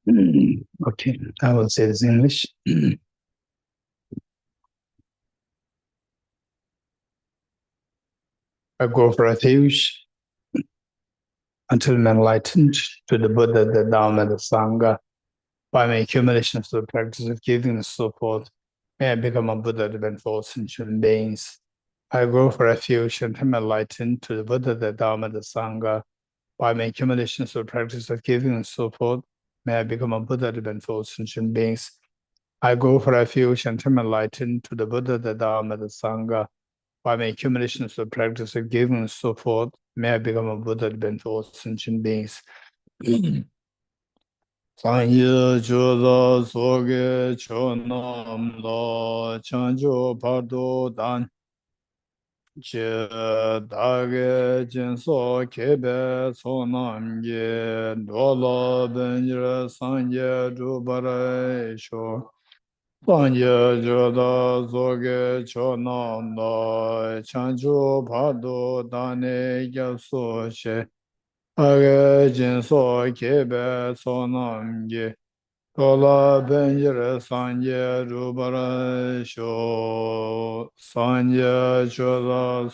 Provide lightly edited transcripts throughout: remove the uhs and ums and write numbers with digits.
Okay, I will say this in English. I go for refuge until I'm enlightened to the Buddha, the Dharma, the Sangha, by my accumulations of the practice of giving and so forth. May I become a Buddha to benefit sentient beings. I go for refuge until I'm enlightened to the Buddha, the Dharma, the Sangha, by my accumulations of the practice of giving and so forth. May I become a Buddha to benefit sentient beings. I go for refuge until I'm enlightened to the Buddha, the Dharma, the Sangha, by my accumulations of practice of giving and so forth. May I become a Buddha to benefit all sentient beings. Sanye choda soge chonam lo chanjo pardo dan che dage jinso kebe sonam ye dola benjira sanye jubare sho Sanye choda soge chonam lo chanjo pardo dane gyapso she Age jinso kebe sonam ye Tola benjire sanye rubara sho Sanye choda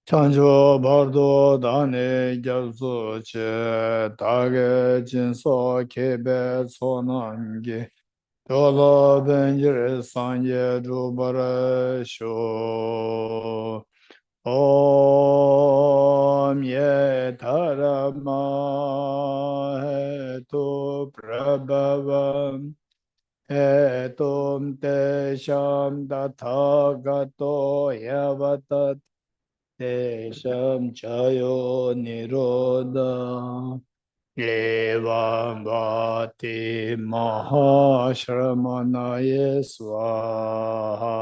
chanjo bardo dane gyalso che Tage jinso kebe sonam ye Tola benjire sanye rubara sho Om ye dharma hetu prabhavam hetum tesham dathagato yavatat tesham chayo nirodha evam vati mahashramanaye swaha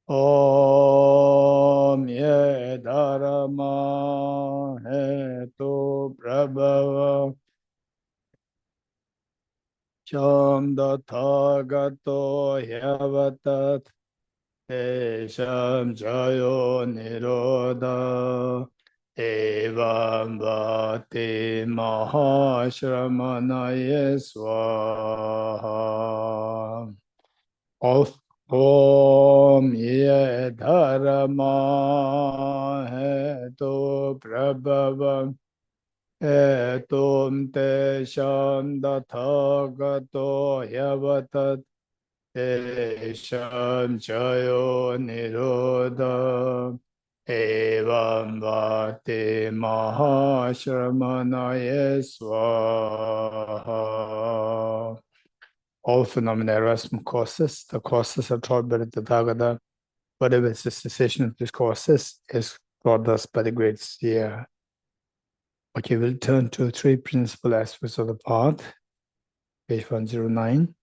Om ye dharma hetu prabhava cham dathagato yavatat tesham jayo nirodha evam vati mahashramanaye swaha Om ye dharma hetu prabhavam hetum tesham dathagato yavatat tesham chayo nirodha evam vati mahashramanaye swaha All phenomena arise from causes. The causes are taught by the Tathagata. Whatever is the cessation of these causes is taught thus by the great seer. Okay, we'll turn to three principal aspects of the path, page 109.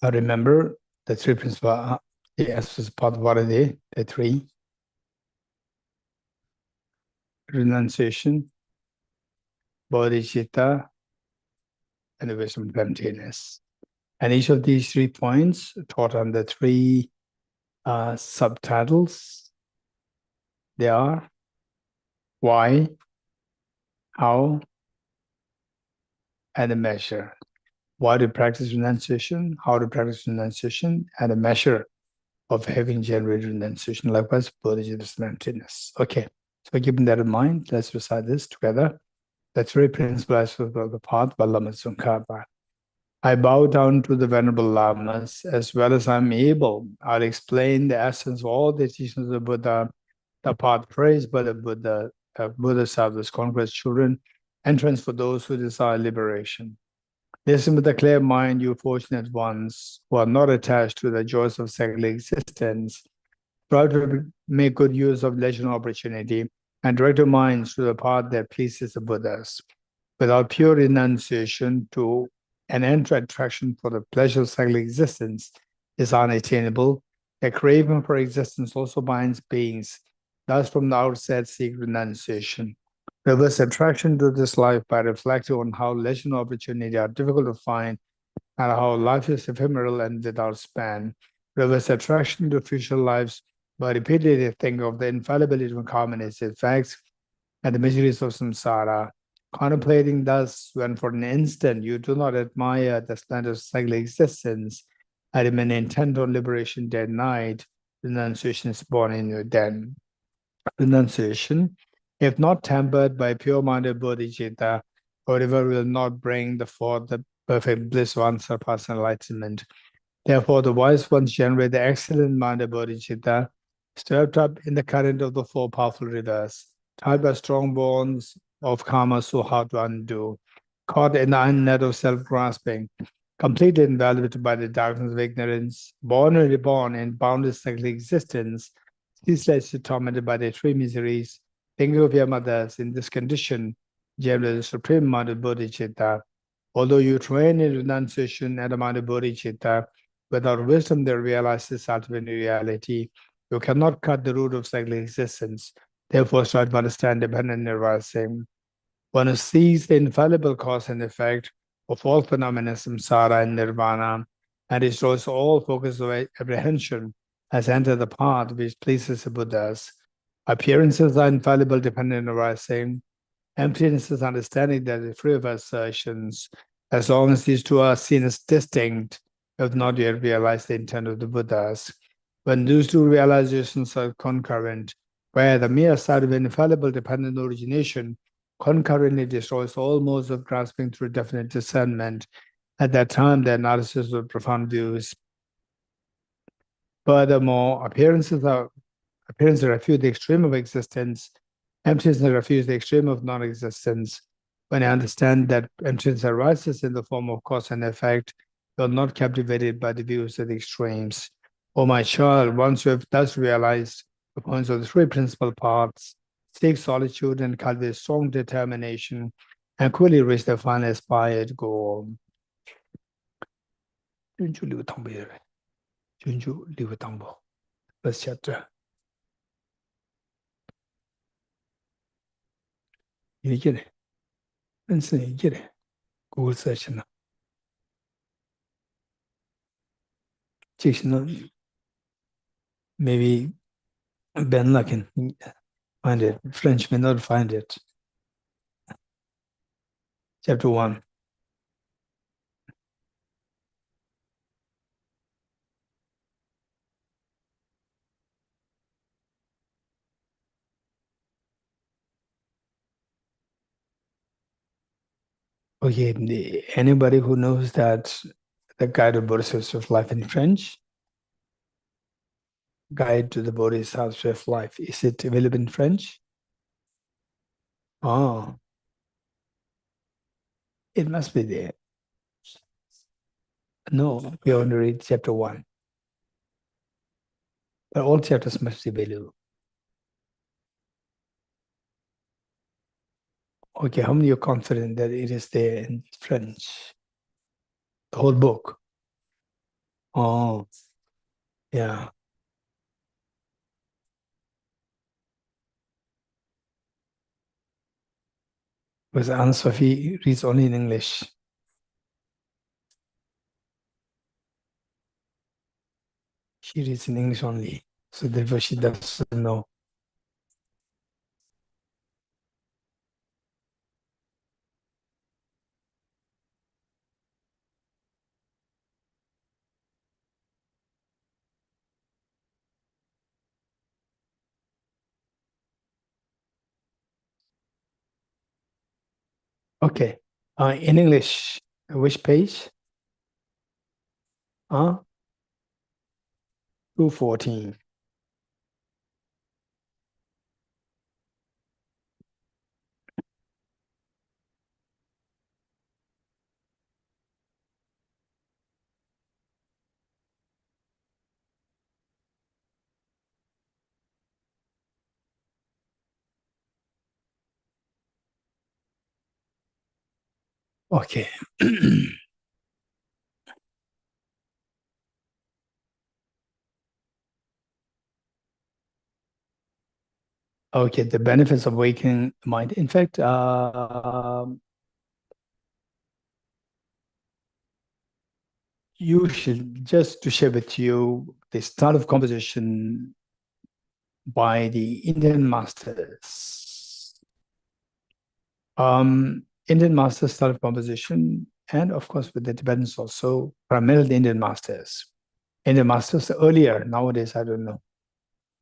I remember the three principal aspects of path. What are they? The three: renunciation, bodhicitta, and the wisdom of emptiness. And each of these 3 points taught under 3 subtitles. They are why, how, and a measure. Why to practice renunciation, how to practice renunciation, and a measure of having generated renunciation. Likewise, Bodhicittas emptiness. Okay, so keeping that in mind, let's recite this together. The 3 principal aspects of the path by Lama Tsongkhapa. I bow down to the Venerable Lamas as well as I'm able. I'll explain the essence of all the teachings of the Buddha, the path praised by the Buddha, Bodhisattas, conquest children, entrance for those who desire liberation. Listen with a clear mind, you fortunate ones who are not attached to the joys of secular existence. Try to make good use of leisure and opportunity and direct your minds to the path that pleases the Buddhas. without pure renunciation to an attraction for the pleasure of cyclic existence is unattainable. A craving for existence also binds beings. Thus, from the outset, seek renunciation. Reverse attraction to this life by reflecting on how leisure and opportunity are difficult to find and how life is ephemeral and without span. Reverse attraction to future lives by repeatedly thinking of the infallibility of karma and its effects and the miseries of samsara. Contemplating thus, when for an instant you do not admire the splendor of cyclic existence and remain intent on liberation day and night, renunciation is born in you then. Renunciation, if not tempered by pure-minded bodhicitta, however, will not bring forth the perfect bliss of unsurpassed enlightenment. Therefore, the wise ones generate the excellent minded bodhicitta, stirred up in the current of the four powerful rivers, tied by strong bonds of karma so hard to undo, caught in the iron net of self-grasping, completely enveloped by the darkness of ignorance, born and reborn in boundless cyclic existence, ceaselessly tormented by their three miseries. Think of your mothers in this condition, generate the supreme-minded bodhicitta. Although you train in renunciation and the minded bodhicitta, without wisdom they realize this ultimate reality. You cannot cut the root of cyclic existence. Therefore, try to understand dependent arising. One who sees the infallible cause and effect of all phenomena, samsara and nirvana, and destroys all focus of apprehension, has entered the path which pleases the Buddhas. Appearances are infallible, dependent arising. Emptiness is understanding that is free of assertions. As long as these two are seen as distinct, have not yet realized the intent of the Buddhas. When these two realizations are concurrent, where the mere sight of infallible dependent origination concurrently destroys all modes of grasping through definite discernment, at that time the analysis of profound views. Furthermore, appearances refute the extreme of existence. Emptiness refutes the extreme of non-existence. When I understand that emptiness arises in the form of cause and effect, you are not captivated by the views of the extremes. O my child, once you have thus realized the points of the three principal paths, seek solitude and cultivate strong determination, and quickly reach the final aspired goal. First chapter. 一个人，认识一个人，故事是呢，就是呢，maybe Ben can find it. French may not find it. Chapter 1. Okay, anybody who knows that the Guide to Bodhisattvas of Life in French? Guide to the Bodhisattvas of Life. Is it available in French? Oh, it must be there. No, we only read chapter 1. But all chapters must be available. Okay, how many are confident that it is there in French? The whole book? Oh, yeah. Because Anne-Sophie reads only in English. She reads in English only. So therefore she doesn't know. Okay. In English, which page? 214. Okay. Okay, the benefits of awakening mind. In fact, you should just to share with you the style of composition by the Indian masters. Indian masters style of composition, and of course with the Tibetans also, primarily the Indian masters. Indian masters earlier, nowadays I don't know.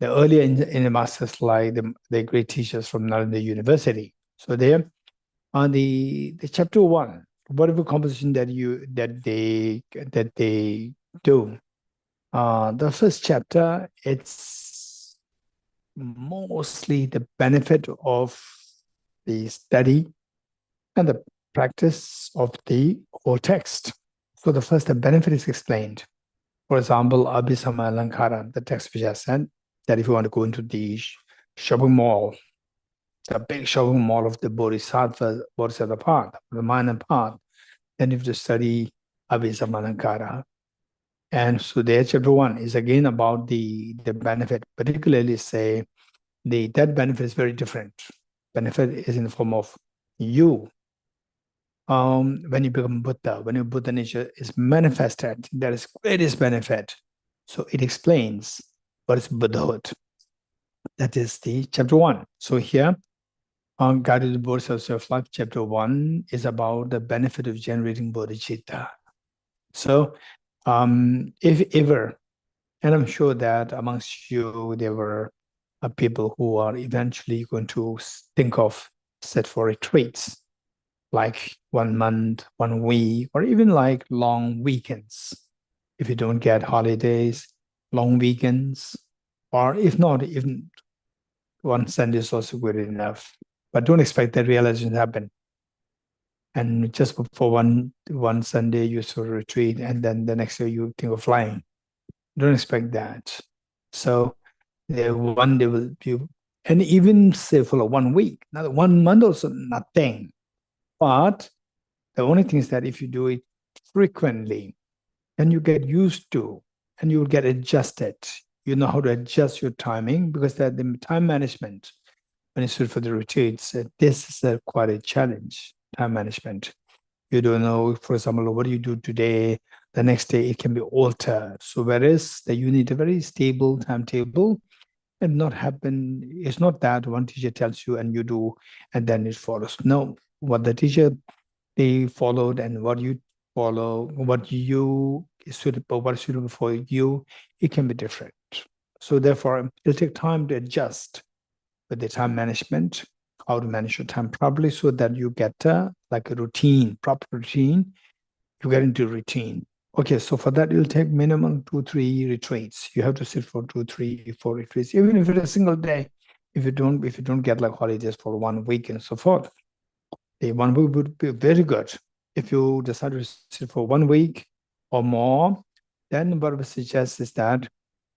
The earlier Indian masters like the great teachers from Nalanda University. So there on the chapter one, whatever composition that they do. The first chapter, it's mostly the benefit of the study and the practice of the whole text. So the first, the benefit is explained. For example, Abhisama Lankara, the text which I said, that if you want to go into the shopping mall, the big shopping mall of the Bodhisattva part, the minor part, then you have to study Abhisama Lankara. And so there, chapter one is again about the benefit, particularly say that benefit is very different. Benefit is in the form of you. When you become Buddha, when your Buddha nature is manifested, there is greatest benefit. So it explains what is Buddhahood. That is the chapter one. So here, on Guided Boards of Self-Life, chapter one is about the benefit of generating bodhicitta. So if ever, and I'm sure that amongst you, there were people who are eventually going to think of set for retreats, like 1 month, 1 week, or even like long weekends. If you don't get holidays, long weekends, or if not, even one Sunday is also good enough. But don't expect that realization to happen. And just for one Sunday, you sort of retreat, and then the next day you think of flying. Don't expect that. So the one day will be, and even say for 1 week, not 1 month, also nothing. But the only thing is that if you do it frequently, then you get used to, and you will get adjusted. You know how to adjust your timing, because that the time management, when you sit for the retreats, this is quite a challenge. Time management. You don't know, for example, what do you do today? The next day it can be altered. So whereas that you need a very stable timetable, and not happen. It's not that one teacher tells you and you do, and then it follows. No, what the teacher they followed and what you follow, what you is suitable, what is suitable for you, it can be different. So therefore, it'll take time to adjust with the time management, how to manage your time properly, so that you get like a routine, proper routine. You get into routine. Okay, so for that, you'll take minimum 2-3 retreats. You have to sit for 2-3-4 retreats, even if it's a single day. If you don't get like holidays for 1 week and so forth, the 1 week would be very good. If you decide to sit for 1 week or more, then what we suggest is that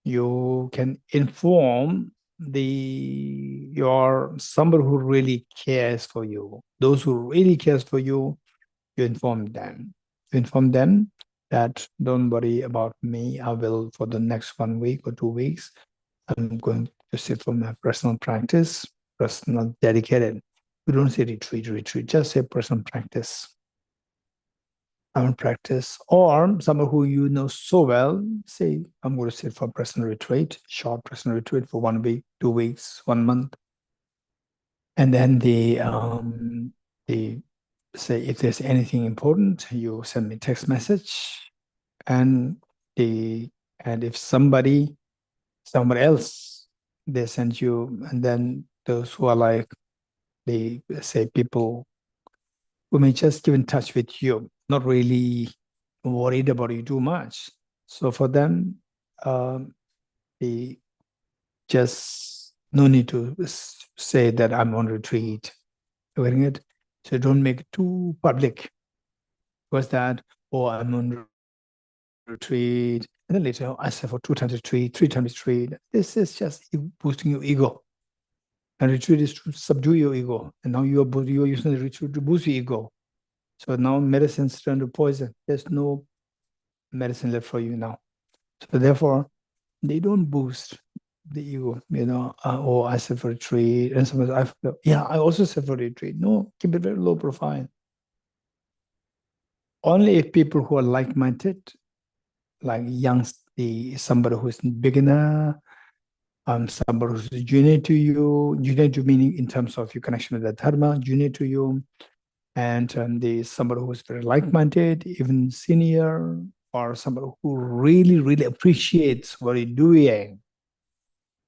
you can inform your somebody who really cares for you. Those who really cares for you, you inform them. You inform them that don't worry about me. I will, for the next 1 week or 2 weeks, I'm going to sit for my personal practice, personal dedicated. You don't say retreat, just say personal practice. I will practice. Or someone who you know so well, say, I'm going to sit for personal retreat, short personal retreat for 1 week, 2 weeks, 1 month. And then the say if there's anything important, you send me text message, and if somebody else they send you, and then those who are like they say people who may just get in touch with you, not really worried about you too much. So for them, they just no need to say that I'm on retreat. Doing it, so don't make it too public. Was that, oh, I'm on retreat, and then later I say for 2 times retreat, 3 times retreat. This is just boosting your ego. And retreat is to subdue your ego. And now you're using the retreat to boost your ego. So now medicines turn to poison. There's no medicine left for you now. So therefore, they don't boost the ego, oh, I suffer for retreat. And sometimes I feel, yeah, I also suffer for retreat. No, keep it very low profile. Only if people who are like-minded, like somebody who's beginner, somebody who's junior to you, junior to meaning in terms of your connection with the dharma, junior to you, and somebody who's very like-minded, even senior, or somebody who really, really appreciates what you're doing,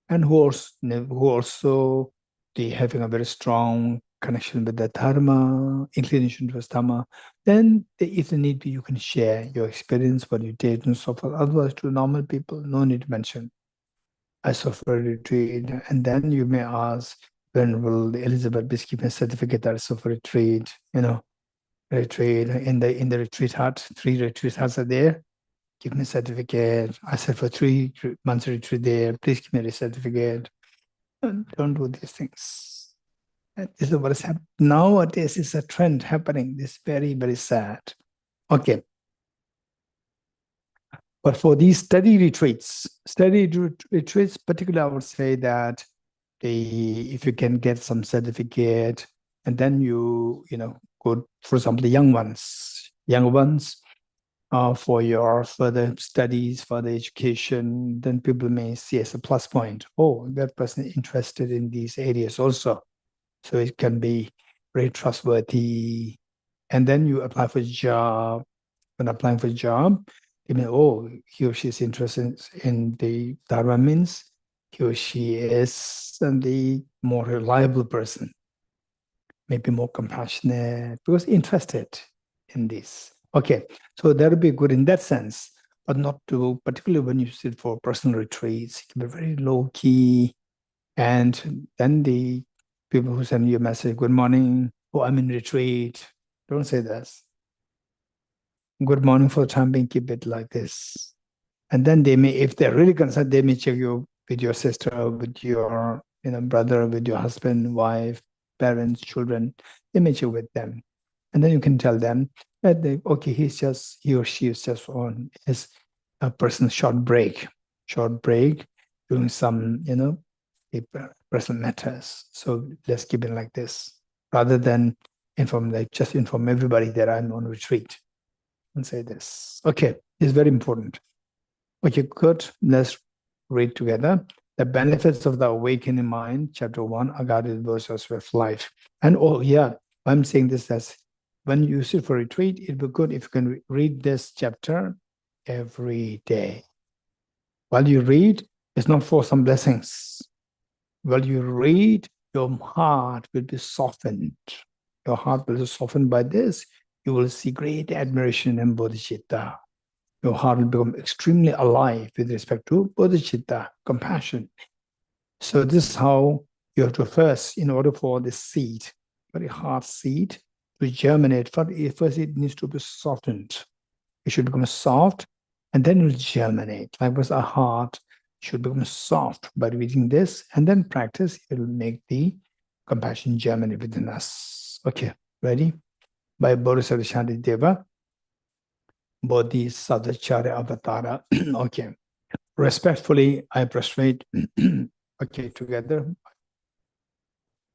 and who also they having a very strong connection with the dharma, inclination towards dharma, then if they need to, you can share your experience, what you did, and so forth. Otherwise, to normal people, no need to mention. I suffer a retreat, and then you may ask, when will Elizabeth please give me a certificate that I suffer retreat? Retreat in the retreat hut. 3 retreat huts are there. Give me a certificate. I said for 3 months retreat there. Please give me a certificate. Don't do these things. This is what is happening nowadays. It's a trend happening. This is very, very sad. Okay. But for these study retreats, particularly, I would say that if you can get some certificate, and then you go, for example, the young ones, for your further studies, further education, then people may see as a plus point. Oh, that person is interested in these areas also. So it can be very trustworthy. And then you apply for a job. When applying for a job, you mean, oh, he or she is interested in the Dharma, means he or she is the more reliable person, maybe more compassionate, because interested in this. Okay, so that would be good in that sense, but not to, particularly when you sit for personal retreats, it can be very low key. And then the people who send you a message, good morning, oh, I'm in retreat. Don't say this. Good morning for the time being, keep it like this. And then they may, if they're really concerned, they may check you with your sister, with your brother, with your husband, wife, parents, children. They may check with them. And then you can tell them that okay, he or she is just on his personal short break, doing some, personal matters. So let's keep it like this, rather than just inform everybody that I'm on retreat and say this. Okay, it's very important. Okay, good. Let's read together. The benefits of the awakening mind, chapter 1, are guided verses with life. And oh yeah, I'm saying this as when you sit for retreat, it'd be good if you can read this chapter every day. While you read, it's not for some blessings. While you read, your heart will be softened. Your heart will be softened by this. You will see great admiration and bodhicitta. Your heart will become extremely alive with respect to bodhicitta, compassion. So this is how you have to first, in order for the seed, very hard seed, to germinate, first it needs to be softened. It should become soft, and then it will germinate. Likewise, our heart should become soft by reading this, and then practice. It will make the compassion germinate within us. Okay, ready? By Bodhisattva Shantideva, Bodhisattvacharya Avatara. Okay. Respectfully, I prostrate. Okay, together.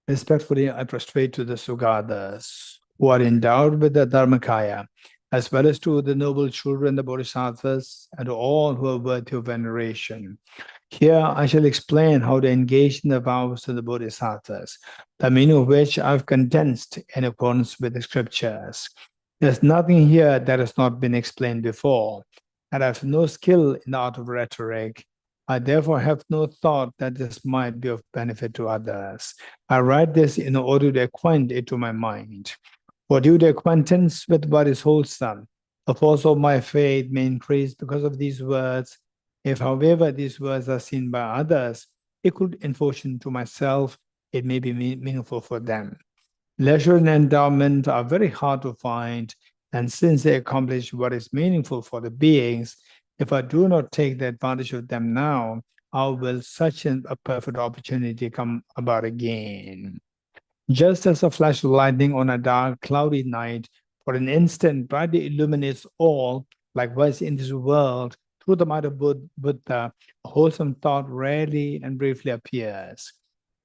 Respectfully, I prostrate to the Sugatas, who are endowed with the Dharmakaya, as well as to the noble children, the Bodhisattvas, and to all who are worthy of veneration. Here I shall explain how to engage in the vows of the Bodhisattvas, the meaning of which I've condensed in accordance with the scriptures. There's nothing here that has not been explained before, and I have no skill in the art of rhetoric. I therefore have no thought that this might be of benefit to others. I write this in order to acquaint it to my mind. For due to acquaintance with what is wholesome, the force of my faith may increase because of these words. If, however, these words are seen by others, equal in fortune to myself, it may be meaningful for them. Leisure and endowment are very hard to find, and since they accomplish what is meaningful for the beings, if I do not take the advantage of them now, how will such a perfect opportunity come about again? Just as a flash of lightning on a dark, cloudy night for an instant brightly illuminates all. Likewise, in this world, through the mind of Buddha, a wholesome thought rarely and briefly appears.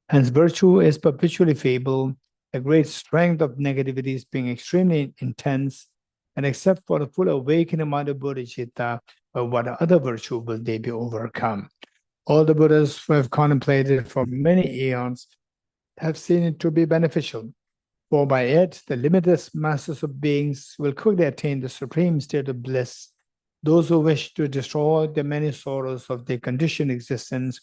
Hence, virtue is perpetually feeble, a great strength of negativity is being extremely intense, and except for the full awakening mind of bodhicitta, what other virtue will they be overcome? All the Buddhas who have contemplated for many eons have seen it to be beneficial, for by it, the limitless masses of beings will quickly attain the supreme state of bliss. Those who wish to destroy the many sorrows of their conditioned existence,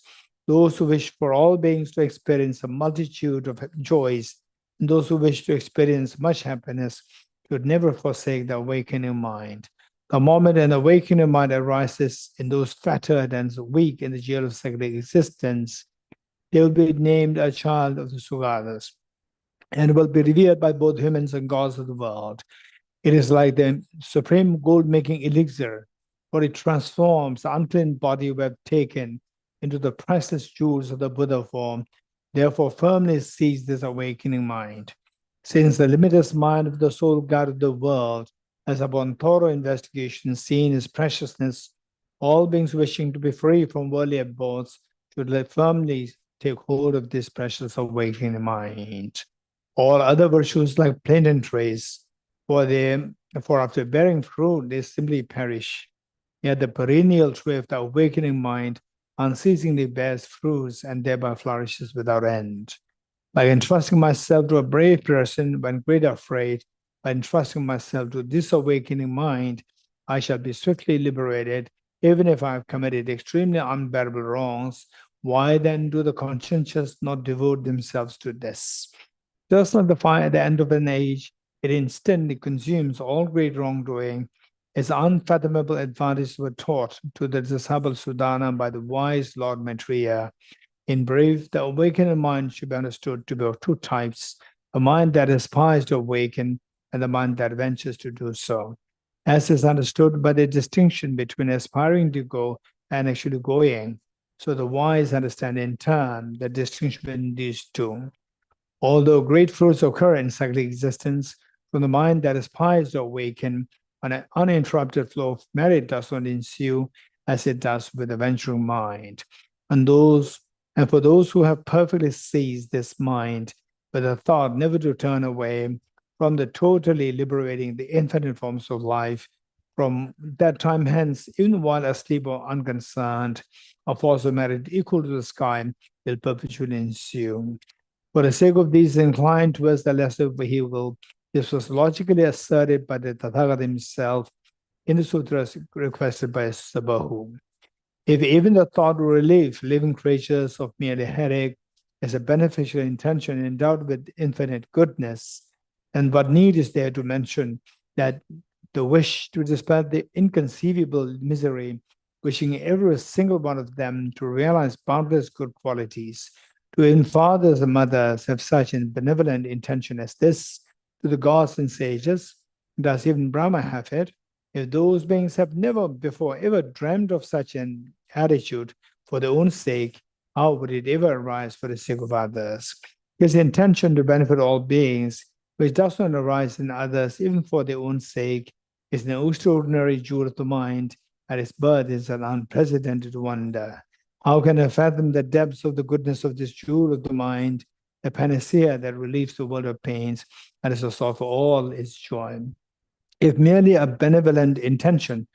those who wish for all beings to experience a multitude of joys, and those who wish to experience much happiness, should never forsake the awakening mind. The moment an awakening mind arises in those fettered and weak in the jail of cyclic existence, they will be named a child of the Sugatas and will be revered by both humans and gods of the world. It is like the supreme gold-making elixir, for it transforms the unclean body we have taken into the priceless jewels of the Buddha form. Therefore, firmly seize this awakening mind. Since the limitless mind of the soul God of the world has, upon thorough investigation, seen its preciousness, all beings wishing to be free from worldly abodes should firmly take hold of this precious awakening mind. All other virtues, like plantain trees, for after bearing fruit, they simply perish. Yet the perennial tree of the awakening mind unceasingly bears fruits and thereby flourishes without end. By entrusting myself to a brave person when greatly afraid, by entrusting myself to this awakening mind, I shall be swiftly liberated, even if I have committed extremely unbearable wrongs. Why then do the conscientious not devote themselves to this? Just like the fire at the end of an age, it instantly consumes all great wrongdoing. Its unfathomable advantages were taught to the disciple Sudana by the wise Lord Maitreya. In brief, the awakened mind should be understood to be of two types: a mind that aspires to awaken and the mind that ventures to do so. As is understood by the distinction between aspiring to go and actually going, so the wise understand in turn the distinction between these two. Although great fruits occur in cyclic existence, from the mind that aspires to awaken, an uninterrupted flow of merit does not ensue as it does with the venturing mind. And for those who have perfectly seized this mind, with a thought never to turn away from the totally liberating the infinite forms of life, from that time hence, even while asleep or unconcerned, a force of merit equal to the sky will perpetually ensue. For the sake of these inclined towards the lesser vehicle, this was logically asserted by the Tathagata himself in the sutras requested by Sabahu. If even the thought will relieve living creatures of merely headache is a beneficial intention endowed with infinite goodness, then what need is there to mention that the wish to dispel the inconceivable misery, wishing every single one of them to realize boundless good qualities, to even fathers and mothers have such a benevolent intention as this, to the gods and sages, does even Brahma have it? If those beings have never before ever dreamed of such an attitude for their own sake, how would it ever arise for the sake of others? His intention to benefit all beings, which does not arise in others even for their own sake, is an extraordinary jewel of the mind, and its birth is an unprecedented wonder. How can I fathom the depths of the goodness of this jewel of the mind, the panacea that relieves the world of pains and is the source of all its joy? If merely a benevolent intention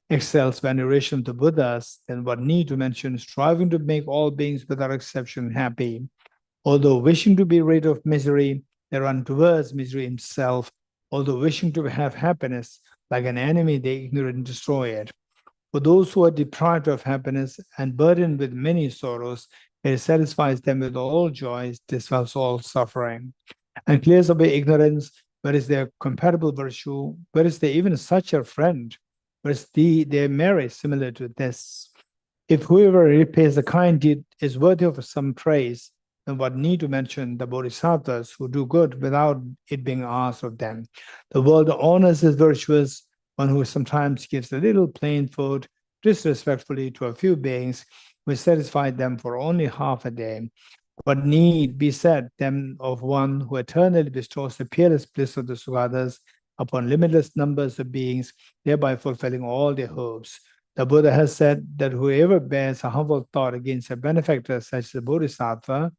excels veneration to Buddhas, then what need to mention striving to make all beings without exception happy? Although wishing to be rid of misery, they run towards misery himself. Although wishing to have happiness, like an enemy, they ignore and destroy it. For those who are deprived of happiness and burdened with many sorrows, it satisfies them with all joys, dispels all suffering, and clears away ignorance. Where is their compatible virtue? Where is there even such a friend? Where is their merit similar to this? If whoever repays a kind deed is worthy of some praise, then what need to mention the bodhisattas who do good without it being asked of them? The world honors as virtuous one who sometimes gives a little plain food disrespectfully to a few beings, which satisfy them for only half a day. What need be said then of one who eternally bestows the peerless bliss of the Sugatas upon limitless numbers of beings, thereby fulfilling all their hopes. The Buddha has said that whoever bears a humble thought against a benefactor such as a bodhisattva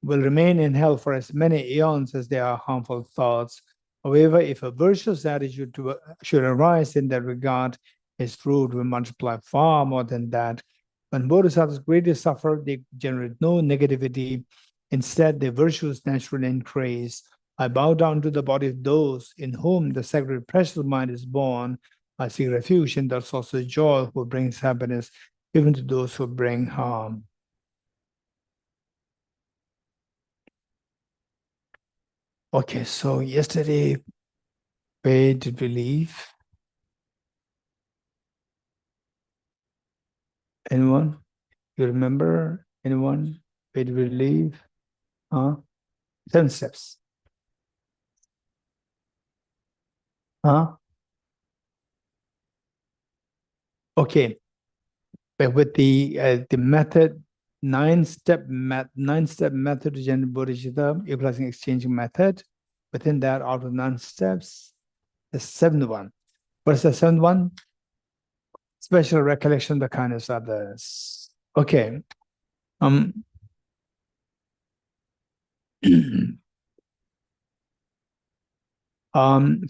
will remain in hell for as many eons as there are harmful thoughts. However, if a virtuous attitude should arise in that regard, his fruit will multiply far more than that. When bodhisattvas greatly suffer, they generate no negativity. Instead, their virtues naturally increase. I bow down to the body of those in whom the sacred precious mind is born. I seek refuge in the source of joy who brings happiness, even to those who bring harm. Okay, so yesterday, where did we leave? Anyone? You remember? Anyone? Where did we leave? Huh? 7 steps. Huh? Okay. But with the method, 9-step method to generate bodhicitta, utilizing exchanging method. Within that, out of 9 steps, the 7th one. What is the 7th one? Special recollection of the kindness of others. Okay.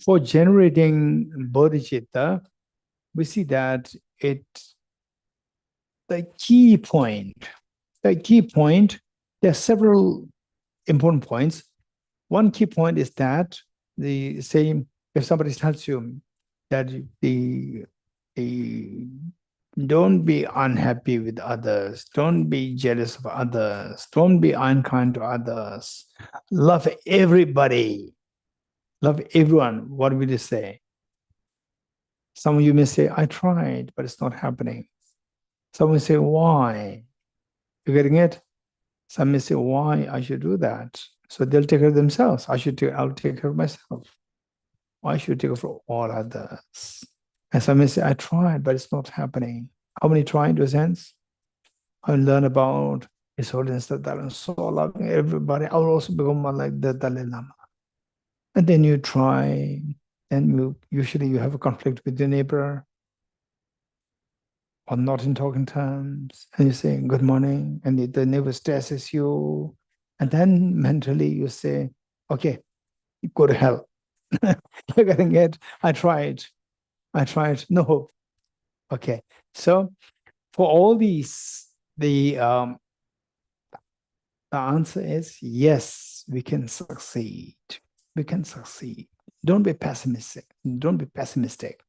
For generating bodhicitta, we see that the key point, there are several important points. One key point is that if somebody tells you that don't be unhappy with others, don't be jealous of others, don't be unkind to others, love everybody, love everyone, what will you say? Some of you may say, I tried, but it's not happening. Some will say, why? You getting it? Some may say, why I should do that? So they'll take care of themselves. I'll take care of myself. Why should take care of all others? And some may say, I tried, but it's not happening. How many tried those hands? I learn about His Holiness the Dalai, so loving everybody. I will also become more like the Dalai Lama. And then you try, and usually you have a conflict with your neighbor, or not in talking terms, and you say good morning, and the neighbor stresses you, and then mentally you say, okay, you go to hell. You're getting it. I tried, no hope. Okay, so for all these, the answer is yes, we can succeed. We can succeed. Don't be pessimistic. Don't be pessimistic.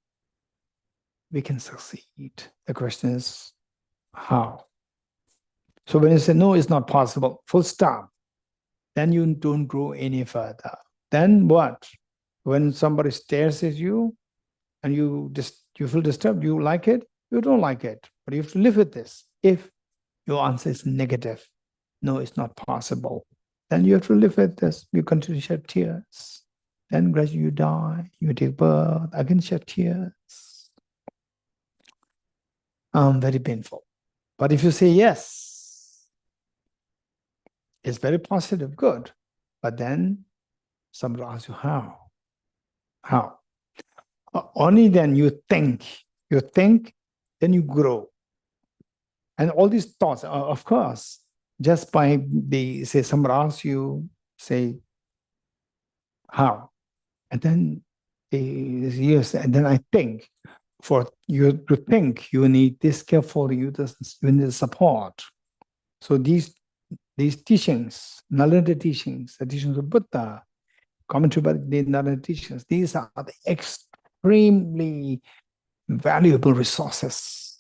We can succeed. The question is how? So when you say, no, it's not possible, full stop, then you don't grow any further. Then what? When somebody stares at you and you feel disturbed, you like it, you don't like it, but you have to live with this. If your answer is negative, no, it's not possible, then you have to live with this. You continue to shed tears. Then gradually you die, you take birth, again shed tears. Very painful. But if you say yes, it's very positive, good. But then somebody asks you how? How? Only then you think, then you grow. And all these thoughts, of course, just by somebody asks you, say, how? And then yes, and then I think. For you to think, you need this careful, you need support. So these teachings, Nalanda teachings, the teachings of Buddha, commentary about the Nalanda teachings, these are the extremely valuable resources.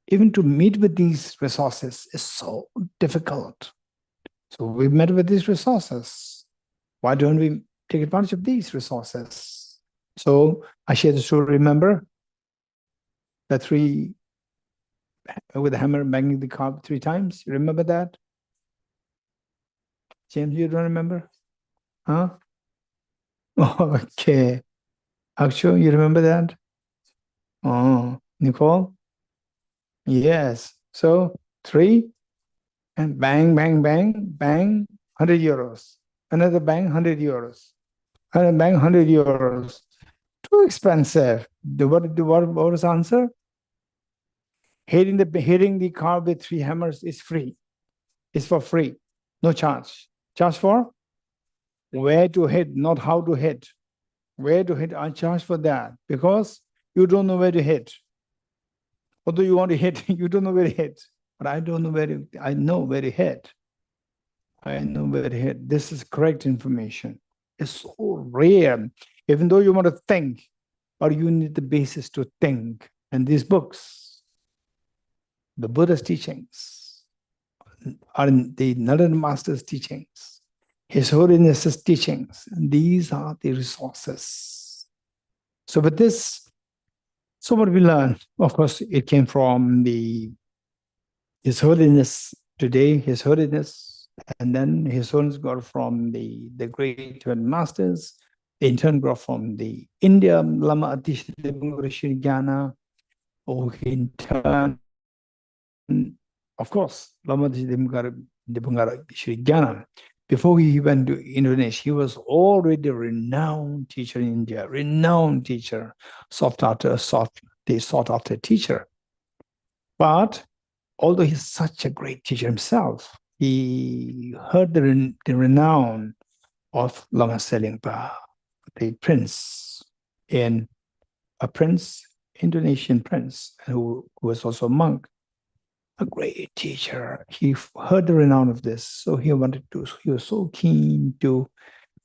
Even to meet with these resources is so difficult. So we met with these resources. Why don't we take advantage of these resources? So I share the story, remember? The 3 with the hammer banging the cup 3 times. You remember that? James, you don't remember? Huh? Okay. Akshu, you remember that? Oh, Nicole? Yes. So 3 and bang, bang, bang, bang, 100 euros. Another bang, 100 euros. And buying 100 euros, too expensive. What was the answer? Hitting the car with 3 hammers is free. It's for free, no charge. Charge for where to hit, not how to hit. Where to hit, I charge for that because you don't know where to hit. Although you want to hit, you don't know where to hit. But I don't know where to, I know where to hit. I know where to hit. This is correct information. It's so rare. Even though you want to think, but you need the basis to think. And these books, the Buddha's teachings, are the Narada Master's teachings, His Holiness's teachings, and these are the resources. So with this, so what we learn, of course, it came from His Holiness today, His Holiness, and then His Holiness got from the great Tibetan masters, in turn got from the India, Lama Geshe-la, or in turn, of course, Lama Geshe-la. Before he went to Indonesia, he was already a renowned teacher in India, renowned teacher, sought after teacher. But although he's such a great teacher himself, he heard the renown of Lama Selingpa, the prince, Indonesian prince, who was also a monk, a great teacher. He heard the renown of this, so he was so keen to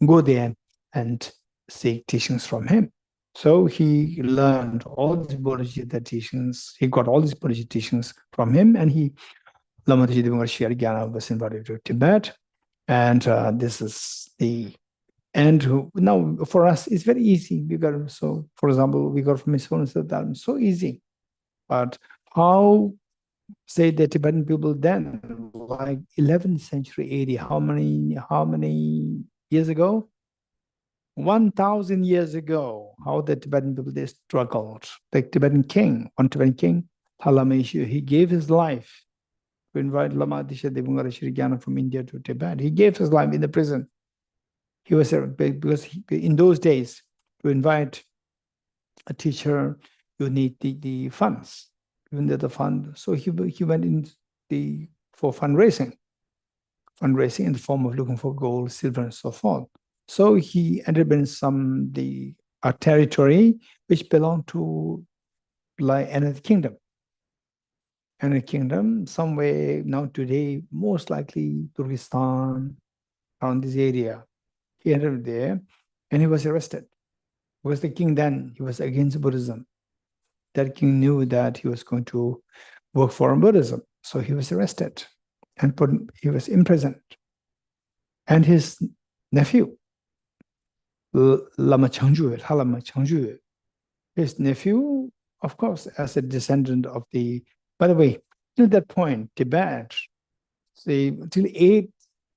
go there and seek teachings from him. So he learned all these Bodhicitta teachings. He got all these Bodhicitta teachings from him, and Lama Geshe was invited to Tibet. And this is the end. Now, for us, it's very easy. So, for example, we got from His Holiness that so easy. But how, say, the Tibetan people then, like 11th century AD, how many years ago? 1,000 years ago, how the Tibetan people, they struggled. The Tibetan king, one Tibetan king, Thalameshu, he gave his life to invite Lama Disha from India to Tibet. He gave his life in the prison. He was because in those days, to invite a teacher, you need the funds. Even the fund, so he went in for fundraising in the form of looking for gold, silver, and so forth. So he ended up in a territory which belonged to like another kingdom. Somewhere now today, most likely Turkestan, around this area. He ended up there, and he was arrested. Because the king then, he was against Buddhism. That king knew that he was going to work for Buddhism. So he was arrested and he was imprisoned. And his nephew, Lama Changju, his nephew, of course, as a descendant of by the way, till that point, Tibet, say, till 8th,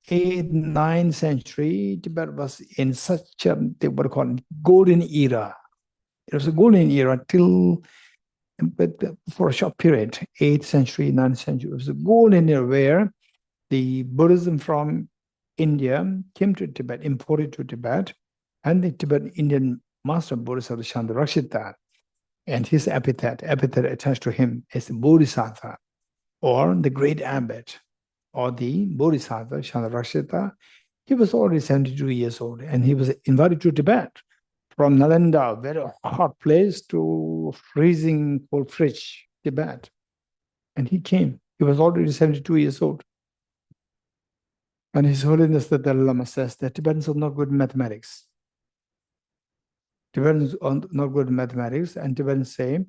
9th century, Tibet was in such a, what they call golden era. It was a golden era till, but for a short period, 8th century, 9th century, it was a golden era where the Buddhism from India came to Tibet, imported to Tibet, and the Tibetan Indian master Bodhisattva Chandrakshita, and his epithet attached to him is Bodhisattva, or the great abbot, or the Bodhisattva Chandrakshita. He was already 72 years old, and he was invited to Tibet from Nalanda, very hot place, to freezing cold fridge, Tibet. And he came. He was already 72 years old. And His Holiness the Dalai Lama says that Tibetans are not good in mathematics. Tibetans are not good in mathematics, and Tibetans say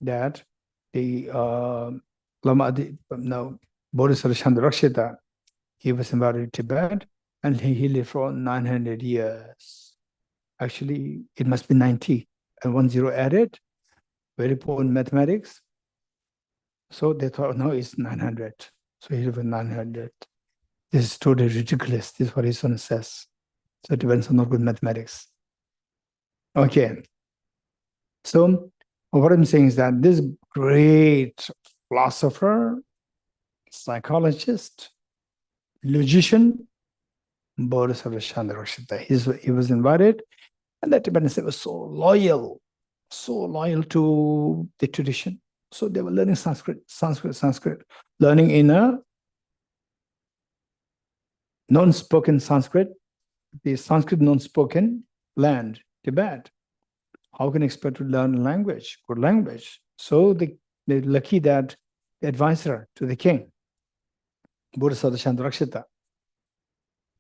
that the Bodhisattva Chandrakshita, he was invited to Tibet, and he lived for 900 years. Actually, it must be 90, and 10 added, very poor in mathematics. So they thought, no, it's 900. So he lived for 900. This is totally ridiculous. This is what his son says. So Tibetans are not good in mathematics. Okay. So what I'm saying is that this great philosopher, psychologist, logician, Bodhisattva Chandrakshita. He was invited, and the Tibetans were so loyal to the tradition. So they were learning Sanskrit, learning in a non-spoken Sanskrit, the Sanskrit non-spoken land, Tibet. How can you expect to learn language, good language? So they're lucky that the advisor to the king, Bodhisattva Chandrakshita,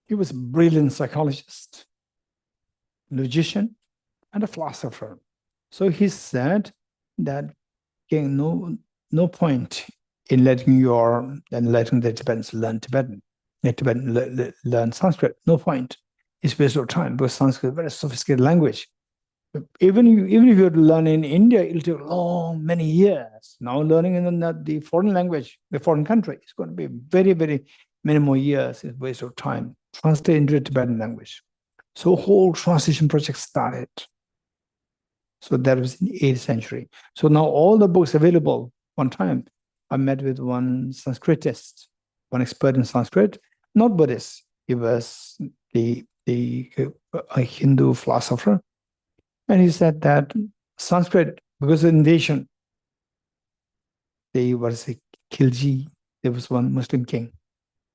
he was a brilliant psychologist, logician, and a philosopher. So he said that, king, no point in letting the Tibetans learn Tibetan. Let Tibetan learn Sanskrit. No point. It's waste of time because Sanskrit is a very sophisticated language. Even if you learn in India, it'll take many years. Now learning in the foreign language, the foreign country, it's going to be very, very many more years. It's waste of time. Translate into the Tibetan language. So whole translation project started. So that was in the 8th century. So now all the books available. One time, I met with one Sanskritist, one expert in Sanskrit, not Buddhist. He was a Hindu philosopher. And he said that Sanskrit, because of invasion, there was a Khilji, there was one Muslim king.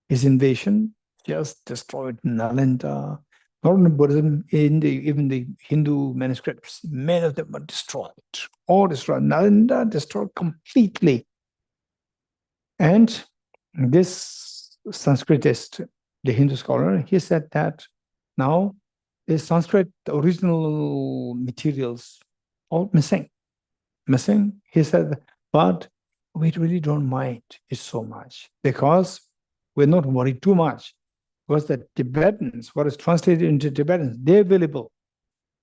His invasion just destroyed Nalanda. Not only Buddhism, even the Hindu manuscripts, many of them were destroyed. All destroyed. Nalanda destroyed completely. And this Sanskritist, the Hindu scholar, he said that now the Sanskrit, the original materials, all missing. He said, but we really don't mind it so much because we're not worried too much. Because the Tibetans, what is translated into Tibetan, they're available.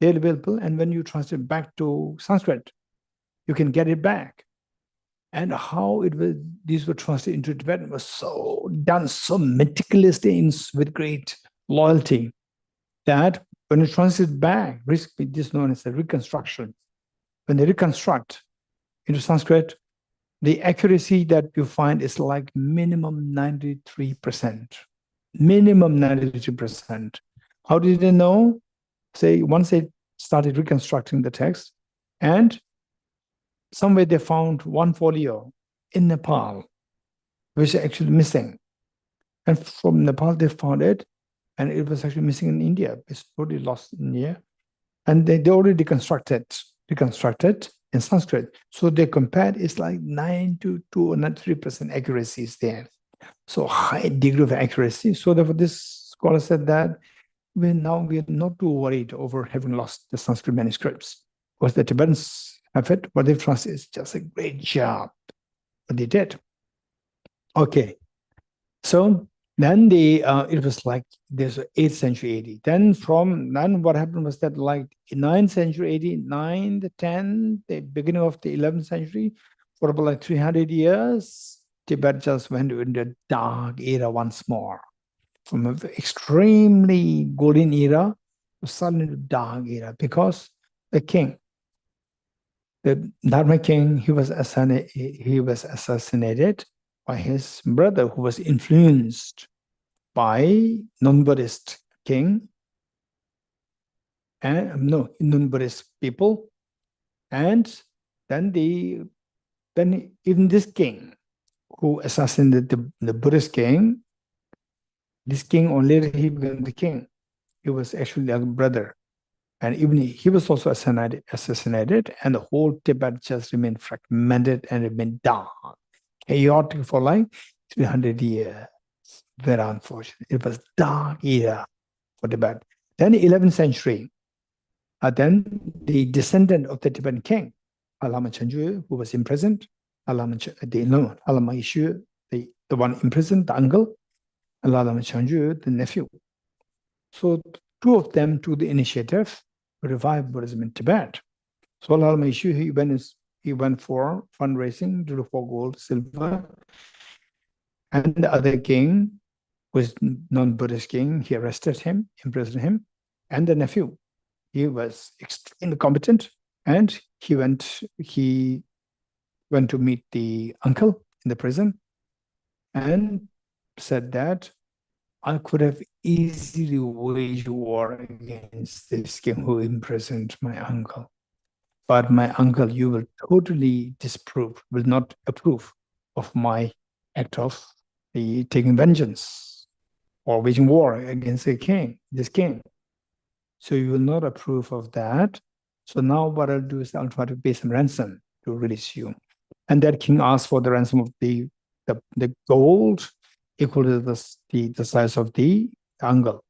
And when you translate back to Sanskrit, you can get it back. And how these were translated into Tibetan was so done so meticulously with great loyalty that when you translate back, this is known as a reconstruction. When they reconstruct into Sanskrit, the accuracy that you find is like minimum 93%. Minimum 93%. How did they know? Say, once they started reconstructing the text, and somewhere they found one folio in Nepal, which is actually missing. And from Nepal, they found it, and it was actually missing in India. It's totally lost in India. And they already reconstructed in Sanskrit. So they compared, it's like 9 to 93% accuracy is there. So high degree of accuracy. So therefore, this scholar said that we're not too worried over having lost the Sanskrit manuscripts. Because the Tibetans have it, what they've translated is just a great job. What they did. Okay. So then it was like there's 8th century AD. Then what happened was that like in 9th century AD, 9, the 10, the beginning of the 11th century, for about like 300 years, Tibet just went into a dark era once more. From an extremely golden era to suddenly dark era because the king, the Dharma king, he was assassinated by his brother, who was influenced by non-Buddhist king and non-Buddhist people, and then even this king who assassinated the Buddhist king, this king only he became the king. He was actually a brother, and even he was also assassinated, and the whole Tibet just remained fragmented and remained dark, chaotic for like 300 years. Very unfortunate. It was dark era for Tibet. Then 11th century, then the descendant of the Tibetan king, Lama Chanju, who was imprisoned, Lama Ishu, the one imprisoned, the uncle, and Lama Chanju, the nephew. So two of them took the initiative to revive Buddhism in Tibet. So Lama Ishu, he went for fundraising to look for gold, silver, and the other king was non-Buddhist king. He arrested him, imprisoned him, and the nephew. He was extremely competent, and he went to meet the uncle in the prison and said that I could have easily waged war against this king who imprisoned my uncle. But my uncle, you will totally disprove, will not approve of my act of the taking vengeance or waging war against this king. So you will not approve of that. So now what I'll do is I'll try to pay some ransom to release you. And that king asked for the ransom of the gold equal to the size of the uncle,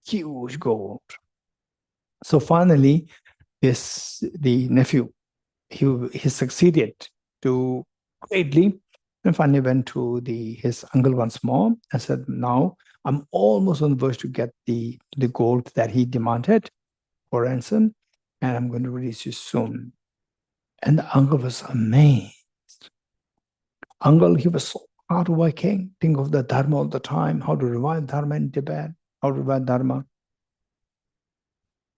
huge gold. So finally, the nephew, he succeeded to greatly, and finally went to his uncle once more and said, now I'm almost on the verge to get the gold that he demanded for ransom, and I'm going to release you soon. And the uncle was amazed. Uncle, he was so hardworking, think of the Dharma all the time, how to revive Dharma in Tibet, how to revive Dharma.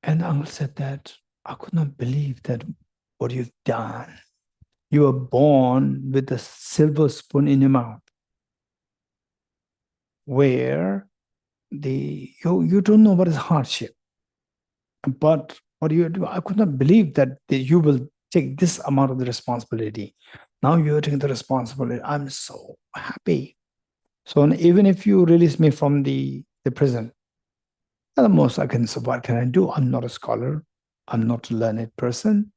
And the uncle said that, I could not believe that what you've done. You were born with a silver spoon in your mouth, where you don't know what is hardship. But what do you do? I could not believe that you will take this amount of the responsibility. Now you're taking the responsibility. I'm so happy. So even if you release me from the prison, at the most I can say, what can I do? I'm not a scholar. I'm not a learned person.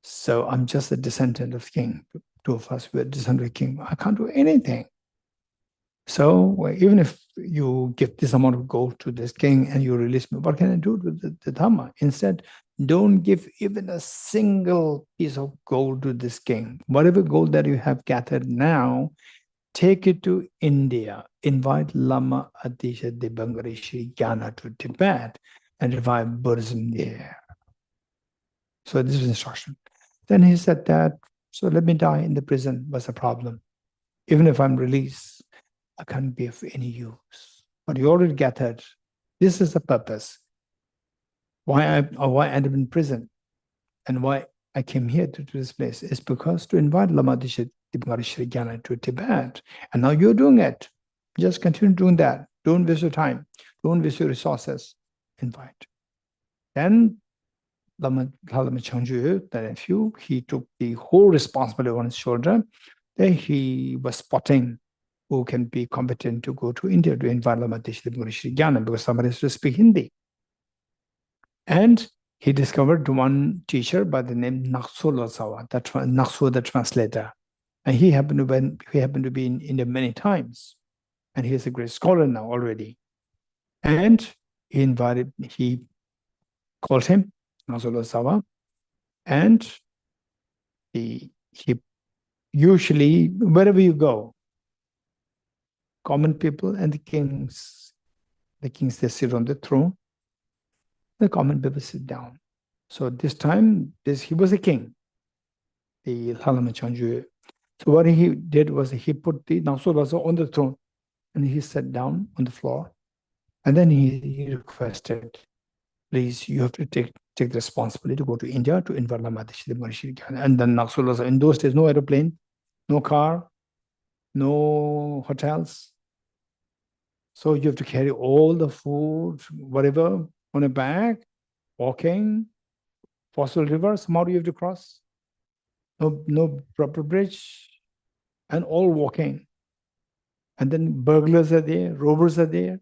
So I'm just a descendant of the king. Two of us were descendants of the king. I can't do anything. So even if you give this amount of gold to this king and you release me, what can I do with the Dhamma? Instead, don't give even a single piece of gold to this king. Whatever gold that you have gathered now, take it to India. Invite Lama Atisha Debangari Shri Gyana to Tibet and revive Buddhism there. So this was instruction. Then he said that, so let me die in the prison was a problem. Even if I'm released, I can't be of any use. But you already gathered. This is the purpose. Why I ended up in prison and why I came here to this place is because to invite Lama Atisha Debangari Shri Gyana to Tibet. And now you're doing it. Just continue doing that. Don't waste your time. Don't waste your resources. Invite. Then Lama Changju, the nephew, he took the whole responsibility on his shoulder. Then he was spotting who can be competent to go to India to invite Lama Atisha Debangari Shri Gyana because somebody has to speak Hindi. And he discovered one teacher by the name Nakso Losawa, Nakso the translator. And he happened to be in India many times. And he is a great scholar now already. And he called him, Nakso Losawa, and he usually, wherever you go, common people and the kings, they sit on the throne, the common people sit down. So this time, he was a king, the Lama Changju. So what he did was he put the Nakso Losawa on the throne and he sat down on the floor. And then he requested, please, you have to take the responsibility to go to India to invite Lama Atisha Debangari Shri Gyana. And then Nakso Losawa, in those days, no aeroplane, no car, no hotels. So you have to carry all the food, whatever, on a bag, walking, fossil rivers, how do you have to cross? No proper bridge, and all walking. And then burglars are there, robbers are there,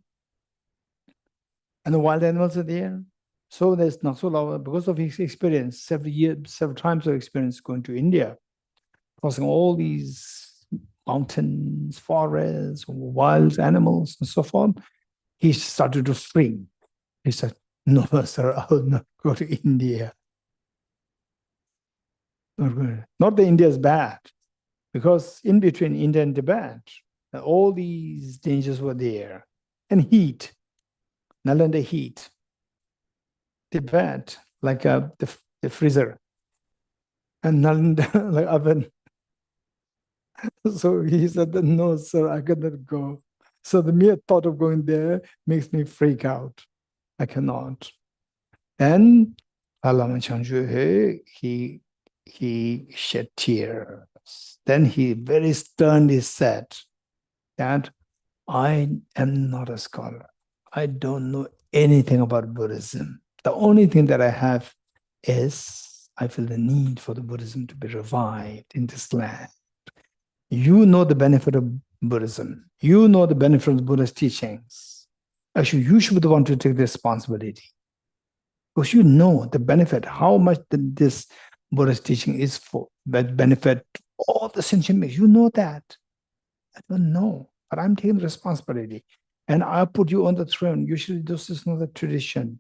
and the wild animals are there. So there's Nakso Losawa, because of his experience, several times of experience going to India, crossing all these mountains, forests, wild animals, and so forth, he started to free. He said, no, sir, I will not go to India. Not that India is bad, because in between India and Tibet, all these dangers were there. And heat, Nalanda heat. Tibet, like the freezer. And Nalanda, like oven. So he said, no, sir, I cannot go. So the mere thought of going there makes me freak out. I cannot. Then Lama Changju, he shed tears. Then he very sternly said that I am not a scholar. I don't know anything about Buddhism. The only thing that I have is I feel the need for the Buddhism to be revived in this land. You know the benefit of Buddhism. You know the benefit of the Buddha's teachings. Actually, you should be the one to take the responsibility. Because you know the benefit, how much this Buddhist teaching is for that benefit all the sentient beings. You know that. I don't know, but I'm taking responsibility. And I put you on the throne. You should just know the tradition.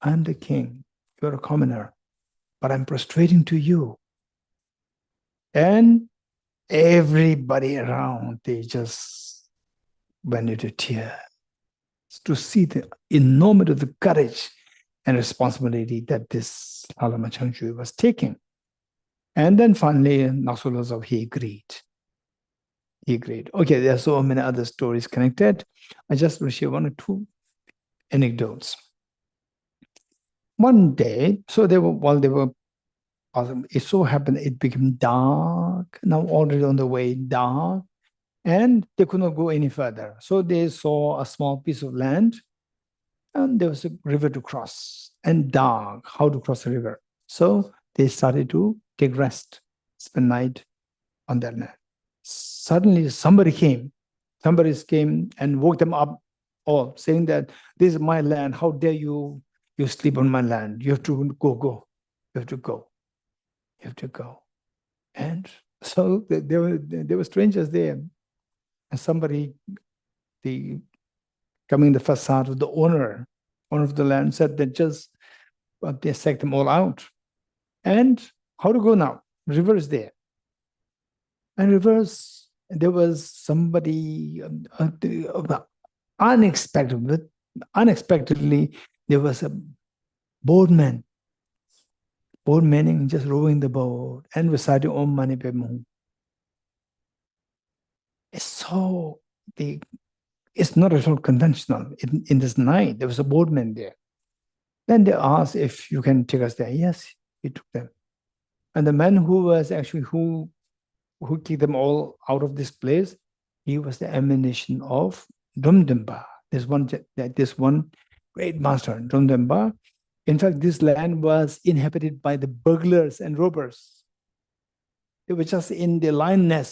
I'm the king. You're a commoner. But I'm prostrating to you. And everybody around, they just went into tears to see the enormity of the courage and responsibility that this Lama Changchu was taking. And then finally, Naksulazov, he agreed. He agreed. Okay, there are so many other stories connected. I just will share one or two anecdotes. One day, so they were, while they were, it so happened it became dark, now already on the way dark, and they could not go any further. So they saw a small piece of land, and there was a river to cross, and dark, how to cross the river. So they started to take rest, spend night on that land. Suddenly somebody came and woke them up, all saying that this is my land, how dare you sleep on my land, you have to go, you have to go, you have to go. And so there were strangers there, and somebody, coming in the facade of the owner of the land, said that just they sacked them all out. And how to go now? River is there. And rivers, there was somebody unexpectedly, there was a boatman just rowing the boat and reciting Om Mani Padme Hum. So it's not at all conventional. In this night, there was a boatman there. Then they asked if you can take us there. Yes, he took them. And the man who was actually who kicked them all out of this place, he was the emanation of Dumdumba. This one great master, Dumdumba. In fact, this land was inhabited by the burglars and robbers. They were just in the lion den.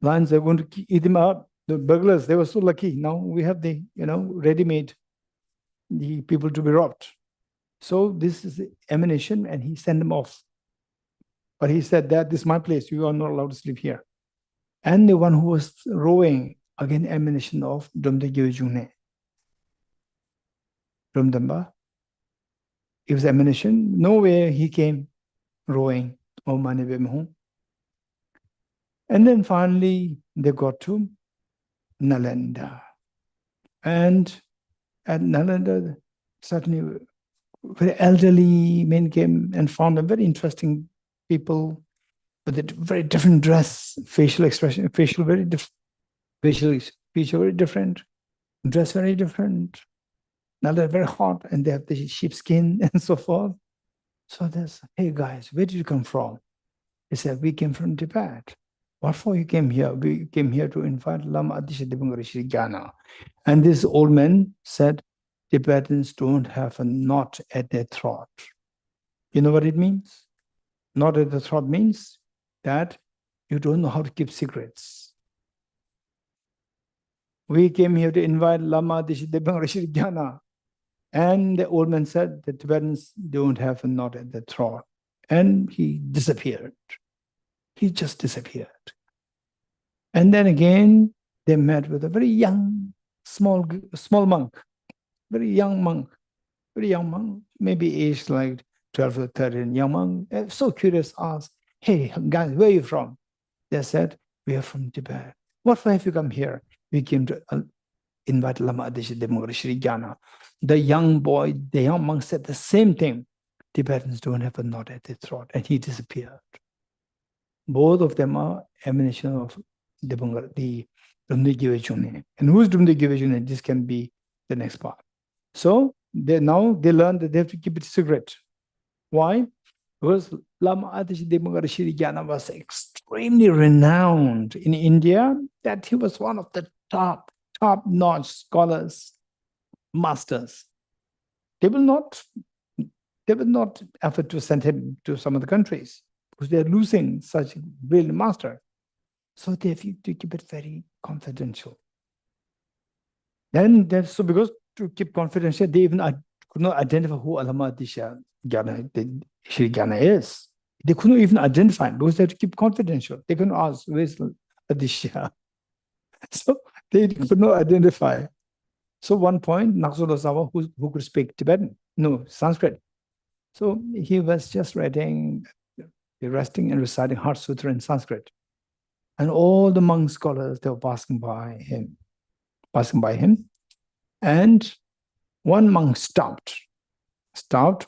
Lions are going to eat them out. The burglars, they were so lucky. Now we have the, ready-made, the people to be robbed. So this is the emanation, and he sent them off. But he said that this is my place. You are not allowed to sleep here. And the one who was rowing, again, emanation of Domde Gyojune. Domdamba. It was emanation. Nowhere he came rowing. Om Mani Padme Hum. And then finally, they got to Nalanda. And at Nalanda, certainly very elderly men came and found them very interesting people with a very different dress, facial expression, facial very different, feature very different, dress very different. Now they're very hot and they have the sheepskin and so forth. So there's, hey guys, where did you come from? They said, we came from Tibet. What for you came here? We came here to invite Lama Adisha Devangarishi Jnana. And this old man said, Tibetans don't have a knot at their throat. You know what it means? Knot at the throat means that you don't know how to keep secrets. We came here to invite Lama Adisha Devangarishi Jnana. And the old man said, the Tibetans don't have a knot at the throat. And he disappeared. He just disappeared. And then again, they met with a very young, small monk, very young monk, maybe aged like 12 or 13, young monk. So curious, asked, hey, guys, where are you from? They said, we are from Tibet. What for have you come here? We came to invite Lama Adisha Devangarishi Jnana. The young monk said the same thing. Tibetans don't have a knot at their throat. And he disappeared. Both of them are emanation of the Dumde Gyojune. And who is Dumde Gyojune? This can be the next part. So they learn that they have to keep it secret. Why? Because Lama Adisha Devangarishi Jnana was extremely extremely renowned in India, that he was one of the top-notch scholars, masters. They will not effort to send him to some of the countries because they're losing such a brilliant master. So they have to keep it very confidential. Then so because to keep confidential, they even could not identify who Lama Geshe Gyana is. They couldn't even identify him because they had to keep confidential. They couldn't ask, where's Adishya? So they could not identify. So one point, Naksul who could speak Tibetan, no, Sanskrit. So he was just resting and reciting Heart Sutra in Sanskrit. And all the monk scholars, they were passing by him. And one monk stopped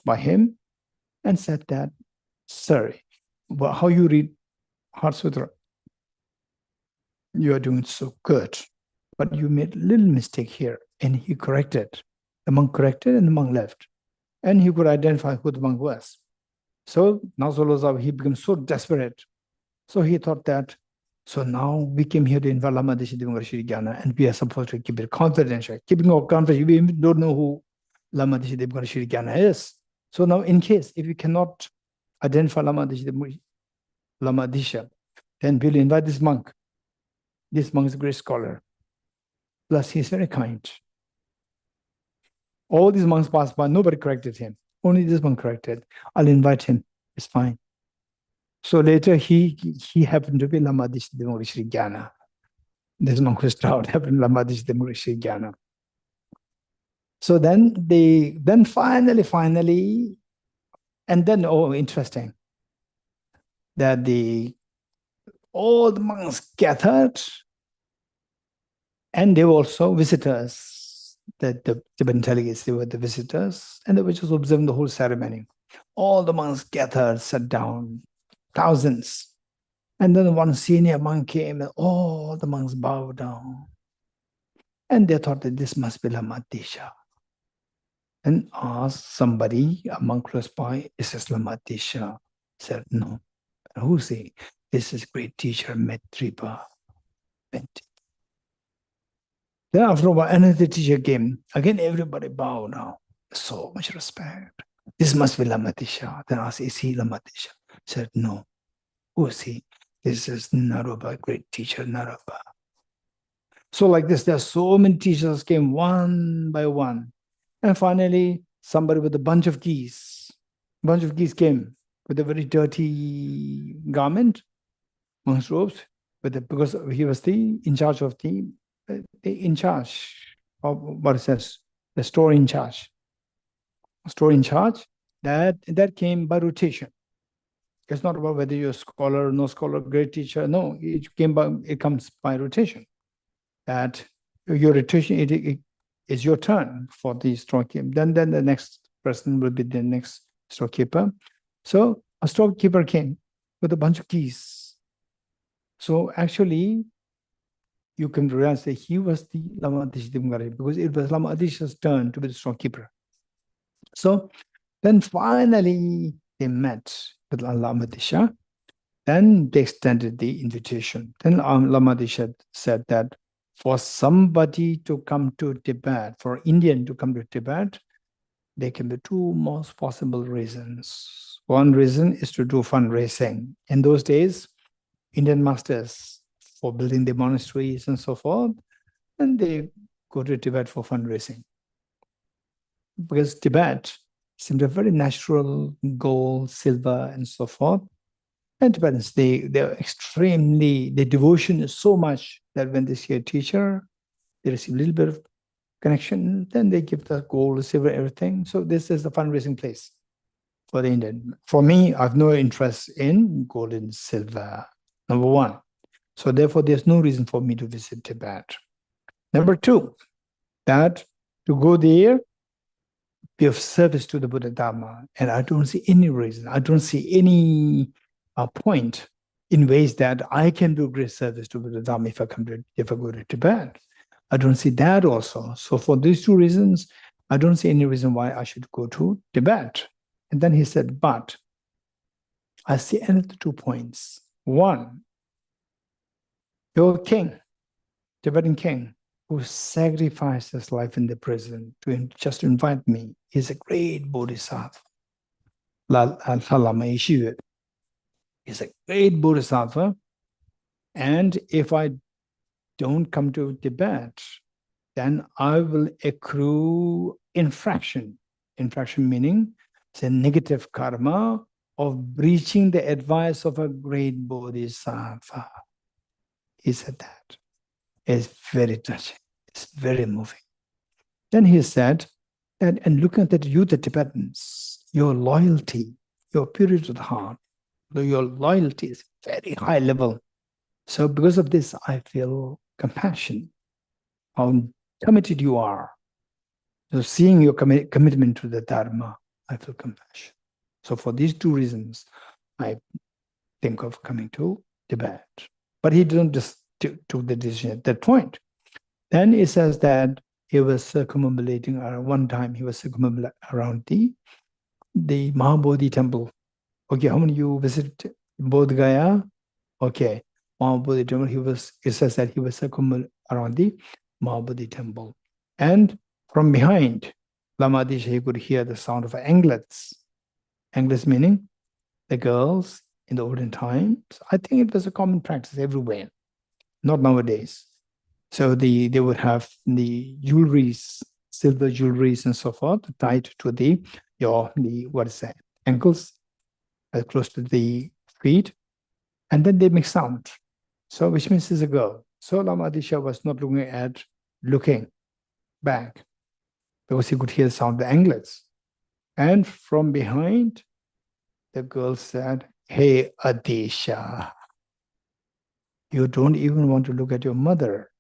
by him and said that, sir, how you read Heart Sutra? You are doing so good, but you made a little mistake here. And he corrected. The monk corrected and the monk left. And he could identify who the monk was. So Nazolozawa, he became so desperate. So he thought that, so now we came here to invite Lama Geshe Damdul Gyana, and we are supposed to keep it confidential. Keeping our confidential, we don't know who Lama Geshe Damdul Gyana is. So now, in case if we cannot identify Lama Geshe, then we'll invite this monk. This monk is a great scholar. Plus, he's very kind. All these monks passed by, nobody corrected him. Only this monk corrected. I'll invite him. It's fine. So later he happened to be Lama Geshe Damdul Gyana. This monk was proud, happened to Lama Geshe Damdul Gyana. So then finally, and then, oh, interesting, that all the monks gathered, and they were also visitors. The Tibetan delegates, they were the visitors, and they were just observing the whole ceremony. All the monks gathered, sat down, thousands. And then one senior monk came, and all the monks bowed down. And they thought that this must be Lama Geshe. And asked somebody, a monk close by, is this Lama Geshe? Said, no. And who's he? This is great teacher, Metripa. Then after a while, another teacher came. Again, everybody bowed down. So much respect. This must be Lama Geshe. Then asked, is he Lama Geshe? Said, no. Who is he? This is Naropa, great teacher, Naropa. So like this, there are so many teachers came one by one. And finally, somebody with a bunch of keys came with a very dirty garment, monk's robes, because he was in charge of what it says, the store in charge. That came by rotation. It's not about whether you're a scholar or no scholar, great teacher. No, it comes by rotation. That your rotation, it is your turn for the storekeeper. Then the next person will be the next storekeeper. So a storekeeper came with a bunch of keys. So actually, you can realize that he was the Lama Geshe Damdul, because it was Lama Geshe's turn to be the storekeeper. So then finally they met with Lama Geshe. Then they extended the invitation. Then Lama Geshe said that for somebody to come to Tibet, for Indian to come to Tibet, there can be two most possible reasons. One reason is to do fundraising. In those days, Indian masters, for building the monasteries and so forth, and they go to Tibet for fundraising. Because Tibet seemed a very natural gold, silver, and so forth. And Tibetans, they're extremely, their devotion is so much that when they see a teacher, they receive a little bit of connection, then they give the gold, silver, everything. So this is the fundraising place for the Indian. For me, I have no interest in gold and silver, number one. So therefore, there's no reason for me to visit Tibet. Number two, that to go there, be of service to the Buddha Dharma. And I don't see any reason, I don't see any point in ways that I can do great service to Buddha Dharma if I go to Tibet. I don't see that also. So for these two reasons, I don't see any reason why I should go to Tibet. And then he said, but I see another 2 points. One, Your king, Tibetan king, who sacrificed his life in the prison just invite me, is a great bodhisattva. Lama is a great bodhisattva. And if I don't come to Tibet, then I will accrue infraction. Infraction meaning it's a negative karma of breaching the advice of a great bodhisattva. He said that. It's very touching. It's very moving. Then he said that, and looking at you, the Tibetans, your loyalty, your purity of the heart, your loyalty is very high level. So because of this, I feel compassion, how committed you are. So seeing your commitment to the Dharma, I feel compassion. So for these two reasons, I think of coming to Tibet. But he didn't just took the decision at that point. Then he says that he was circumambulating around one time, he was circumambulating around the Mahabodhi temple. Okay, how many of you visited Bodh Gaya? Okay, Mahabodhi temple, it says that he was circumambulating around the Mahabodhi temple. And from behind, Lama Disha, he could hear the sound of anklets. Anklets meaning the girls in the olden times. I think it was a common practice everywhere, not nowadays. So they would have the jewelries, silver jewelries and so forth, tied to the ankles, close to the feet, and then they make sound. So which means it's a girl. So Lama Disha was not looking back, because he could hear the sound of the anklets. And from behind, the girl said, "Hey, Adisha, you don't even want to look at your mother."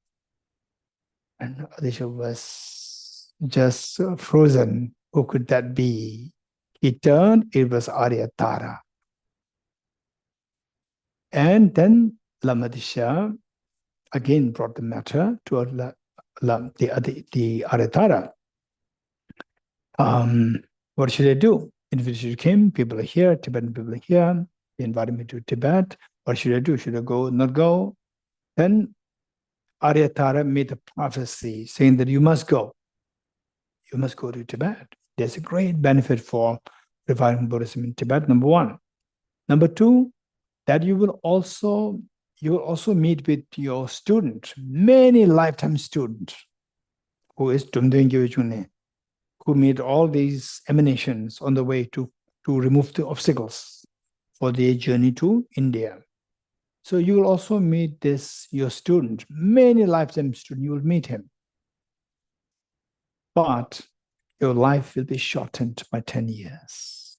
And Adisha was just frozen. Who could that be? He turned, it was Aryatara. And then Lama Disha again brought the matter to the Aryatara. What should I do? Invitation came, people are here, Tibetan people are here, they invited me to Tibet. What should I do? Should I go, not go? Then Aryatara made a prophecy saying that you must go. You must go to Tibet. There's a great benefit for reviving Buddhism in Tibet, number one. Number two, that you will also meet with your student, many lifetime student, who is Tumdeng Gyöjune, who made all these emanations on the way to remove the obstacles for their journey to India. So you will also meet your student, many lifetime student, you will meet him. But your life will be shortened by 10 years.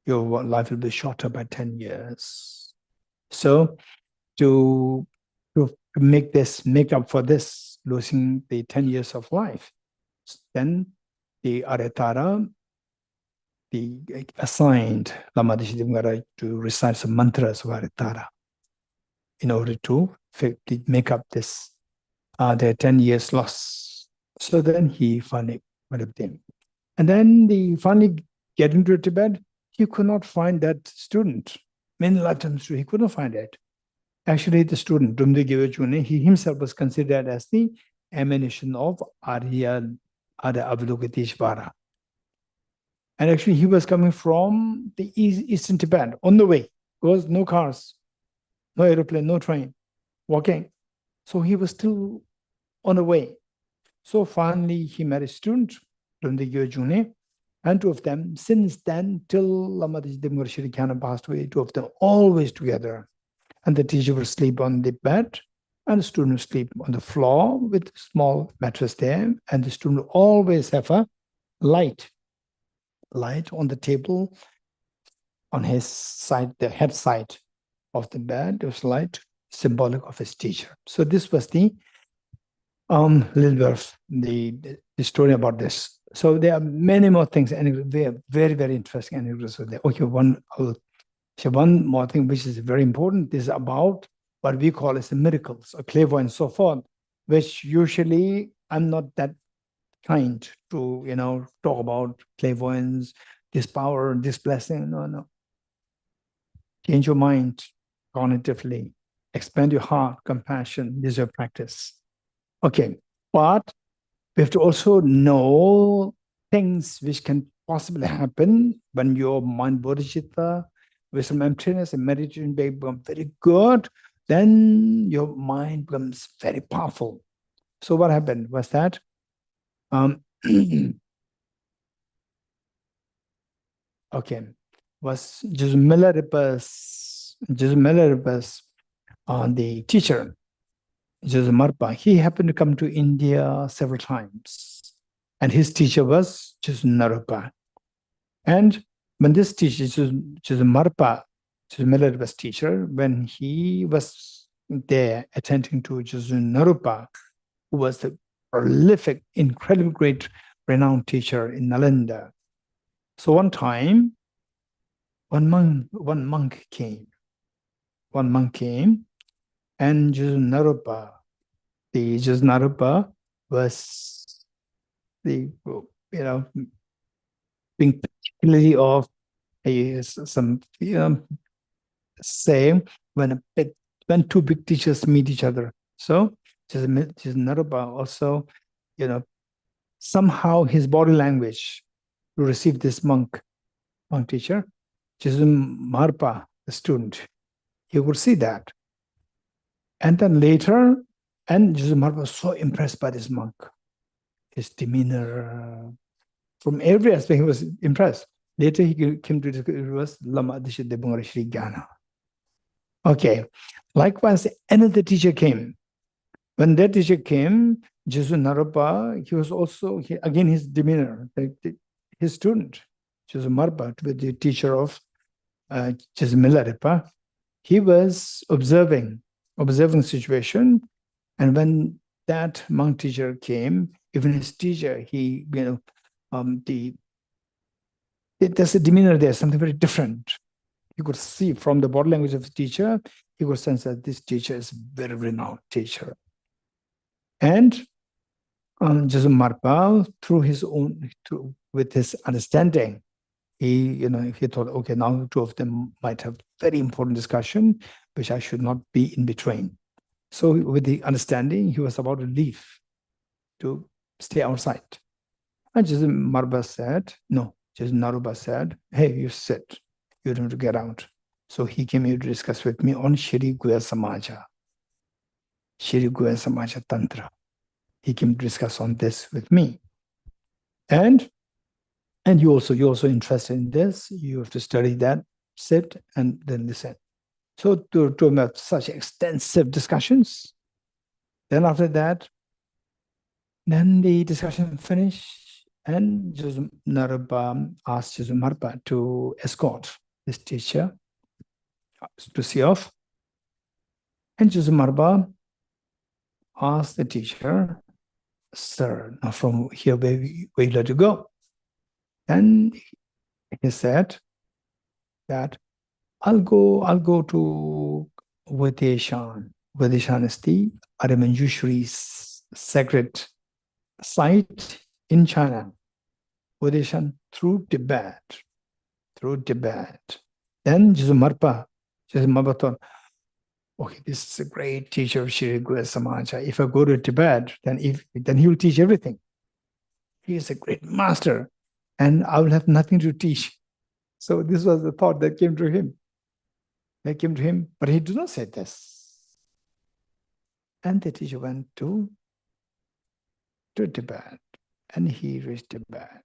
Your life will be shorter by 10 years. So to make up for this, losing the 10 years of life, then the Aryatara, assigned Lama Disha Dimgara to recite some mantras of Aryatara in order to make up this, their 10 years loss. So then he finally went with him. And then finally getting to Tibet, he could not find that student. Many lifetimes he could not find it. Actually, the student, Dumde Gyöjune, he himself was considered as the emanation of Arya Avalokiteshvara. And actually, he was coming from the eastern Tibet on the way, because no cars, no aeroplane, no train, walking. So he was still on the way. So finally, he met a student, Dumde Gyöjune, and two of them, since then, till Lama Disha Dimgara passed away, two of them always together. And the teacher will sleep on the bed, and the student will sleep on the floor with a small mattress there. And the student will always have a light on the table on his side, the head side of the bed. There was light, symbolic of his teacher. So this was the little bit of the story about this. So there are many more things, and they are very, very interesting anecdotes there. Okay, one more thing which is very important is about what we call as the miracles or clairvoyance and so forth, which usually I'm not that kind to talk about clairvoyance, this power, this blessing. No. Change your mind cognitively expand your heart, compassion. This is your practice. Okay, but we have to also know things which can possibly happen when your mind bodhicitta with some emptiness and meditation become very good, then your mind becomes very powerful. So what happened was that okay, was just Milarepas, the teacher, just Marpa. He happened to come to India several times, and his teacher was just Naropa. And when this teacher, just Marpa, just Milarepa's teacher, when he was there attending to just Naropa, who was the prolific, incredibly great, renowned teacher in Nalanda. So one time, one monk came, and just Naropa was the, being particularly of some, say when two big teachers meet each other. So just Naropa also, somehow his body language to receive this monk teacher, just Marpa, the student, he would see that. And then later, and Jesus Marpa was so impressed by this monk, his demeanor, from every aspect, he was impressed. Later, he came to discuss Lama Shri Gyana. Okay, likewise, another teacher came. When that teacher came, Jesus Naropa, he was also, again, his demeanor, his student, Jesus Marpa, to be the teacher of Jesus Milarepa, he was observing the situation. And when that monk teacher came, even his teacher, there's a demeanor there, something very different. You could see from the body language of the teacher, you could sense that this teacher is a very renowned teacher. And Jesus Marpa, with his understanding, he thought, okay, now two of them might have very important discussion, which I should not be in between. So with the understanding, he was about to leave to stay outside. And Jesus Marpa said, no, Jesus Naropa said, hey, you sit, you don't have to get out. So he came here to discuss with me on Shri Guya Samaja Tantra. He came to discuss on this with me. And you're also interested in this, you have to study that, sit, and then listen. So to have such extensive discussions, then after that, then the discussion finished, and Jesus Naropa asked Jesus Marpa to escort this teacher to see off. And Jesus Marpa asked the teacher, sir, now from here, where you like to go? And he said that I'll go to Vedeshan. Vedeshan is the Aramanjushri's sacred site in China. Vedeshan through Tibet. Then Jesus Marpa thought, okay, this is a great teacher of Shri Guya Samaja. If I go to Tibet, then he will teach everything. He is a great master, and I will have nothing to teach. So this was the thought that came to him. But he did not say this. And the teacher went to Tibet, and he reached Tibet.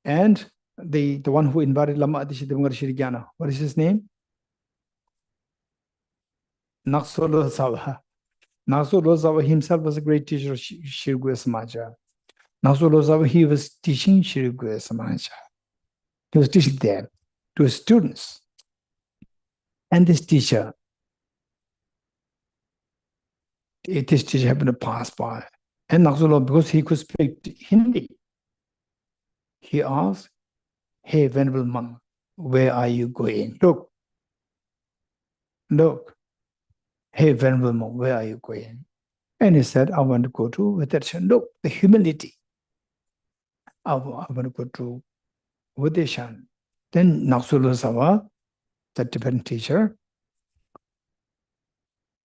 And the one who invited Lama Shri Gyana, what is his name? Naksolo Sawa. Naksolo Sawa himself was a great teacher of Shri Guya Samaja. Naksolo Sawa, he was teaching Shri Guya Samaja. He was teaching there to his students. And this teacher happened to pass by. And Naksolo, because he could speak Hindi, he asked, hey, Venerable Monk, where are you going? Look. Hey, Venerable Monk, where are you going? And he said, I want to go to Vedeshan. Look, the humility. I want to go to Vedeshan. Then Naksolo Sawa, the Tibetan teacher,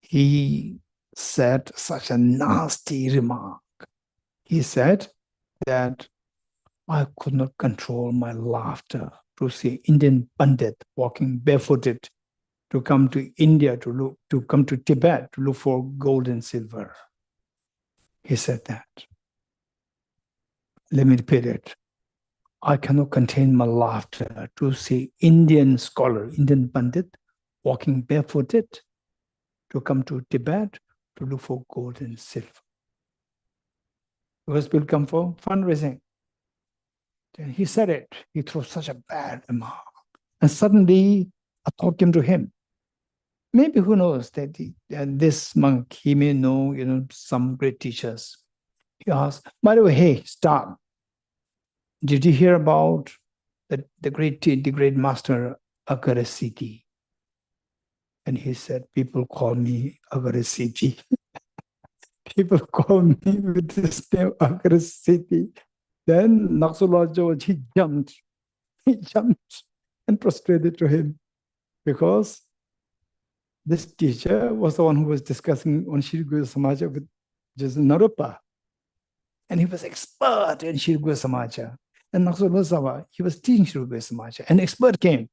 he said such a nasty remark. He said that I could not control my laughter to see Indian Pandit walking barefooted to come to India to come to Tibet to look for gold and silver. He said that. Let me repeat it. I cannot contain my laughter to see Indian scholar, Indian Pandit, walking barefooted to come to Tibet to look for gold and silver. Because people come for fundraising. And he said it. He threw such a bad remark. And suddenly a thought came to him. Maybe who knows that this monk, he may know, some great teachers. He asked, by the way, hey, stop. Did you hear about the great master Agarasiddhi? And he said, people call me Agarasiddhi. People call me with this name Agarasiddhi. Then Naxulajo, he jumped and prostrated to him because this teacher was the one who was discussing on Shri Guru Samaja with just Naropa. And he was expert in Shri Guru Samaja. And Naxulajo, he was teaching Shri Guru Samaja. An expert came.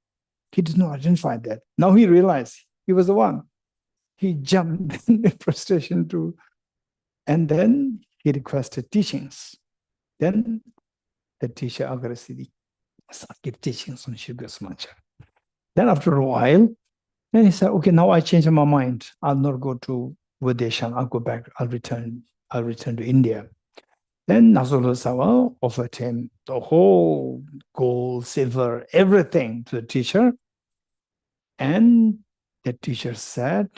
He did not identify that. Now he realized he was the one. He jumped in prostration to, and then he requested teachings. Then the teacher Agarasiddhi started giving teachings on Shri Guru Samaja. Then after a while, then he said, okay, now I changed my mind. I'll not go to Videshan. I'll go back. I'll return to India. Then Nazrul Sawa offered him the whole gold, silver, everything to the teacher. And the teacher said,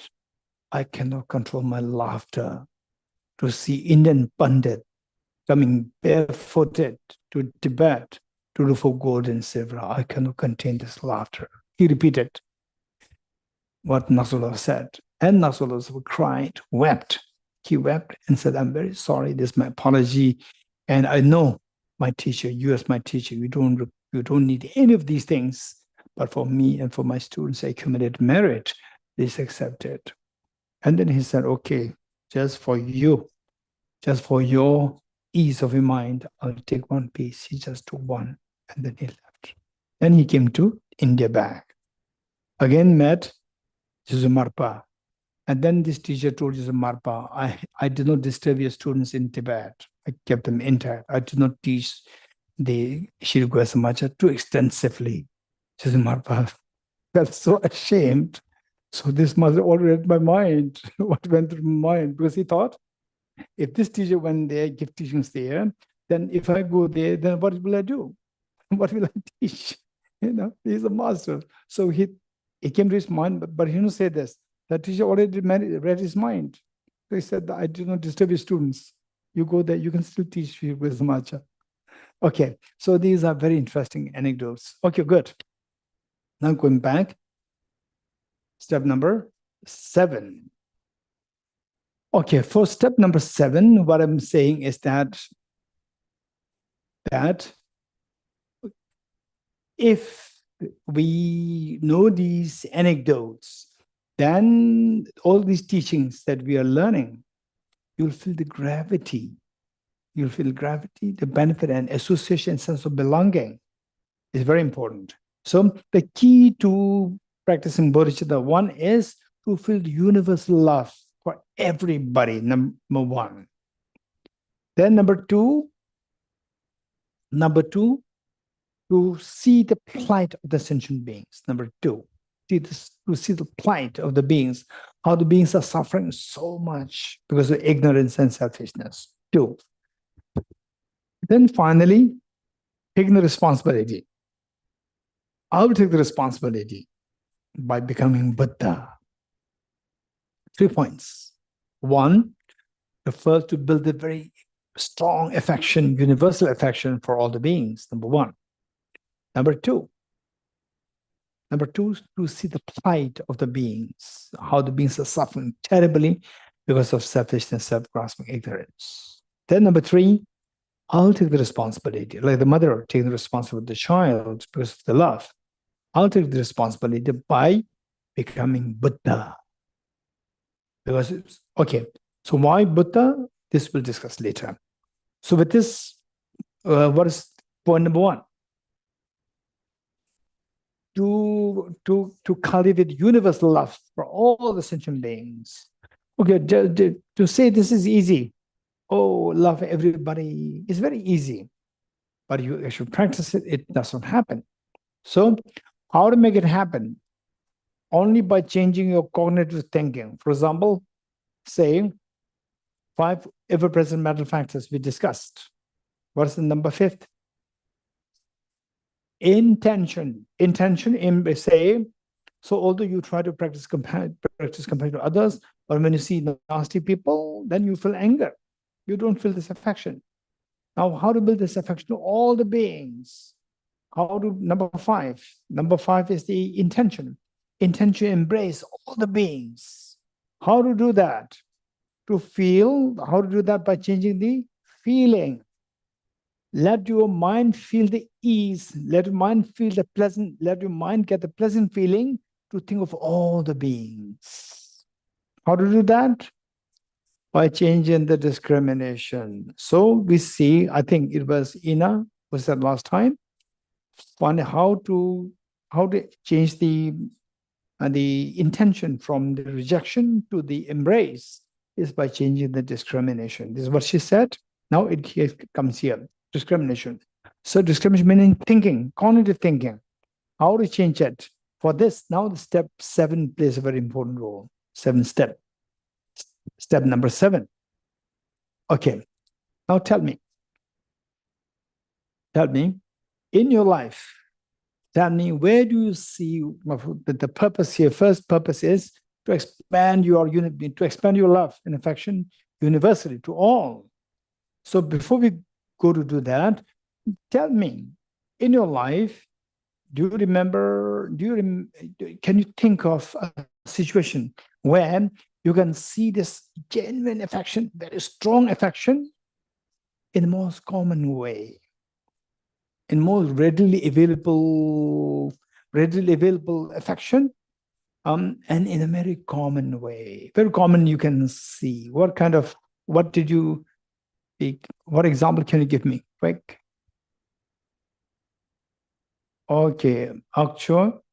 I cannot control my laughter to see Indian Pandit coming barefooted to Tibet to look for gold and silver. I cannot contain this laughter. He repeated what Nasullah said. And Nasullah cried, wept. He wept and said, I'm very sorry. This is my apology. And I know my teacher, you as my teacher, you don't need any of these things. But for me and for my students, I accumulated merit. Please accept it. And then he said, okay, just for your ease of your mind, I'll take one piece. He just took one and then he left. Then he came to India back. Again met Jesu Marpa. And then this teacher told Jesu Marpa, I did not disturb your students in Tibet. I kept them intact. I did not teach the Shri Guru Samaja too extensively. Jesu Marpa felt so ashamed. So this must have already read my mind, what went through my mind, because he thought, if this teacher went there, give teachings there, then if I go there, then what will I do? What will I teach? He's a master. So he came to his mind, but he didn't say this. The teacher already read his mind. So he said, I do not disturb your students. You go there, you can still teach with Samaja. Okay, so these are very interesting anecdotes. Okay, good. Now going back, step number 7. Okay, for step number 7, what I'm saying is that if we know these anecdotes, then all these teachings that we are learning, you'll feel the gravity. You'll feel gravity, the benefit and association, sense of belonging is very important. So the key to practicing bodhicitta, one is to feel the universal love for everybody, number 1. Then number two, to see the plight of the sentient beings. Number 2, to see the plight of the beings, how the beings are suffering so much because of ignorance and selfishness. 2. Then finally, taking the responsibility. I will take the responsibility by becoming Buddha. 3 points. 1, the first, to build a very strong affection, universal affection for all the beings, number 1. Number 2, to see the plight of the beings, how the beings are suffering terribly because of selfishness, self-grasping, ignorance. Then number 3, I'll take the responsibility, like the mother taking the responsibility of the child because of the love. I'll take the responsibility by becoming Buddha. Because okay, so why Buddha? This we'll discuss later. So with this, what is point number one? To cultivate universal love for all the sentient beings. Okay, to say this is easy. Oh, love everybody is very easy, but you should practice it. It doesn't happen. So, how to make it happen? Only by changing your cognitive thinking. For example, say 5 ever-present mental factors we discussed. What's the number 5th? Intention. Intention in say, so although you try to practice compassion to others, but when you see nasty people, then you feel anger. You don't feel this affection. Now, how to build this affection to all the beings? How to, number 5? Number 5 is the intention. Intention embrace all the beings. How to do that? To feel, how to do that? By changing the feeling. Let your mind feel the ease. Let your mind feel the pleasant, let your mind get the pleasant feeling to think of all the beings. How to do that? By changing the discrimination. So we see, I think it was Ina, was that last time? Find how to change the intention from the rejection to the embrace is by changing the discrimination. This is what she said. Now it comes here, discrimination. So discrimination meaning thinking, cognitive thinking. How to change it? For this, now the step 7 plays a very important role. 7 step. Step number 7. Okay, now tell me, in your life, tell me, where do you see the purpose here? First purpose is to expand your unity, to expand your love and affection universally to all. So before we go to do that, tell me, in your life, do you remember, can you think of a situation where you can see this genuine affection, very strong affection, in the most common way, in most readily available affection, and in a very common way, very common you can see. What example can you give me? Quick. Okay, actual.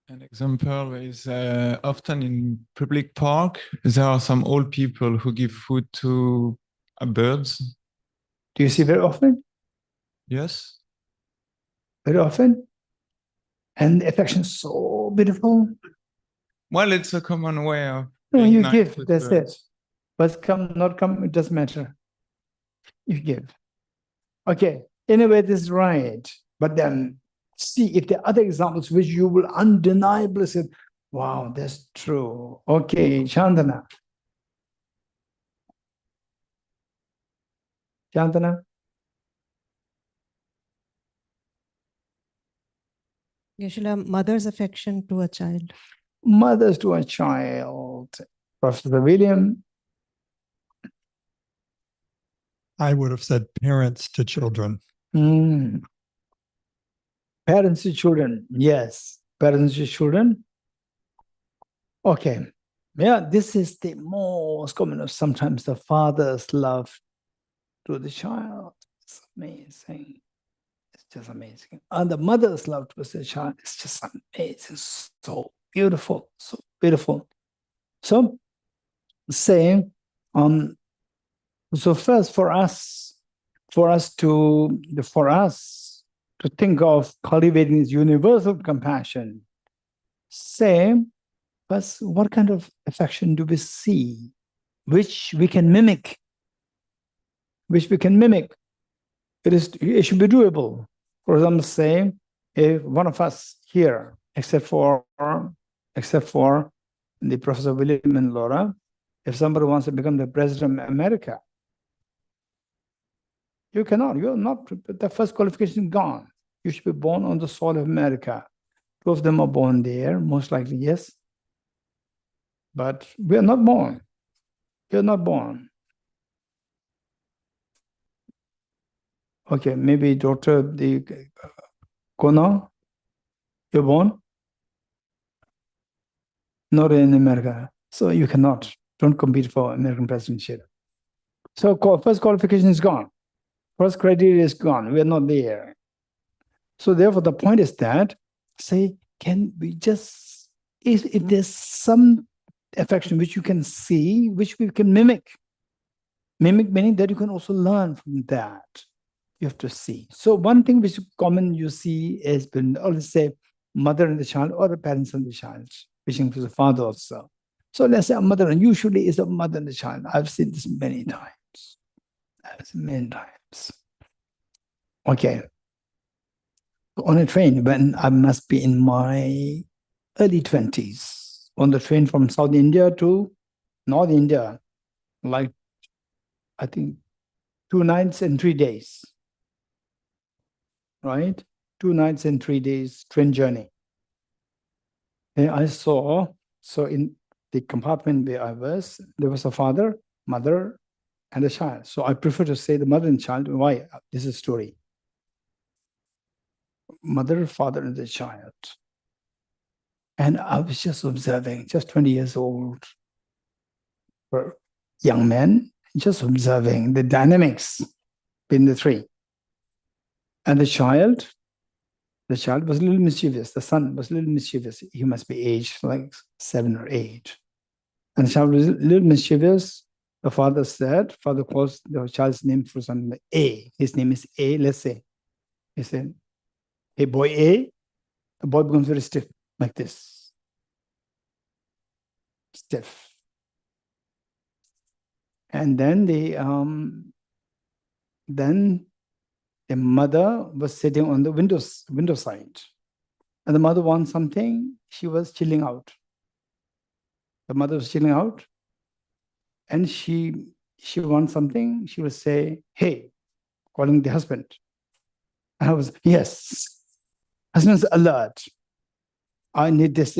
An example is often in public park, there are some old people who give food to birds. Do you see very often? Yes. Very often? And the affection is so beautiful. Well, it's a common way of No, you nice give, with that's birds. it. But come, not come, it doesn't matter. You give. Okay, anyway, this is right. But then see if there are other examples which you will undeniably say, wow, that's true. Okay, Chandana. Chandana? Geshe-la, mother's affection to a child. Mothers to a child. Professor William? I would have said parents to children. Parents to children, yes. Parents to children. Okay. Yeah, this is the most common of sometimes the father's love to the child. It's amazing. It's just amazing. And the mother's love to the child is just amazing. So beautiful. So beautiful. So saying, so first for us to think of cultivating this universal compassion, say, but what kind of affection do we see, which we can mimic? It should be doable. For example, say, if one of us here, except for the Professor William and Laura, if somebody wants to become the president of America, you cannot. You're not. The first qualification is gone. You should be born on the soil of America. 2 of them are born there, most likely, yes. But we are not born. You're not born. Okay, maybe Dr. Kona, you're born? not in America. So you cannot. Don't compete for American presidentship. So first qualification is gone. First criteria is gone. We are not there. So therefore, the point is that, say, can we just, if there's some affection which you can see, which we can mimic. Mimic meaning that you can also learn from that. You have to see. So one thing which is common you see is, let's say, mother and the child, or the parents and the child, which includes the father also. So let's say a mother, and usually is a mother and the child. I've seen this many times. Okay. On a train, when I must be in my early 20s, on the train from South India to North India, like, I think 2 nights and 3 days, right? 2 nights and 3 days train journey. And I saw, so in the compartment where I was, there was a father, mother, and a child. So I prefer to say the mother and child. Why? This is a story. Mother, father, and the child. And I was just observing, just 20 years old, for young men, just observing the dynamics between the three. And the child was a little mischievous. The son was a little mischievous. He must be aged like 7 or 8. And the child was a little mischievous. The father calls the child's name for something A. His name is A, let's say. He said, "Hey, boy A." The boy becomes very stiff, like this. Stiff. And then the mother was sitting on the window side. And the mother wants something. She was chilling out. The mother was chilling out. And she wants something. She would say, "Hey," calling the husband. And I was, yes. Husband's alert. "I need this.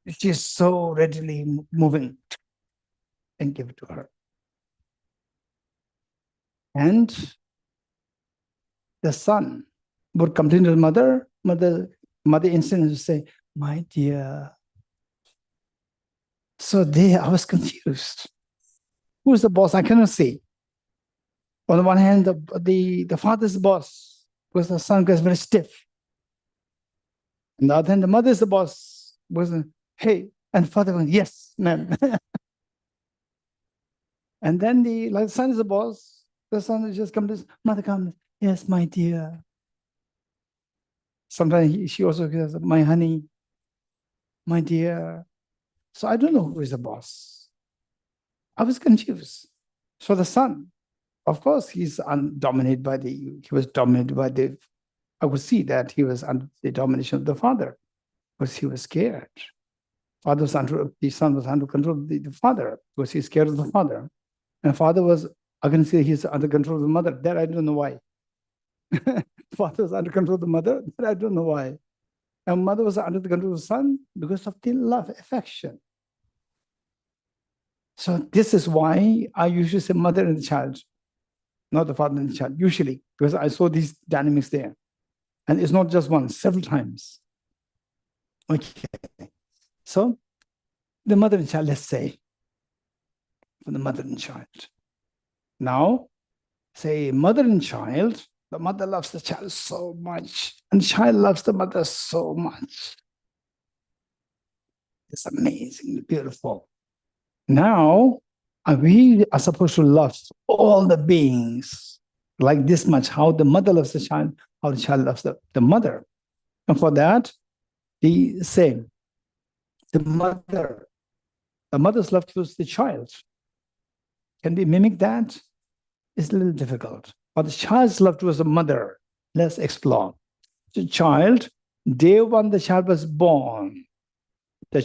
She's so readily moving. And give it to her. And the son would complain to the mother. Mother instantly would say, "My dear." So there I was confused. Who's the boss? I cannot see. On the one hand, the father's the boss, because the son gets very stiff. On the other hand, the mother is the boss, because, "Hey," and the father goes, "Yes, ma'am." And then the son is the boss. The son just comes, "Mother comes, yes, my dear." Sometimes she also says, "My honey, my dear." So I don't know who is the boss. I was confused. So the son, of course, he was dominated by I could see that he was under the domination of the father, because he was scared. The son was under control of the father, because he's scared of the father. And father was, I can say he's under control of the mother. That I don't know why. Father was under control of the mother. That I don't know why. And mother was under the control of the son because of the love, affection. So this is why I usually say mother and the child, not the father and the child, usually, because I saw these dynamics there. And it's not just once, several times. Okay. So the mother and child, let's say, for the mother and child. Now, say mother and child, the mother loves the child so much, and the child loves the mother so much. It's amazing, beautiful. Now, we are supposed to love all the beings like this much, how the mother loves the child, how the child loves the mother. And for that, the same. The mother's love towards the child. Can we mimic that? It's a little difficult. But the child's love towards the mother, let's explore. The child, day one the child was born. Does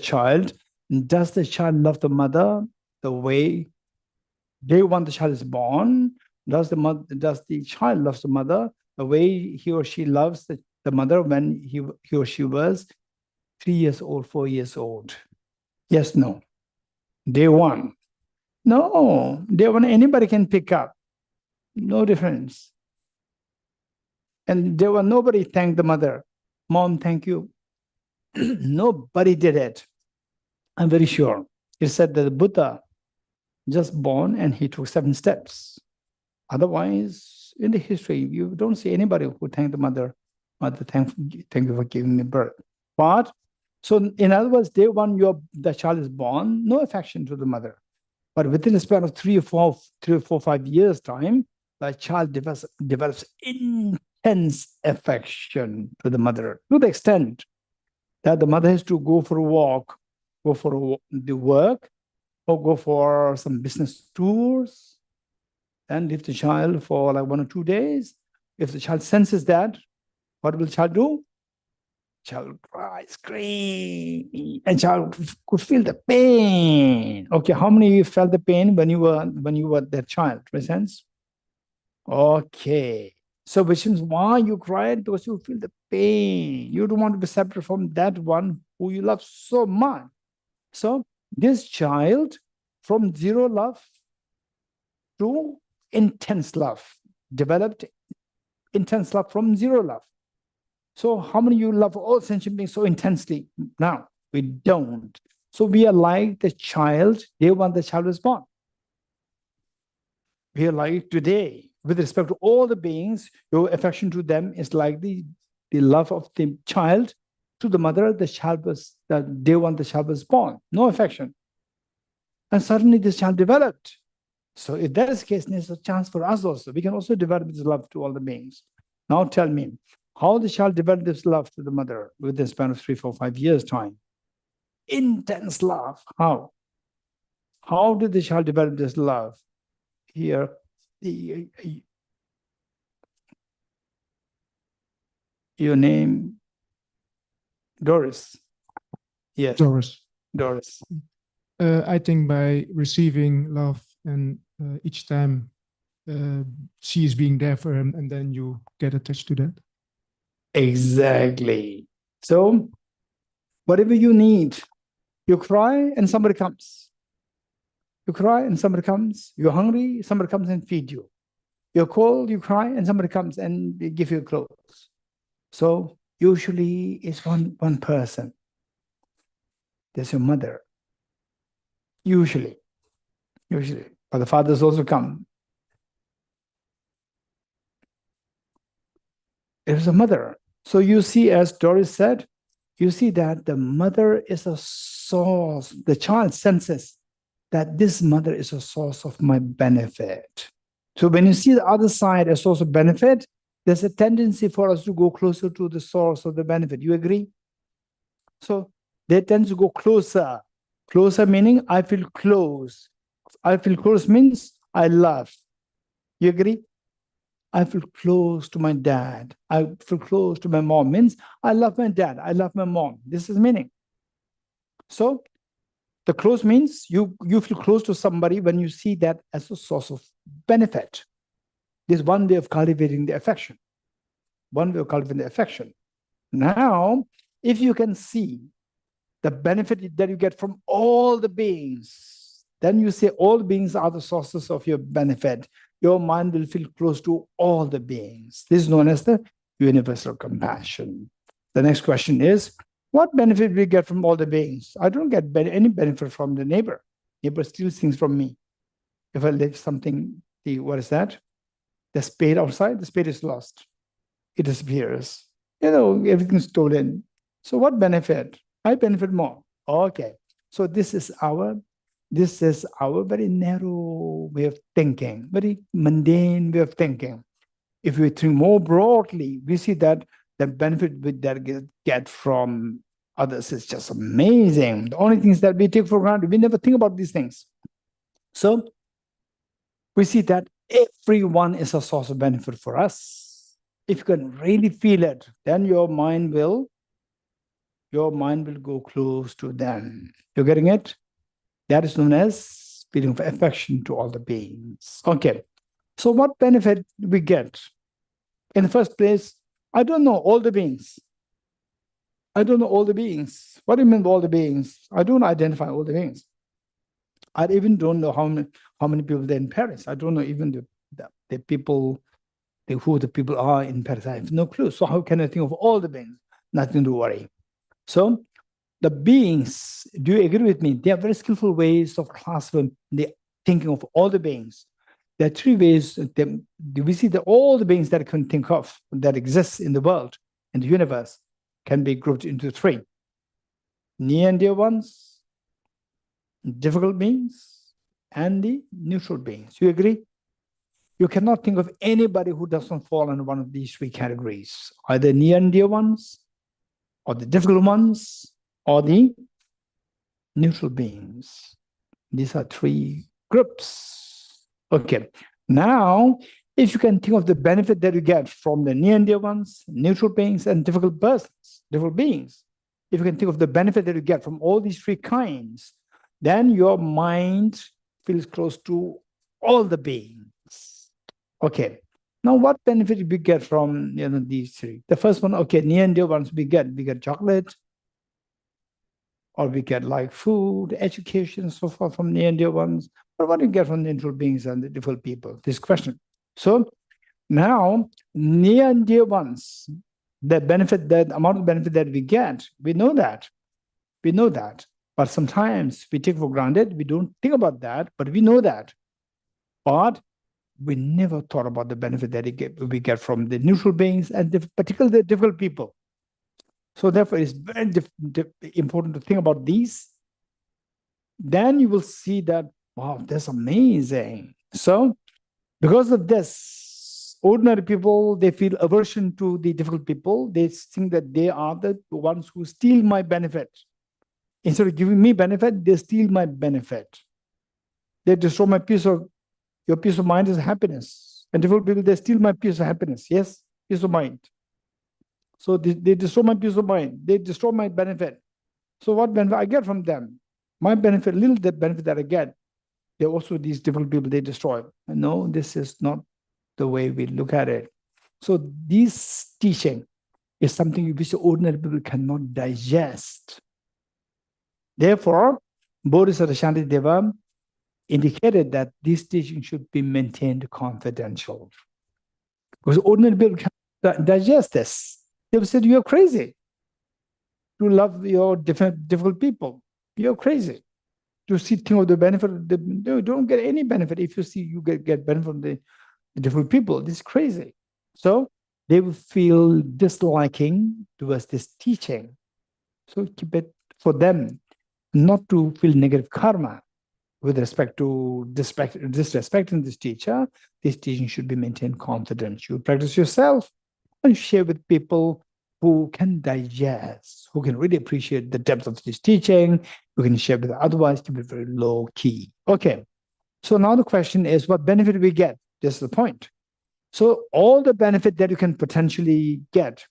the child love the mother the way day one the child is born? Does the child love the mother the way he or she loves the mother when he or she was 3 years old, 4 years old? Yes, no. Day one. No, day one anybody can pick up. No difference. And day one nobody thanked the mother. Mom, thank you. Nobody did it. I'm very sure. It said that the Buddha just born and he took 7 steps. Otherwise, in the history, you don't see anybody who thanked the mother, thank you for giving me birth. But, so in other words, day one, the child is born, no affection to the mother. But within a span of 3 or 4, 5 years time, the child develops intense affection to the mother, to the extent that the mother has to go for a walk, go for the work, or go for some business tours, and leave the child for like 1 or 2 days. If the child senses that, what will the child do? Child cry, scream, and child could feel the pain. Okay, how many of you felt the pain when you were that child? Presents? Okay. So which means why you cried? Because you feel the pain. You don't want to be separate from that one who you love so much. So this child, from zero love to intense love, developed intense love from zero love. So how many of you love all sentient beings so intensely? Now, we don't. So we are like the child, day one the child was born. We are like today, with respect to all the beings, your affection to them is like the love of the child to the mother, the day one the child was born. No affection. And suddenly this child developed. So if that is the case, there's a chance for us also. We can also develop this love to all the beings. Now tell me, how the child developed this love to the mother within a span of 3, 4, 5 years' time? Intense love. How? How did the child develop this love? Here, your name, Doris. Yes, Doris. I think by receiving love and each time she is being there for him, and then you get attached to that. Exactly. So, whatever you need, you cry and somebody comes. You cry and somebody comes. You're hungry, somebody comes and feed you. You're cold, you cry, and somebody comes and they give you clothes. So usually it's one person. There's your mother. Usually. But the fathers also come. There's a mother. So you see, as Doris said, you see that the mother is a source. The child senses that this mother is a source of my benefit. So when you see the other side as source of benefit, there's a tendency for us to go closer to the source of the benefit. You agree? So they tend to go closer. Closer meaning I feel close. I feel close means I love. You agree? I feel close to my dad. I feel close to my mom means I love my dad. I love my mom. This is meaning. So the close means you feel close to somebody when you see that as a source of benefit. This is one way of cultivating the affection. One way of cultivating the affection. Now, if you can see the benefit that you get from all the beings, then you say all beings are the sources of your benefit. Your mind will feel close to all the beings. This is known as the universal compassion. The next question is, what benefit do we get from all the beings? I don't get any benefit from the neighbor. Neighbor steals things from me. If I leave something, what is that? The spade outside, the spade is lost. It disappears. Everything's stolen. So what benefit? I benefit more. Okay. So this is our very narrow way of thinking, very mundane way of thinking. If we think more broadly, we see that the benefit that get from others is just amazing. The only things that we take for granted, we never think about these things. So we see that everyone is a source of benefit for us. If you can really feel it, then your mind will go close to them. You're getting it? That is known as feeling of affection to all the beings. Okay. So what benefit do we get? In the first place, I don't know all the beings. I don't know all the beings. What do you mean by all the beings? I don't identify all the beings. I even don't know how many people there in Paris. I don't know even the people, who the people are in Paris. I have no clue. So how can I think of all the beings? Nothing to worry. So the beings, do you agree with me? There are very skillful ways of classifying the thinking of all the beings. There are three ways. We see that all the beings that I can think of that exist in the world, in the universe, can be grouped into three. Near and dear ones, difficult beings, and the neutral beings. You agree? You cannot think of anybody who does not fall in one of these three categories, either near and dear ones, or the difficult ones, or the neutral beings. These are three groups. Okay. Now, if you can think of the benefit that you get from the near and dear ones, neutral beings, and difficult persons, difficult beings, if you can think of the benefit that you get from all these three kinds, then your mind feels close to all the beings. Okay. Now, what benefit do we get from these three? The first one, okay, near and dear ones we get chocolate, or we get like food, education, so forth from near and dear ones. But what do you get from the neutral beings and the difficult people? This question. So now, near and dear ones, the benefit, that amount of benefit that we get, we know that. We know that. But sometimes we take for granted, we don't think about that, but we know that. But we never thought about the benefit that we get from the neutral beings and particularly the difficult people. So therefore, it's very important to think about these. Then you will see that, wow, that's amazing. So because of this, ordinary people, they feel aversion to the difficult people. They think that they are the ones who steal my benefit. Instead of giving me benefit, they steal my benefit. They destroy my your peace of mind is happiness. And difficult people, they steal my peace of happiness. Yes, peace of mind. So they destroy my peace of mind. They destroy my benefit. So what benefit I get from them? My benefit, little the benefit that I get, they also, these difficult people, they destroy. No, this is not the way we look at it. So this teaching is something which ordinary people cannot digest. Therefore, Bodhisattva Shantideva indicated that this teaching should be maintained confidential. Because ordinary people cannot digest this. They will say, you're crazy to love your difficult people. You're crazy to think of the benefit. You don't get any benefit if you see you get benefit from the difficult people. This is crazy. So they will feel disliking towards this teaching. So keep it for them not to feel negative karma with respect to disrespecting this teacher. This teaching should be maintained confidential. You practice yourself and share with people who can digest, who can really appreciate the depth of this teaching, who can share with otherwise, keep it very low key. Okay. So now the question is, what benefit do we get? This is the point. So all the benefit that you can potentially get,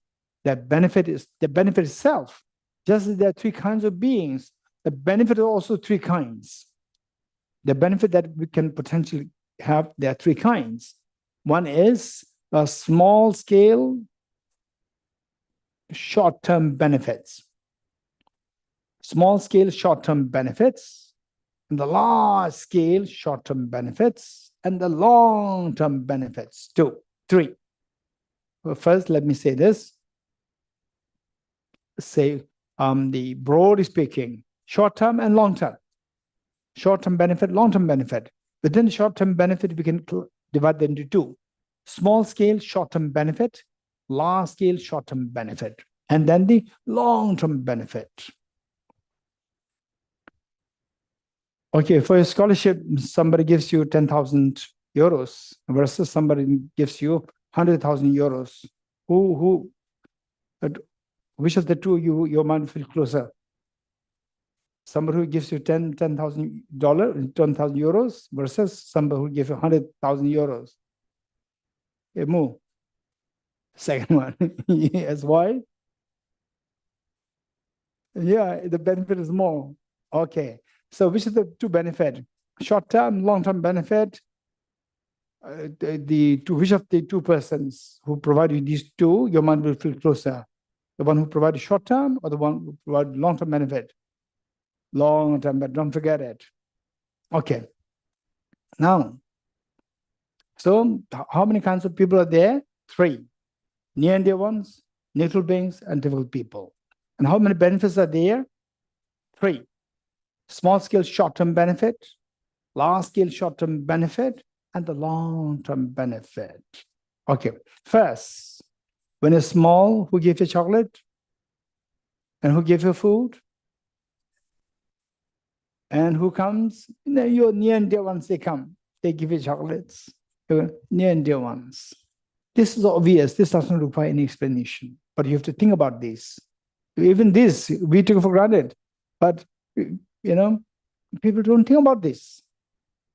that benefit is the benefit itself. Just as there are three kinds of beings, the benefit is also three kinds. The benefit that we can potentially have, there are three kinds. One is a small scale, short-term benefits. Small scale, short-term benefits, and the large scale, short-term benefits, and the long-term benefits. Three. Well, first, let me say this. Say, the broadly speaking, short-term and long-term. Short-term benefit, long-term benefit. Within short-term benefit, we can divide them into two. Small-scale, short-term benefit, large-scale, short-term benefit, and then the long-term benefit. Okay, for a scholarship, somebody gives you 10,000 euros versus somebody gives you 100,000 euros. Which of the two your mind feels closer? Somebody who gives you $10,000, 10,000 euros versus somebody who gives you 100,000 euros. Okay, move. Second one. Yes, why? Yeah, the benefit is more. Okay. So which is the two benefit? Short-term, long-term benefit. Which of the two persons who provide you these two, your mind will feel closer? The one who provides short-term or the one who provides long-term benefit? Long-term, but don't forget it. Okay. Now, so how many kinds of people are there? Three. Near and dear ones, neutral beings, and difficult people. And how many benefits are there? 3. Small-scale short-term benefit, large-scale short-term benefit, and the long-term benefit. Okay, first, when it's small, who gave you chocolate? And who gave you food? And who comes? Your near and dear ones, they come. They give you chocolates. Your near and dear ones. This is obvious. This doesn't require any explanation. But you have to think about this. Even this, we took for granted. But, people don't think about this.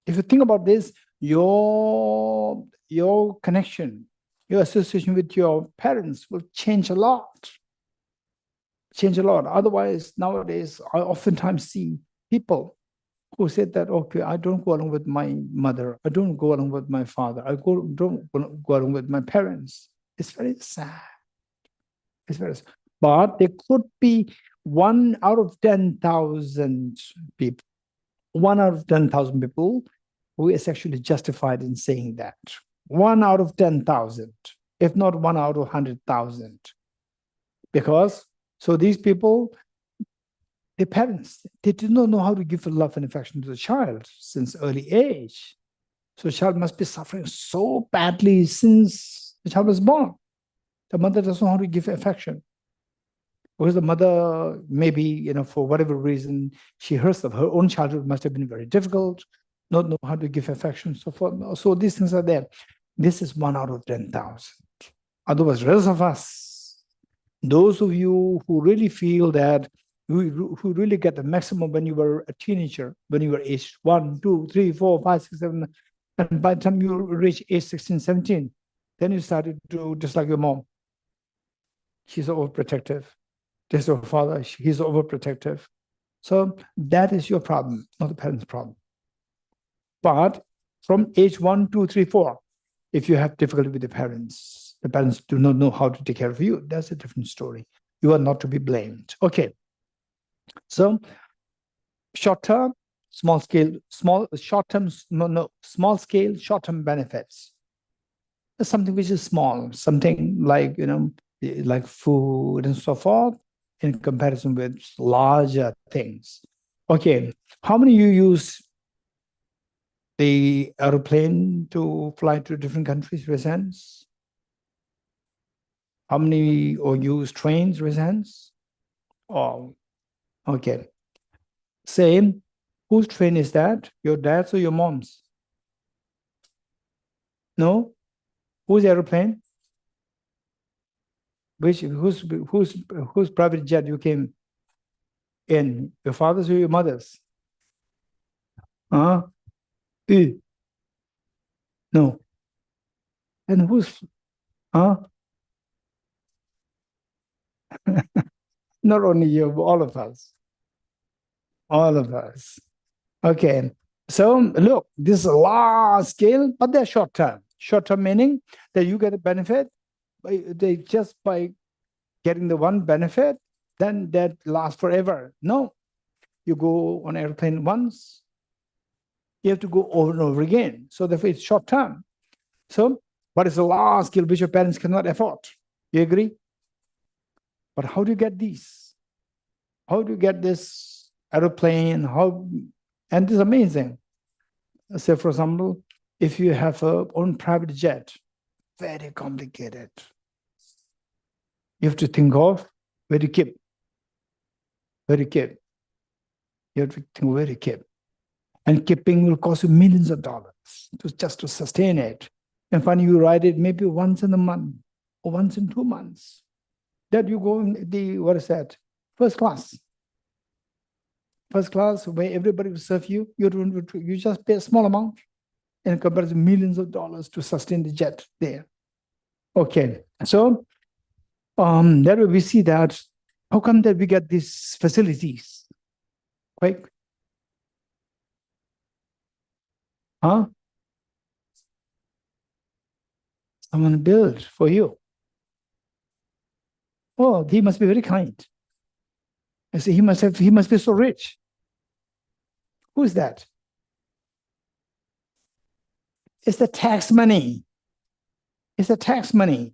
If you think about this, your connection, your association with your parents will change a lot. Change a lot. Otherwise, nowadays, I oftentimes see people who said that, okay, I don't go along with my mother. I don't go along with my father. I don't go along with my parents. It's very sad. It's very sad. But there could be 1 out of 10,000 people, 1 out of 10,000 people who is actually justified in saying that. 1 out of 10,000, if not 1 out of 100,000. Because, so these people, their parents, they did not know how to give love and affection to the child since early age. So the child must be suffering so badly since the child was born. The mother doesn't know how to give affection. Because the mother, maybe, for whatever reason, she herself, her own childhood must have been very difficult, not know how to give affection, so forth. So these things are there. This is 1 out of 10,000. Otherwise, the rest of us, those of you who really feel that, who really get the maximum when you were a teenager, when you were age 1, 2, 3, 4, 5, 6, 7, and by the time you reach age 16, 17, then you started to, just like your mom, she's overprotective. There's your father, he's overprotective. So that is your problem, not the parent's problem. But from age 1, 2, 3, 4, if you have difficulty with the parents do not know how to take care of you, that's a different story. You are not to be blamed. Okay. So short-term, small-scale, short-term benefits. Something which is small, something like, like food and so forth, in comparison with larger things. Okay, how many of you use the aeroplane to fly to different countries? Raise hands. How many or use trains? Raise hands. Oh, okay. Same. Whose train is that? Your dad's or your mom's? No? Whose aeroplane? Whose private jet you came in? Your father's or your mother's? No. And who's? Not only you, but all of us. All of us. Okay. So look, this is a large scale, but they're short term. Short term meaning that you get a benefit. Just by getting the one benefit, then that lasts forever. No, you go on airplane once, you have to go over and over again. So therefore it's short term. So, but it's a large skill which your parents cannot afford. You agree? But how do you get these? How do you get this aeroplane? And this is amazing. Say, for example, if you have a own private jet, very complicated. You have to think of where to keep. Where to keep. You have to think where to keep. And keeping will cost you millions of dollars just to sustain it. And finally you ride it maybe once in a month or once in 2 months. That you go in the, what is that? First class. First class where everybody will serve you. You just pay a small amount in comparison to millions of dollars to sustain the jet there. Okay, so there we see that how come that we get these facilities? Quick. Someone built for you. Oh, he must be very kind. I say he must be so rich. Who is that? It's the tax money. It's the tax money.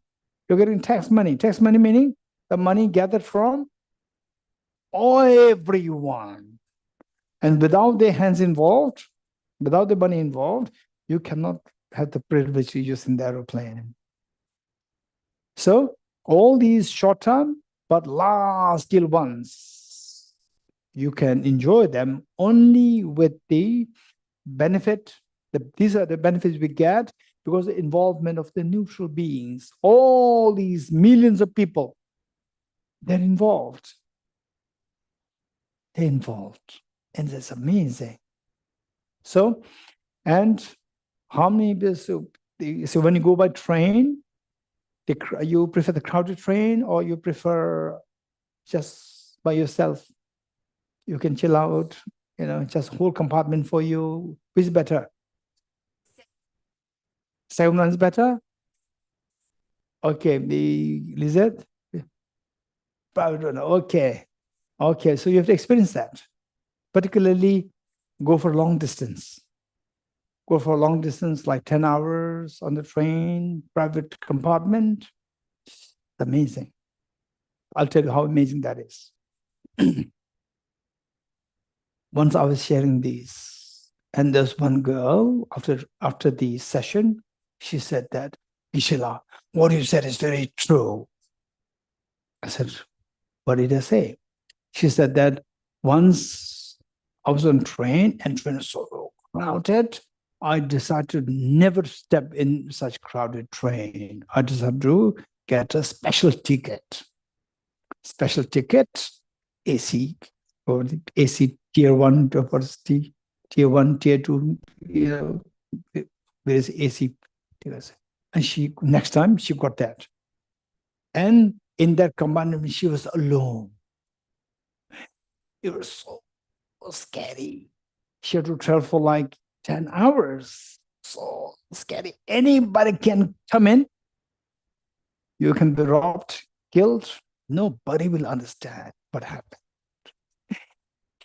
You're getting tax money. Tax money meaning the money gathered from everyone. And without their hands involved, without the money involved, you cannot have the privilege to use in the aeroplane. So all these short-term but large-scale ones, you can enjoy them only with the benefit. These are the benefits we get because of the involvement of the neutral beings. All these millions of people, they're involved. They're involved. And that's amazing. So, and how many people, so when you go by train, you prefer the crowded train or you prefer just by yourself? You can chill out, just whole compartment for you. Which is better? Second one is better? Okay, the Lizette? I don't know. Okay. Okay, so you have to experience that. Particularly, go for long distance. Go for a long distance, like 10 hours on the train, private compartment. It's amazing. I'll tell you how amazing that is. Once I was sharing these, and there's one girl, after the session, she said that, Geshe-la, what you said is very true. I said, what did I say? She said that once I was on train and train was so crowded, I decided to never step in such crowded train. I just have to get a special ticket. Special ticket, AC, or the AC tier 1 university, tier 1, tier 2, there is AC. And next time she got that. And in that compartment, she was alone. It was so scary. She had to travel for like 10 hours. So scary. Anybody can come in. You can be robbed, killed. Nobody will understand what happened.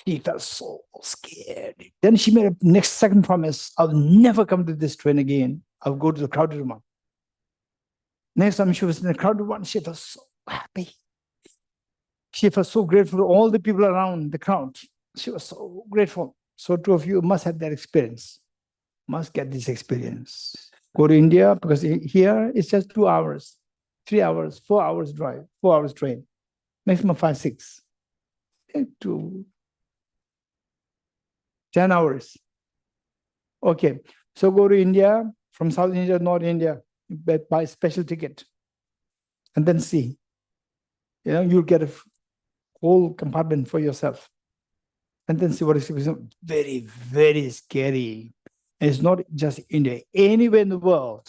She felt so scared. Then she made a second promise. I'll never come to this train again. I'll go to the crowded one. Next time she was in the crowded one, she felt so happy. She felt so grateful to all the people around the crowd. She was so grateful. So two of you must have that experience. Must get this experience. Go to India, because here it's just 2 hours, 3 hours, 4 hours drive, 4 hours train, maximum 5, 6, 10 hours. Okay, so go to India, from South India, North India, buy a special ticket, and then see. You'll get a whole compartment for yourself, and then see what is very, very scary. And it's not just India, anywhere in the world.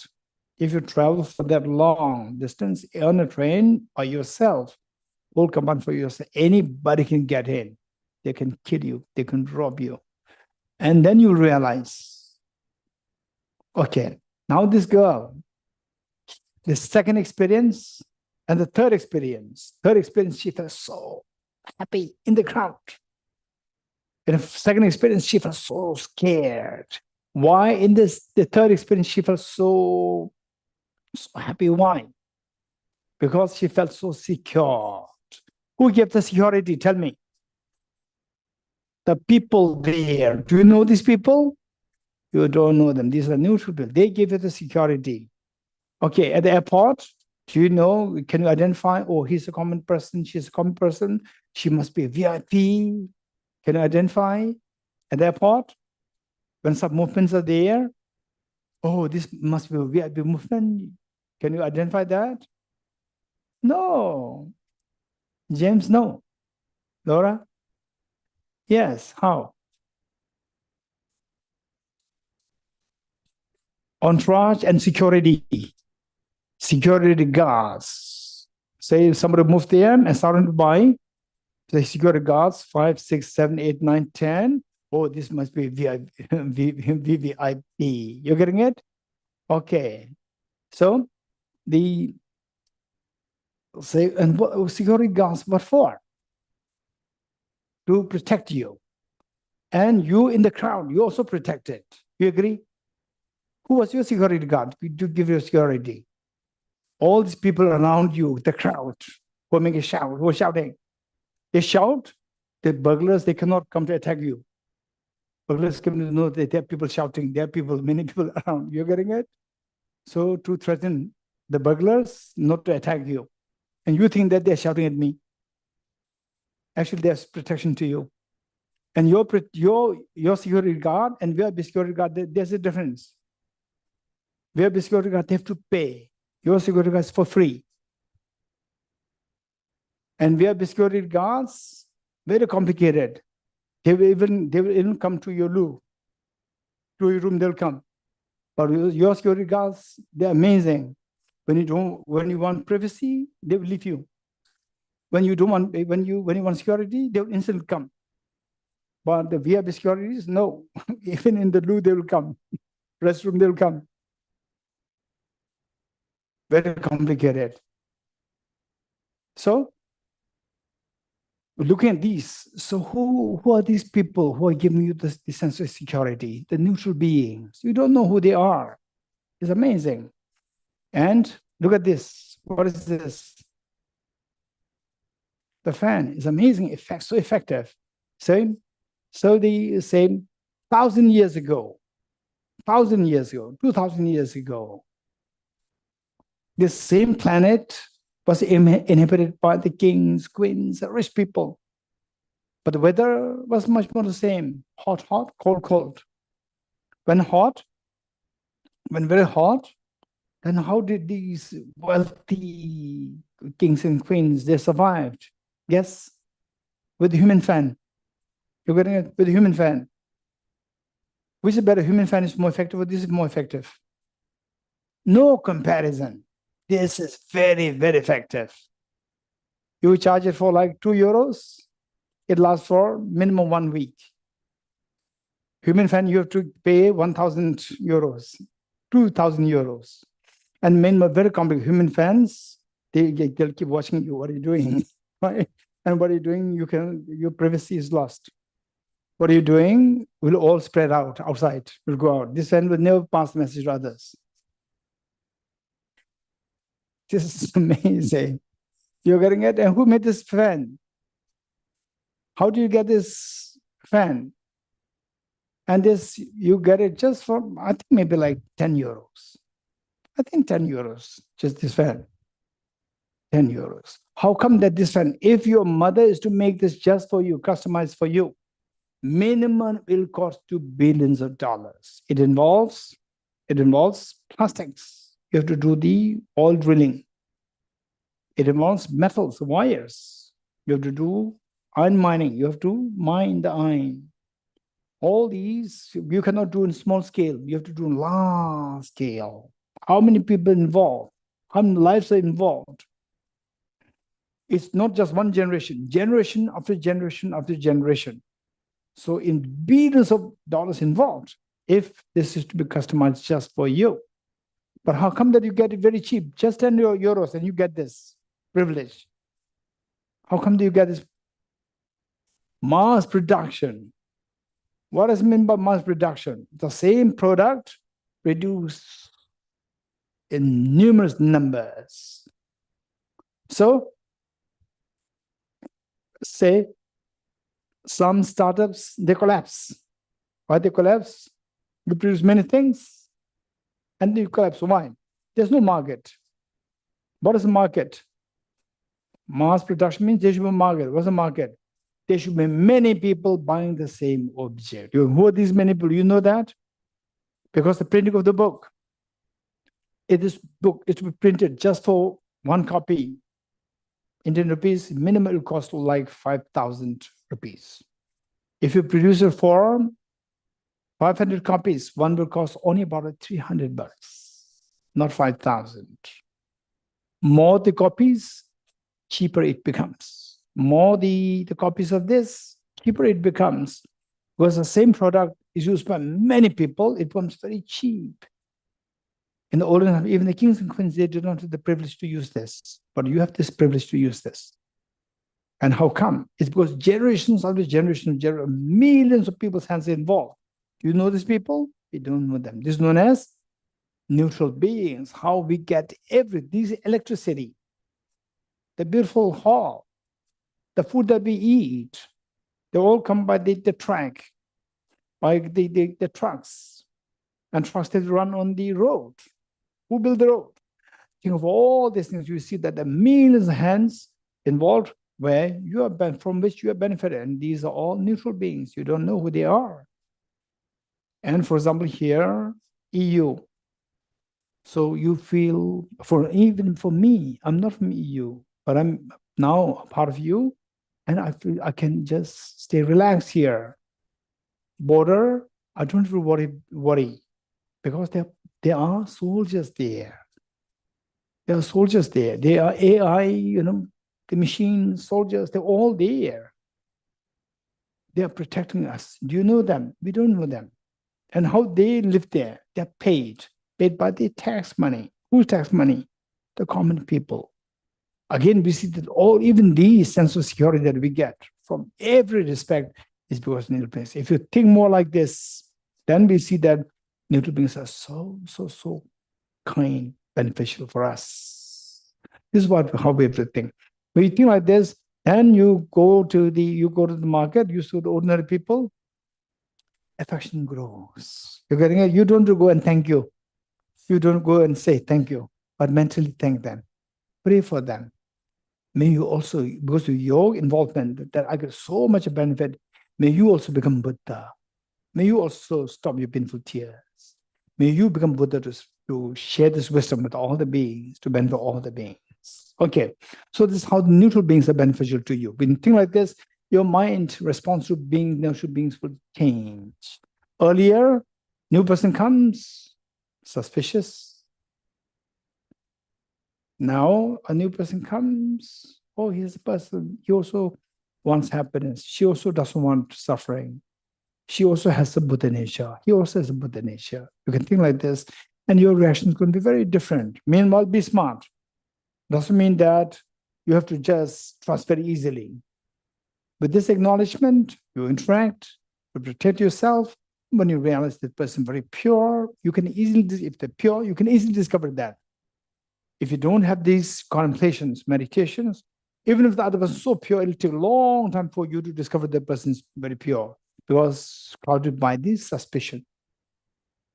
If you travel for that long distance on a train by yourself, whole compartment for yourself, anybody can get in. They can kill you, they can rob you. And then you realize, okay, now this girl, the second experience and the third experience, she felt so happy in the crowd. In the second experience, she felt so scared. Why? In the third experience, she felt so happy. Why? Because she felt so secure. Who gave the security? Tell me. The people there. Do you know these people? You don't know them. These are neutral people. They give you the security. Okay, at the airport, do you know, can you identify, oh, he's a common person, she's a common person, she must be a VIP. Can you identify at the airport? When some movements are there, oh, this must be a VIP movement. Can you identify that? No. James, no. Laura? Yes, how? Entourage and security. Security guards. Say somebody moved there and started to buy. The security guards, 5, 6, 7, 8, 9, 10. Oh, this must be VIP. You're getting it? Okay. So and what security guards, what for? To protect you. And you in the crowd, you also protected. You agree? Who was your security guard to give you security? All these people around you, the crowd, who make a shout, who are shouting. They shout, The burglars, they cannot come to attack you. Burglars come to know that there are people shouting, there are people, many people around. You're getting it? So to threaten the burglars not to attack you. And you think that they're shouting at me. Actually, there's protection to you. And your security guard and VIB security guard, there's a difference. VIB security guard, they have to pay. Your security guard is for free. And VIB security guards, very complicated. They will even come to your room. To your room, they'll come. But your security guards, they're amazing. When you want privacy, they will leave you. When you want security, they will instantly come. But the VIB securities, no. Even in the loo, they will come. Restroom, they will come. Very complicated. So, looking at these, so who are these people who are giving you this sense of security? The neutral beings. You don't know who they are. It's amazing. And look at this. What is this? The fan is amazing effect, so effective. So the same 1,000 years ago, 2,000 years ago, this same planet was inhabited by the kings, queens, rich people. But the weather was much more the same. Hot, hot, cold, cold. When very hot, then how did these wealthy kings and queens, they survived? Yes, with the human fan. You're getting it? With the human fan. Which is better? Human fan is more effective or this is more effective? No comparison. This is very, very effective. You charge it for like €2. It lasts for minimum 1 week. Human fan, you have to pay €1,000, €2,000. And men are very complicated. Human fans, they'll keep watching you. What are you doing? Right? And what are you doing? Your privacy is lost. What are you doing? We'll all spread out outside. We'll go out. This fan will never pass the message to others. This is amazing. You're getting it? And who made this fan? How do you get this fan? And this, you get it just for, I think maybe like €10. I think €10, just this fan. €10. How come that this fan, if your mother is to make this just for you, customized for you, minimum will cost you billions of dollars. It involves plastics. You have to do the oil drilling. It involves metals, wires. You have to do iron mining. You have to mine the iron. All these, you cannot do in small scale. You have to do in large scale. How many people involved? How many lives are involved? It's not just one generation, generation after generation after generation. So in billions of dollars involved, if this is to be customized just for you. But how come that you get it very cheap? Just €10 and you get this privilege. How come do you get this? Mass production. What does it mean by mass production? The same product produced in numerous numbers. So, say some startups, they collapse. Why they collapse? You produce many things and you collapse. Why? There's no market. What is the market? Mass production means there should be a market. What's the market? There should be many people buying the same object. Who are these many people? You know that? Because the printing of the book. This book is to be printed just for one copy. Indian rupees, minimum will cost like 5,000 rupees. If you produce it for 500 copies, one will cost only about $300, not 5,000. More the copies, cheaper it becomes. More the copies of this, cheaper it becomes. Because the same product is used by many people, it becomes very cheap. In the olden time, even the kings and queens, they did not have the privilege to use this. But you have this privilege to use this. And how come? It's because generations after generations, millions of people's hands are involved. Do you know these people? We don't know them. This is known as neutral beings. How we get this electricity, the beautiful hall, the food that we eat, They all come by the track, by the trucks. And trucks that run on the road. Who built the road? Think of all these things. You see that the millions of hands involved where you are from which you are benefited. And these are all neutral beings. You don't know who they are. And for example, here, EU. So you feel, even for me, I'm not from EU, but I'm now a part of you. And I feel I can just stay relaxed here. Border, I don't feel worry because there are soldiers there. There are soldiers there. They are AI, the machine soldiers, they're all there. They are protecting us. Do you know them? We don't know them. And how they live there, they're paid by the tax money. Whose tax money? The common people. Again, we see that even these sense of security that we get from every respect is because of neutral beings. If you think more like this, then we see that neutral beings are so kind, beneficial for us. This is how we have to think. When you think like this, and you go to the market, you see the ordinary people, affection grows. You're getting it? You don't go and thank you. You don't go and say thank you, but mentally thank them. Pray for them. May you also, because of your involvement, that I get so much benefit, may you also become Buddha. May you also stop your painful tears. May you become Buddha to share this wisdom with all the beings, to benefit all the beings. Okay, so this is how the neutral beings are beneficial to you. When you think like this, your mind response to neutral beings will change. Earlier, new person comes, suspicious. Now a new person comes, oh, here's a person, he also wants happiness. She also doesn't want suffering. She also has a Buddha nature. He also has a Buddha nature. You can think like this, and your reaction is going to be very different. Meanwhile, be smart. Doesn't mean that you have to just trust very easily. With this acknowledgement, you interact, you protect yourself. When you realize that person very pure, you can easily, if they're pure, you can easily discover that. If you don't have these contemplations, meditations, even if the other person is so pure, it'll take a long time for you to discover that person is very pure, because clouded by this suspicion,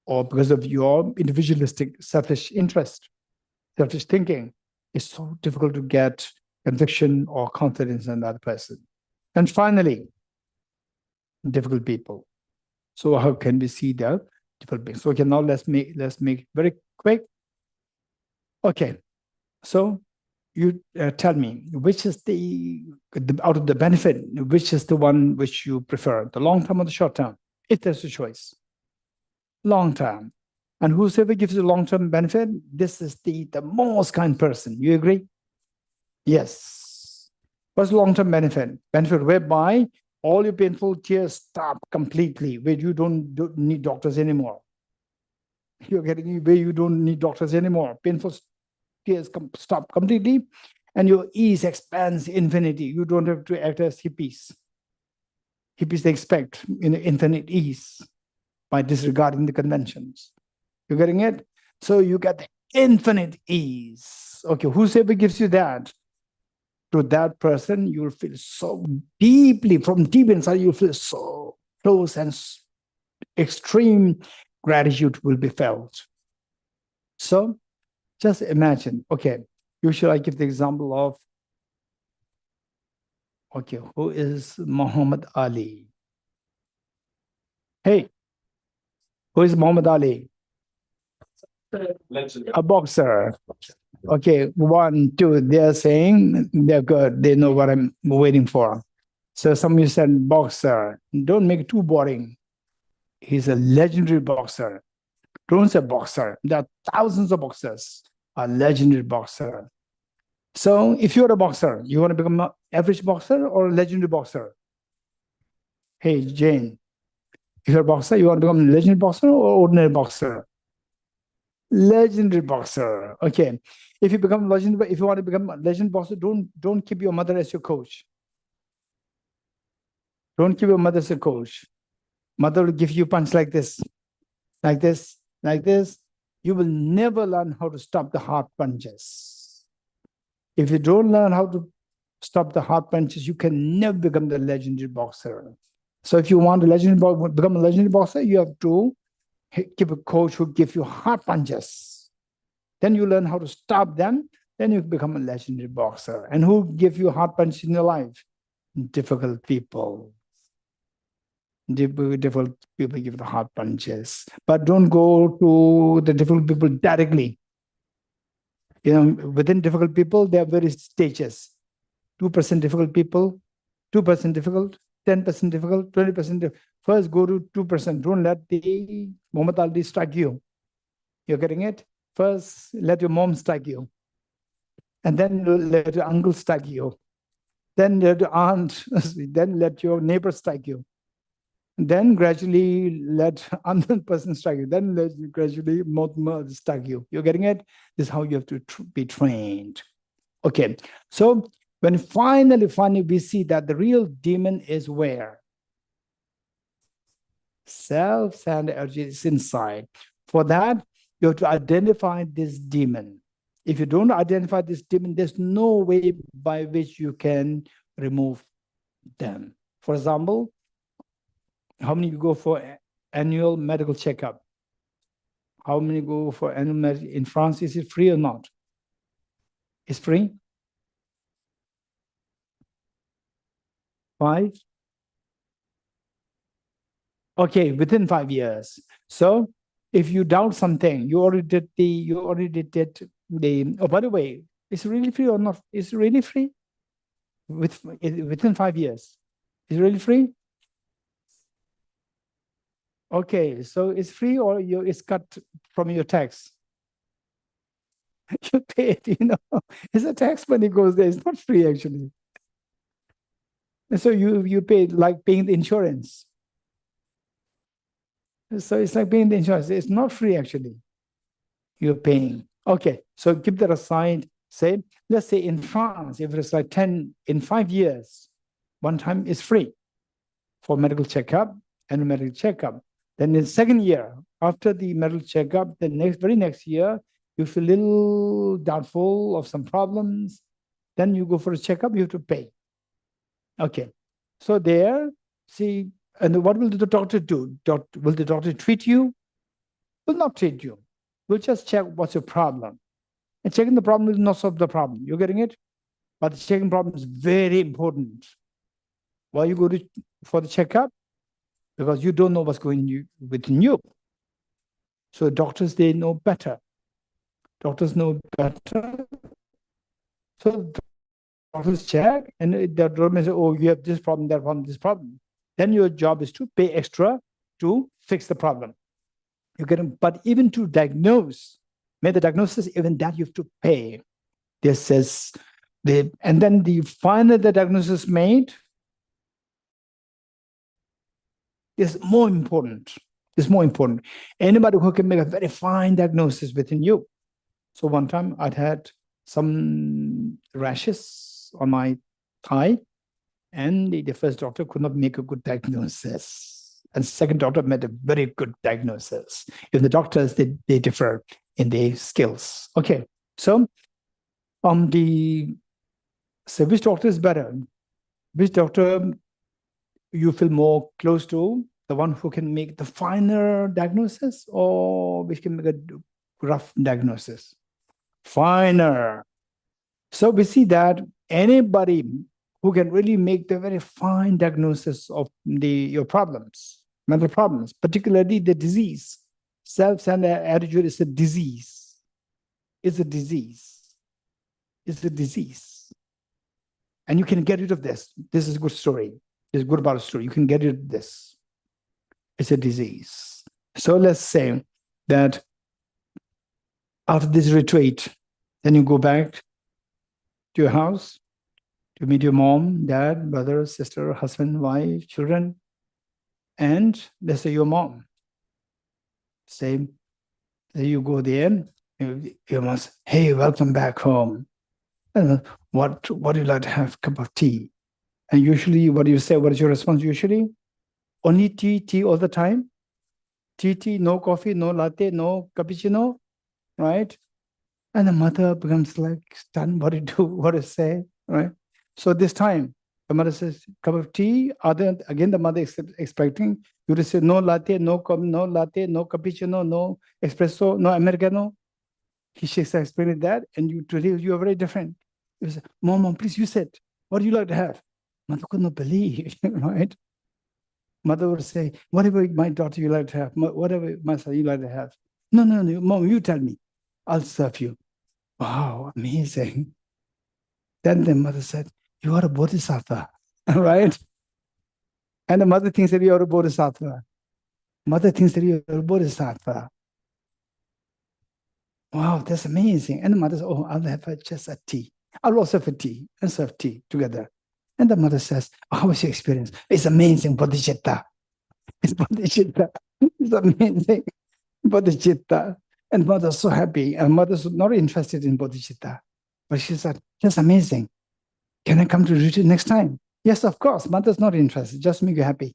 or because of your individualistic selfish interest, selfish thinking. It's so difficult to get conviction or confidence in that person. And finally, difficult people. So how can we see the difficult beings? So okay, now let's make it very quick. Okay, so you tell me, which is the out of the benefit, which is the one which you prefer, the long term or the short term? If there's a choice, long term. And whosoever gives you long-term benefit, this is the most kind person. You agree? Yes. What's long-term benefit? Benefit whereby all your painful tears stop completely, where you don't need doctors anymore. You're getting where you don't need doctors anymore. Painful tears stop completely, and your ease expands infinity. You don't have to act as hippies. Hippies, they expect infinite ease by disregarding the conventions. You're getting it? So you get the infinite ease. Okay, whosoever gives you that, to that person, you'll feel so deeply, from deep inside, you'll feel so close, and extreme gratitude will be felt. So just imagine, okay, usually I give the example of, okay, who is Muhammad Ali? Hey, who is Muhammad Ali? A boxer. Okay, 1, 2, they're saying they're good. They know what I'm waiting for. So some of you said boxer. Don't make it too boring. He's a legendary boxer. Don't say boxer. There are thousands of boxers. A legendary boxer. So if you're a boxer, you want to become an average boxer or a legendary boxer? Hey, Jane, if you're a boxer, you want to become a legendary boxer or ordinary boxer? Legendary boxer. Okay. If you want to become a legendary boxer, don't keep your mother as your coach. Don't keep your mother as a coach. Mother will give you punch like this, like this, like this. You will never learn how to stop the hard punches. If you don't learn how to stop the hard punches, you can never become the legendary boxer. So if you want to become a legendary boxer, you have to keep a coach who gives you hard punches. Then you learn how to stop them. Then you become a legendary boxer. And who give you hard punches in your life? Difficult people. Difficult people give the hard punches. But don't go to the difficult people directly. Within difficult people, there are various stages. 2% difficult people, 2% difficult, 10% difficult, 20% difficult. First go to 2%. Don't let the Muhammad Ali strike you. You're getting it? First, let your mom strike you. And then let your uncle strike you. Then let your aunt, then let your neighbor strike you. Then gradually let another person strike you. Then let gradually more strike you. You're getting it? This is how you have to be trained. Okay, so when finally we see that the real demon is where? Self-centered energy is inside. For that, you have to identify this demon. If you don't identify this demon, there's no way by which you can remove them. For example, how many you go for annual medical checkup? How many go for annual medical? In France, is it free or not? It's free? 5? Okay, within 5 years. So if you doubt something, you already did the, oh, by the way, is it really free or not? Is it really free? Within 5 years. Is it really free? Okay, so it's free or it's cut from your tax? You pay it, It's a tax money goes there. It's not free actually. And so you pay like paying the insurance. So it's like paying the insurance. It's not free actually. You're paying. Okay, so keep that aside. Say, let's say in France, if it's like 10 in 5 years, one time is free for medical checkup and medical checkup. Then in the second year, after the medical checkup, the very next year, you feel a little doubtful of some problems. Then you go for a checkup, you have to pay. Okay, so there, see, and what will the doctor do? Will the doctor treat you? Will not treat you. We'll just check what's your problem. And checking the problem will not solve the problem. You're getting it? But the checking problem is very important. Why you go for the checkup? Because you don't know what's going within you. So doctors, they know better. Doctors know better. So doctors check, and the doctor may say, oh, you have this problem, that problem, this problem. Then your job is to pay extra to fix the problem. You get them, but even to diagnose, make the diagnosis, even that you have to pay. This is and then the final the diagnosis made is more important. It's more important. Anybody who can make a very fine diagnosis within you. So one time I'd had some rashes on my thigh, and the first doctor could not make a good diagnosis. And second doctor made a very good diagnosis. If the doctors, they differ in their skills. Okay, so so which doctor is better? Which doctor you feel more close to? The one who can make the finer diagnosis, or which can make a rough diagnosis? Finer. So we see that anybody who can really make the very fine diagnosis of your problems, mental problems, particularly the disease. Self-centered attitude is a disease. It's a disease. It's a disease. And you can get rid of this. This is a good story. It's good about a story. You can get rid of this. It's a disease. So let's say that after this retreat, then you go back to your house to meet your mom, dad, brother, sister, husband, wife, children, and let's say your mom. Say you go there, you must, hey, welcome back home. And what do you like to have? A cup of tea. And usually what do you say? What is your response usually? Only tea all the time? Tea, no coffee, no latte, no cappuccino, right? And the mother becomes like stunned, what to do, what to say, right? So this time, the mother says, cup of tea. Again, the mother is expecting you to say no latte, no latte, no cappuccino, no espresso, no Americano. She explained that, and today you are very different. You say, Mom, please, you said, what do you like to have? Mother could not believe, right? Mother would say, whatever my daughter you like to have, whatever my son you like to have. No, Mom, you tell me. I'll serve you. Wow, amazing. Then the mother said, you are a bodhisattva, right? And the mother thinks that you are a bodhisattva. Mother thinks that you are a bodhisattva. Wow, that's amazing. And the mother says, oh, I'll have just a tea. I'll also have a tea and serve tea together. And the mother says, how was your experience? It's amazing, bodhicitta. It's bodhicitta. It's amazing, bodhicitta. And mother's so happy. And mother's not interested in bodhicitta. But she said, that's amazing. Can I come to retreat next time? Yes, of course. Mother's not interested. Just make you happy.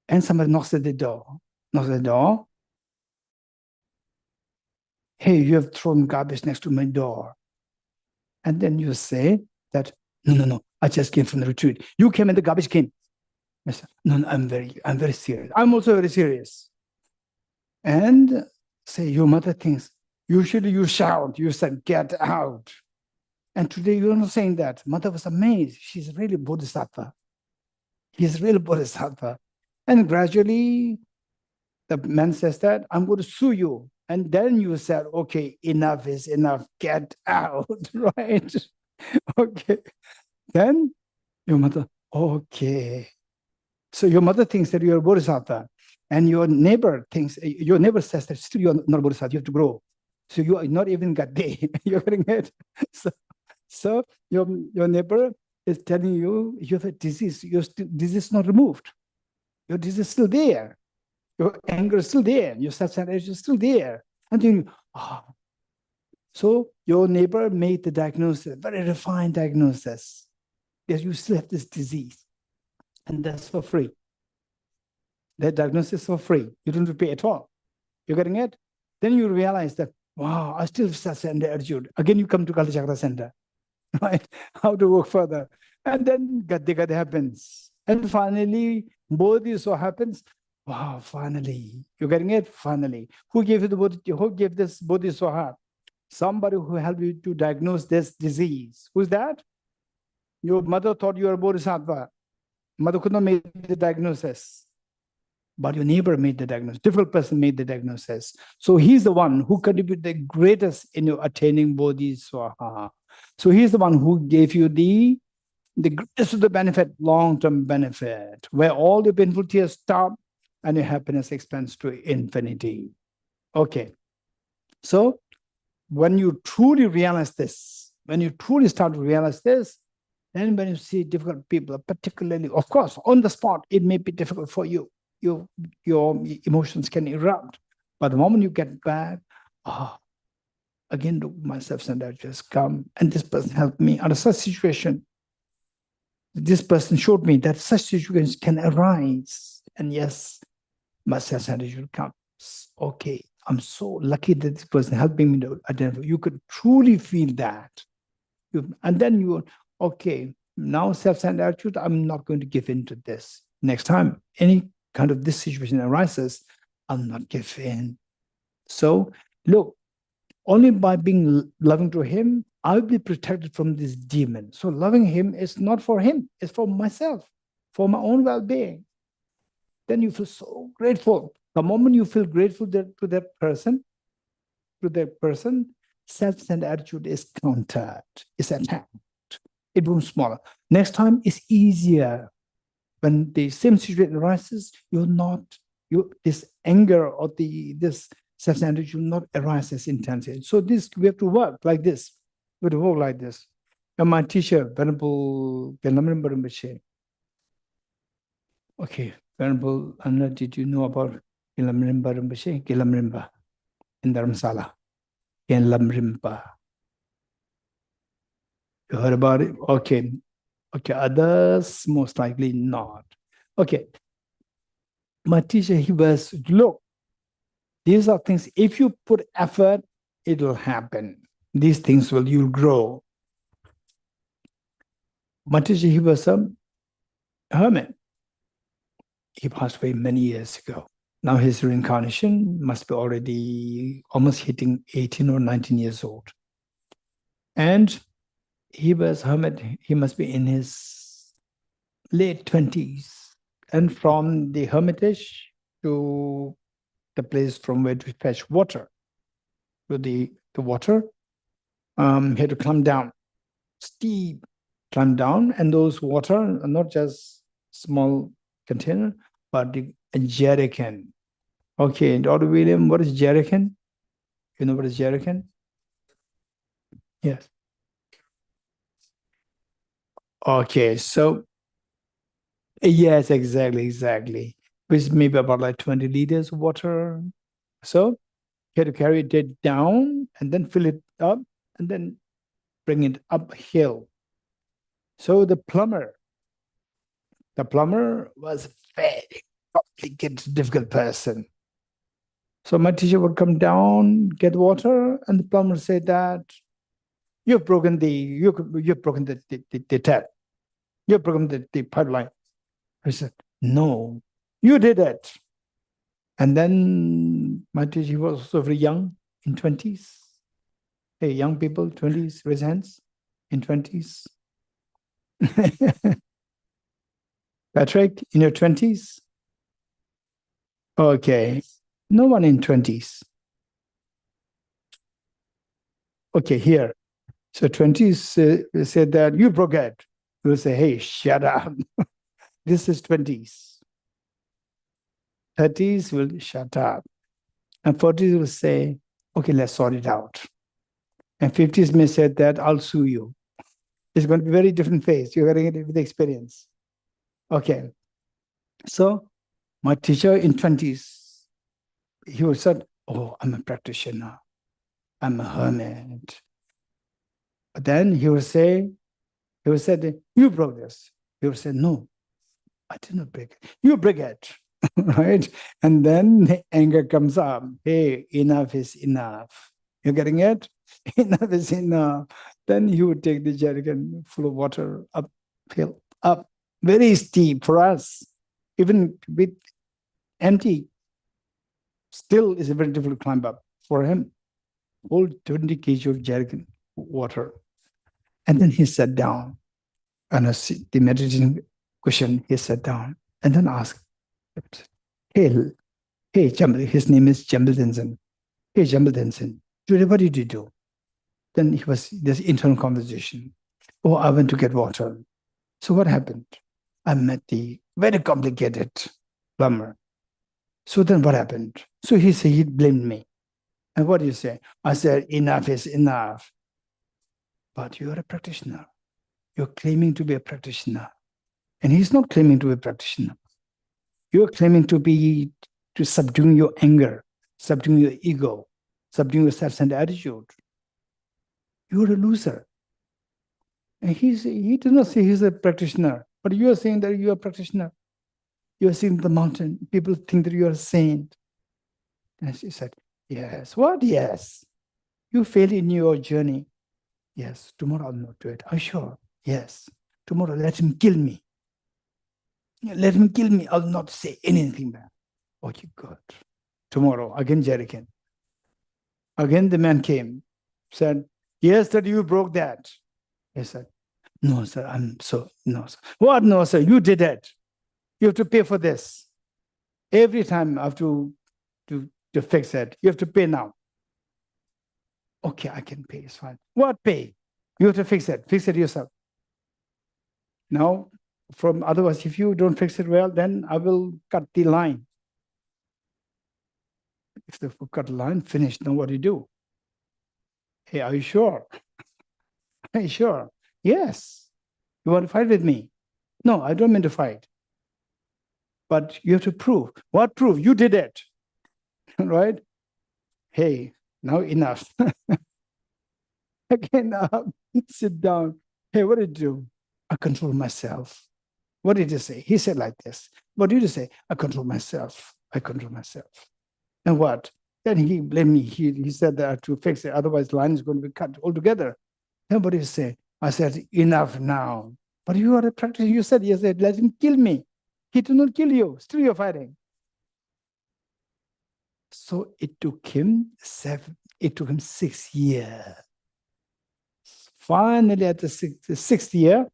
And somebody knocks at the door. Hey, you have thrown garbage next to my door. And then you say that, no, I just came from the retreat. You came and the garbage came. I said, no, I'm very serious. I'm also very serious. And say, your mother thinks, usually you shout, you said, get out. And today you're not saying that. Mother was amazed. She's really bodhisattva. He's really bodhisattva. And gradually, the man says that, I'm going to sue you. And then you said, okay, enough is enough. Get out, right? Okay. Then your mother, okay. So your mother thinks that you're a bodhisattva. And your neighbor says that still you're not a bodhisattva, you have to grow. So you are not even Gadde. You're getting it? So your neighbor is telling you you have a disease. Your disease is not removed. Your disease is still there. Your anger is still there. Your self-centered is still there. And then So your neighbor made the diagnosis, very refined diagnosis. Yes, you still have this disease. And that's for free. That diagnosis is for free. You don't have to pay at all. You're getting it? Then you realize that, wow, I still have self-centered attitude. Again, you come to Kali Chakra Center. Right? How to work further. And then Gadde happens. And finally, Bodhi so happens. Wow, finally. You're getting it? Finally. Who gave you the Bodhi? Who gave this Bodhi Soha? Somebody who helped you to diagnose this disease. Who's that? Your mother thought you were a Bodhisattva. Mother could not make the diagnosis. But your neighbor made the diagnosis. Different person made the diagnosis. So he's the one who contributed the greatest in your attaining Bodhi Swaha. So he's the one who gave you the greatest of the benefit, long-term benefit, where all the painful tears stop and your happiness expands to infinity. Okay. So when you truly realize this, when you truly start to realize this, then when you see difficult people, particularly, of course, on the spot, it may be difficult for you. Your emotions can erupt. But the moment you get back, again, my self-centered just come, and this person helped me under such situation. This person showed me that such situations can arise. And yes, my self-centered comes. Okay, I'm so lucky that this person helping me to identify. You could truly feel that. And then you, okay, now self-centered attitude, I'm not going to give in to this. Next time, any kind of this situation arises, I'll not give in. So look, only by being loving to him, I'll be protected from this demon. So loving him is not for him, it's for myself, for my own well-being. Then you feel so grateful. The moment you feel grateful to that person, self-centered attitude is countered, is attacked. It becomes smaller. Next time it's easier. When the same situation arises, this anger or this self-centered attitude will not arise as intensely. So we have to work like this. We have to work like this. And my teacher, Venerable Geshe. Okay, Venerable Anna, did you know about Geshe? Geshe in Dharamsala. Geshe. You heard about it? Okay. Okay, others most likely not. Okay. My teacher, he was, look, these are things, if you put effort, it will happen. These things you'll grow. My teacher, he was a hermit. He passed away many years ago. Now his reincarnation must be already almost hitting 18 or 19 years old. And he was hermit. He must be in his late 20s. And from the hermitage to the place from where to fetch water, to the water, he had to climb down, steep, climb down. And those water are not just small container, but a jerrycan. Okay, Dr. William, what is jerrycan? You know what is jerrycan? Yes. Okay, so yes, exactly. Which maybe about like 20 liters of water. So you had to carry it down and then fill it up and then bring it uphill. So the plumber was a very complicated, difficult person. So my teacher would come down, get water, and the plumber said that you've broken the tap. You've broken the pipeline. I said, no, you did it. And then my teacher was also very young, in 20s. Hey, young people, 20s, raise hands, in 20s. Patrick, in your 20s? Okay, no one in 20s. Okay, here. So 20s said that you broke it. We'll say, hey, shut up. This is 20s. 30s will shut up. And 40s will say, okay, let's sort it out. And 50s may say that I'll sue you. It's going to be a very different phase. You're getting it with experience. Okay. So my teacher in 20s, he would say, oh, I'm a practitioner. I'm a hermit. But then he would say, you broke this. He would say, no, I didn't break it. You break it. Right? And then the anger comes up. Hey, enough is enough. You're getting it? Enough is enough. Then he would take the jerrycan full of water uphill, up. Very steep for us. Even with empty, still is a very difficult climb up for him. Hold 20 kg of jerrycan water. And then he sat down. And the meditation cushion, he sat down and then asked, hey, Jambal, his name is Jambal Denzen. Hey, Jambal Denzen, today what did you do? Then he was this internal conversation. Oh, I went to get water. So what happened? I met the very complicated plumber. So then what happened? So he said he blamed me. And what do you say? I said, enough is enough. But you're a practitioner. You're claiming to be a practitioner. And he's not claiming to be a practitioner. You're claiming to subdue your anger, subdue your ego, subdue your self-centered attitude. You're a loser. And he does not say he's a practitioner, but you are saying that you're a practitioner. You're seeing the mountain. People think that you're a saint. And she said, yes. What? Yes. You failed in your journey. Yes. Tomorrow I'll not do it. Are you sure? Yes. Tomorrow let him kill me. Let him kill me. I'll not say anything bad. Okay, good. Tomorrow, again jerrycan. Again the man came, said, yes, that you broke that. He said, no, sir, no, sir. What? No, sir, you did it. You have to pay for this. Every time I have to fix it, you have to pay now. Okay, I can pay, it's fine. What pay? You have to fix it yourself. Now, otherwise, if you don't fix it well, then I will cut the line. If they cut the line, finished, then what do you do? Hey, are you sure? Are you sure? Yes. You want to fight with me? No, I don't mean to fight. But you have to prove. What proof? You did it. Right? Hey, now enough. Okay, now sit down. Hey, what did you do? I control myself. What did he say? He said like this. What did you say? I control myself. I control myself. And what? Then he blamed me. He said that I have to fix it. Otherwise, the line is going to be cut altogether. Then what did he say? I said, enough now. But you are a practitioner. You said, let him kill me. He did not kill you. Still you're fighting. So it took him 6 years. Finally, at the sixth year,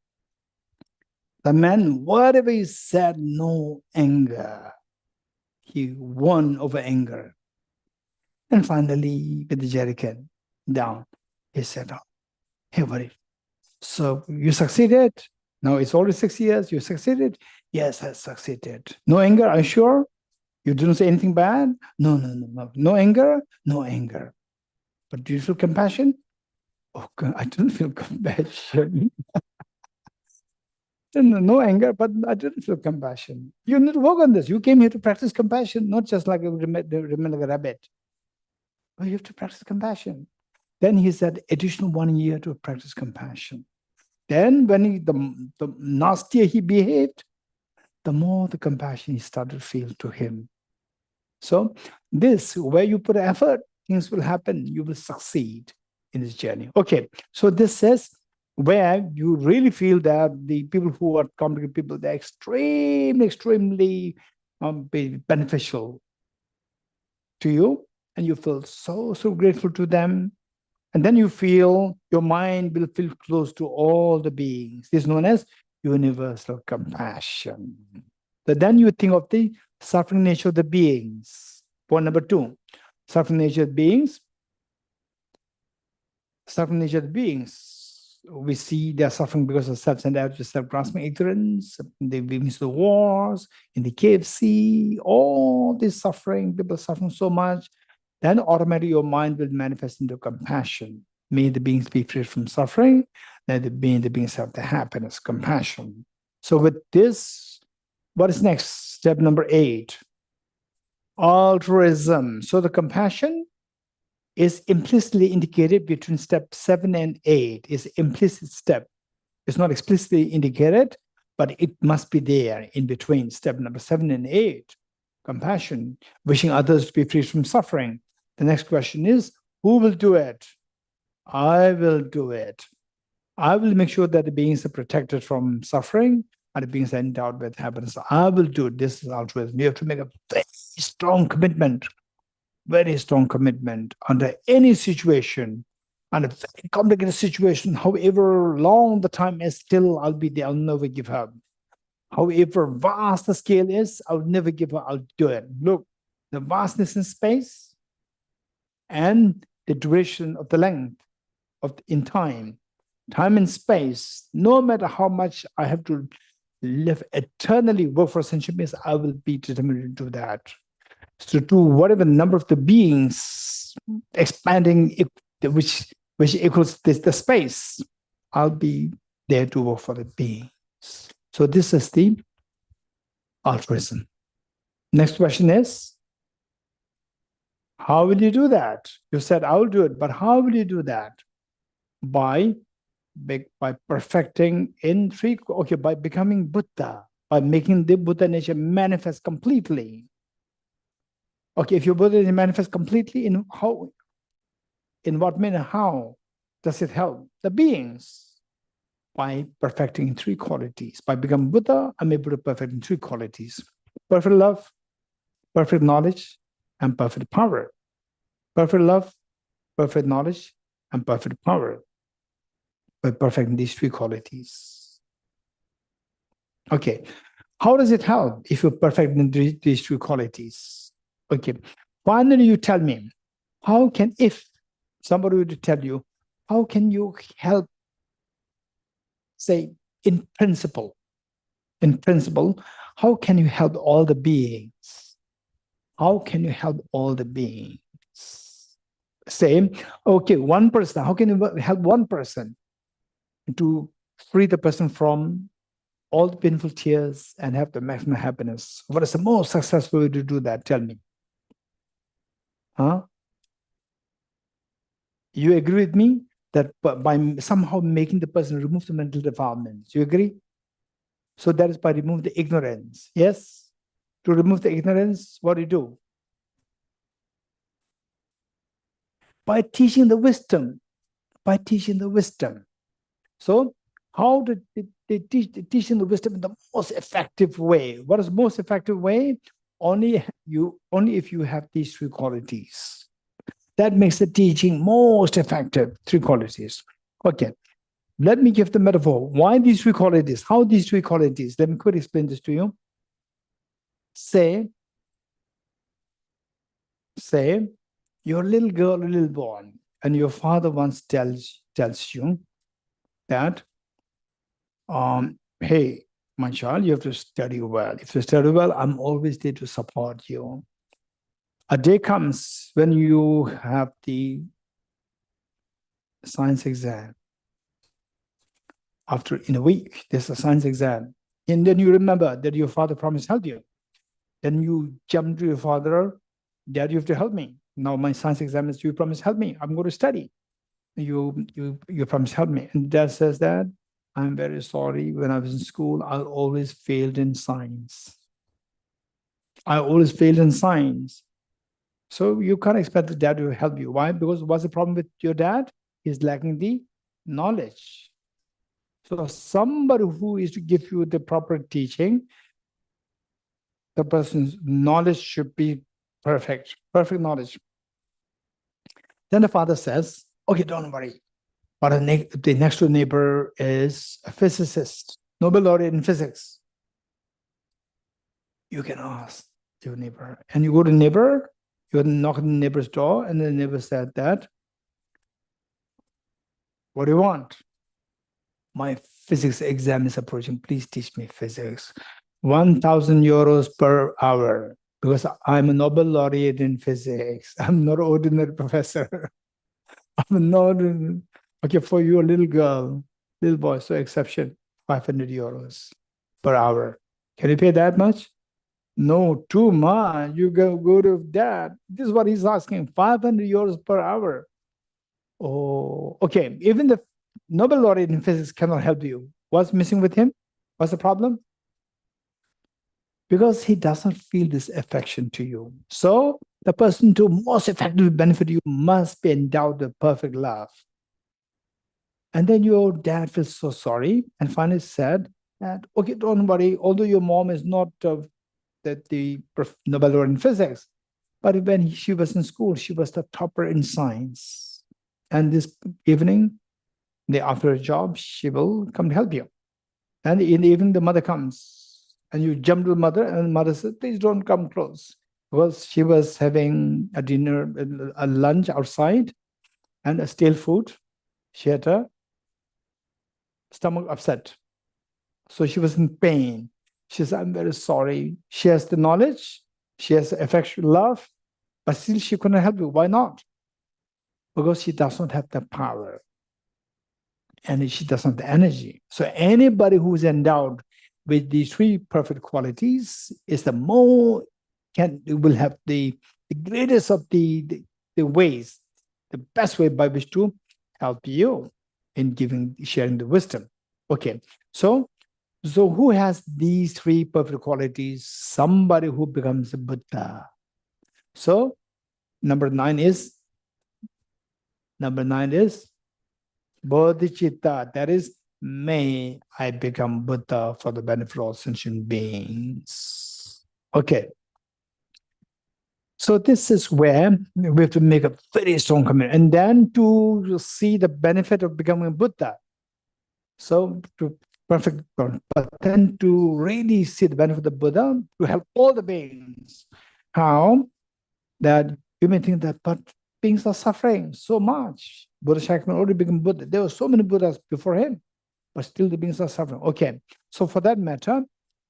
the man, whatever he said, no anger. He won over anger. And finally, with the jerrycan down, he said, oh, hey, buddy, so you succeeded? Now it's already 6 years. You succeeded? Yes, I succeeded. No anger, are you sure? You didn't say anything bad? No. No anger? No anger. But do you feel compassion? Oh, God, I don't feel compassion. No anger, but I didn't feel compassion. You need to work on this. You came here to practice compassion, not just like remain like a rabbit. But you have to practice compassion. Then he said, additional 1 year to practice compassion. Then when the nastier he behaved, the more the compassion he started to feel to him. So this, where you put effort, things will happen. You will succeed in this journey. Okay, so this says where you really feel that the people who are complicated people, they're extremely beneficial to you, and you feel so grateful to them. And then you feel your mind will feel close to all the beings. This is known as universal compassion. But then you think of the suffering nature of the beings. Point number 2, suffering nature of beings. Suffering nature of beings. We see they are suffering because of self-centered, self-grasping ignorance. They witness the wars in the KFC. All this suffering, people suffering so much. Then automatically your mind will manifest into compassion. May the beings be free from suffering. May the beings have the happiness, compassion. So with this, what is next? Step number 8. Altruism. So the compassion is implicitly indicated between step 7 and 8. It's implicit step. It's not explicitly indicated, but it must be there in between step number 7 and 8. Compassion, wishing others to be free from suffering. The next question is, who will do it? I will do it. I will make sure that the beings are protected from suffering and the beings are endowed with happiness. I will do it. This is altruism. You have to make a very strong commitment under any situation, under a very complicated situation, however long the time is, still I'll be there. I'll never give up. However vast the scale is, I'll never give up. I'll do it. Look, the vastness in space and the duration of the length in time and space, no matter how much I have to live eternally, work for centuries, I will be determined to do that. So to whatever number of the beings expanding, which equals the space, I'll be there to work for the beings. So this is the altruism. Next question is, how will you do that? You said, I will do it, but how will you do that? By perfecting in three, by becoming Buddha, by making the Buddha nature manifest completely. Okay, if your Buddha nature manifests completely, in what manner, how does it help the beings? By perfecting 3 qualities. By becoming Buddha, I'm able to perfect in 3 qualities: perfect love, perfect knowledge, and perfect power. Perfect love, perfect knowledge, and perfect power. By perfecting these 3 qualities. Okay, how does it help if you perfect these 3 qualities? Okay, finally you tell me, if somebody were to tell you, how can you help, say, in principle, how can you help all the beings? How can you help all the beings? Say, okay, one person, how can you help one person to free the person from all the painful tears and have the maximum happiness? What is the most successful way to do that? Tell me. Huh? You agree with me that by somehow making the person remove the mental defilements? You agree? So that is by removing the ignorance. Yes? To remove the ignorance, what do you do? By teaching the wisdom. So How did they teach? They teaching the wisdom in the most effective way. What is the most effective way? Only if you have these three qualities. That makes the teaching most effective. Three qualities. Okay. Let me give the metaphor. Why these three qualities? How these three qualities? Let me quickly explain this to you. Say you're a little girl, a little boy, and your father once tells you that, hey, my child, you have to study well. If you study well, I'm always there to support you. A day comes when you have the science exam. In a week, there's a science exam. And then you remember that your father promised to help you. Then you jump to your father, Dad, you have to help me. Now my science exam is, you promise to help me. I'm going to study. You promise to help me. And Dad says that, I'm very sorry. When I was in school, I always failed in science. So you can't expect the dad to help you. Why? Because what's the problem with your dad? He's lacking the knowledge. So somebody who is to give you the proper teaching, the person's knowledge should be perfect knowledge. Then the father says, okay, don't worry. But the next door neighbor is a physicist, Nobel laureate in physics. You can ask your neighbor. And you go to the neighbor, you knock on the neighbor's door, and the neighbor said that, what do you want? My physics exam is approaching. Please teach me physics. 1,000 euros per hour, because I'm a Nobel laureate in physics. I'm not an ordinary professor. I'm not, okay, for you, a little girl, little boy, so exception, 500 euros per hour. Can you pay that much? No, too much. You go to dad. This is what he's asking, 500 euros per hour. Oh, okay. Even the Nobel laureate in physics cannot help you. What's missing with him? What's the problem? Because he doesn't feel this affection to you. So the person to most effectively benefit you must be endowed with perfect love. And then your dad feels so sorry and finally said that, okay, don't worry, although your mom is not the Nobel laureate in physics, but when she was in school, she was the topper in science. And this evening, after a job, she will come to help you. And in the evening, the mother comes. And you jump to the mother, and the mother says, please don't come close. Because she was having a dinner, a lunch outside, and a stale food. She had her stomach upset. So she was in pain. She said, I'm very sorry. She has the knowledge, she has affection, love, but still she couldn't help you. Why not? Because she does not have the power. And she doesn't have the energy. So anybody who is endowed with these three perfect qualities is will have the greatest of the ways, the best way by which to help you in sharing the wisdom. Okay, so who has these three perfect qualities? Somebody who becomes a Buddha. So number 9 is bodhicitta. That is, may I become Buddha for the benefit of all sentient beings. Okay. So this is where we have to make a very strong commitment. And then to see the benefit of becoming Buddha. So but then to really see the benefit of the Buddha, to help all the beings. How? That you may think that, but beings are suffering so much. Buddha Shakyamuni already became Buddha. There were so many Buddhas before him, but still the beings are suffering. Okay, so for that matter,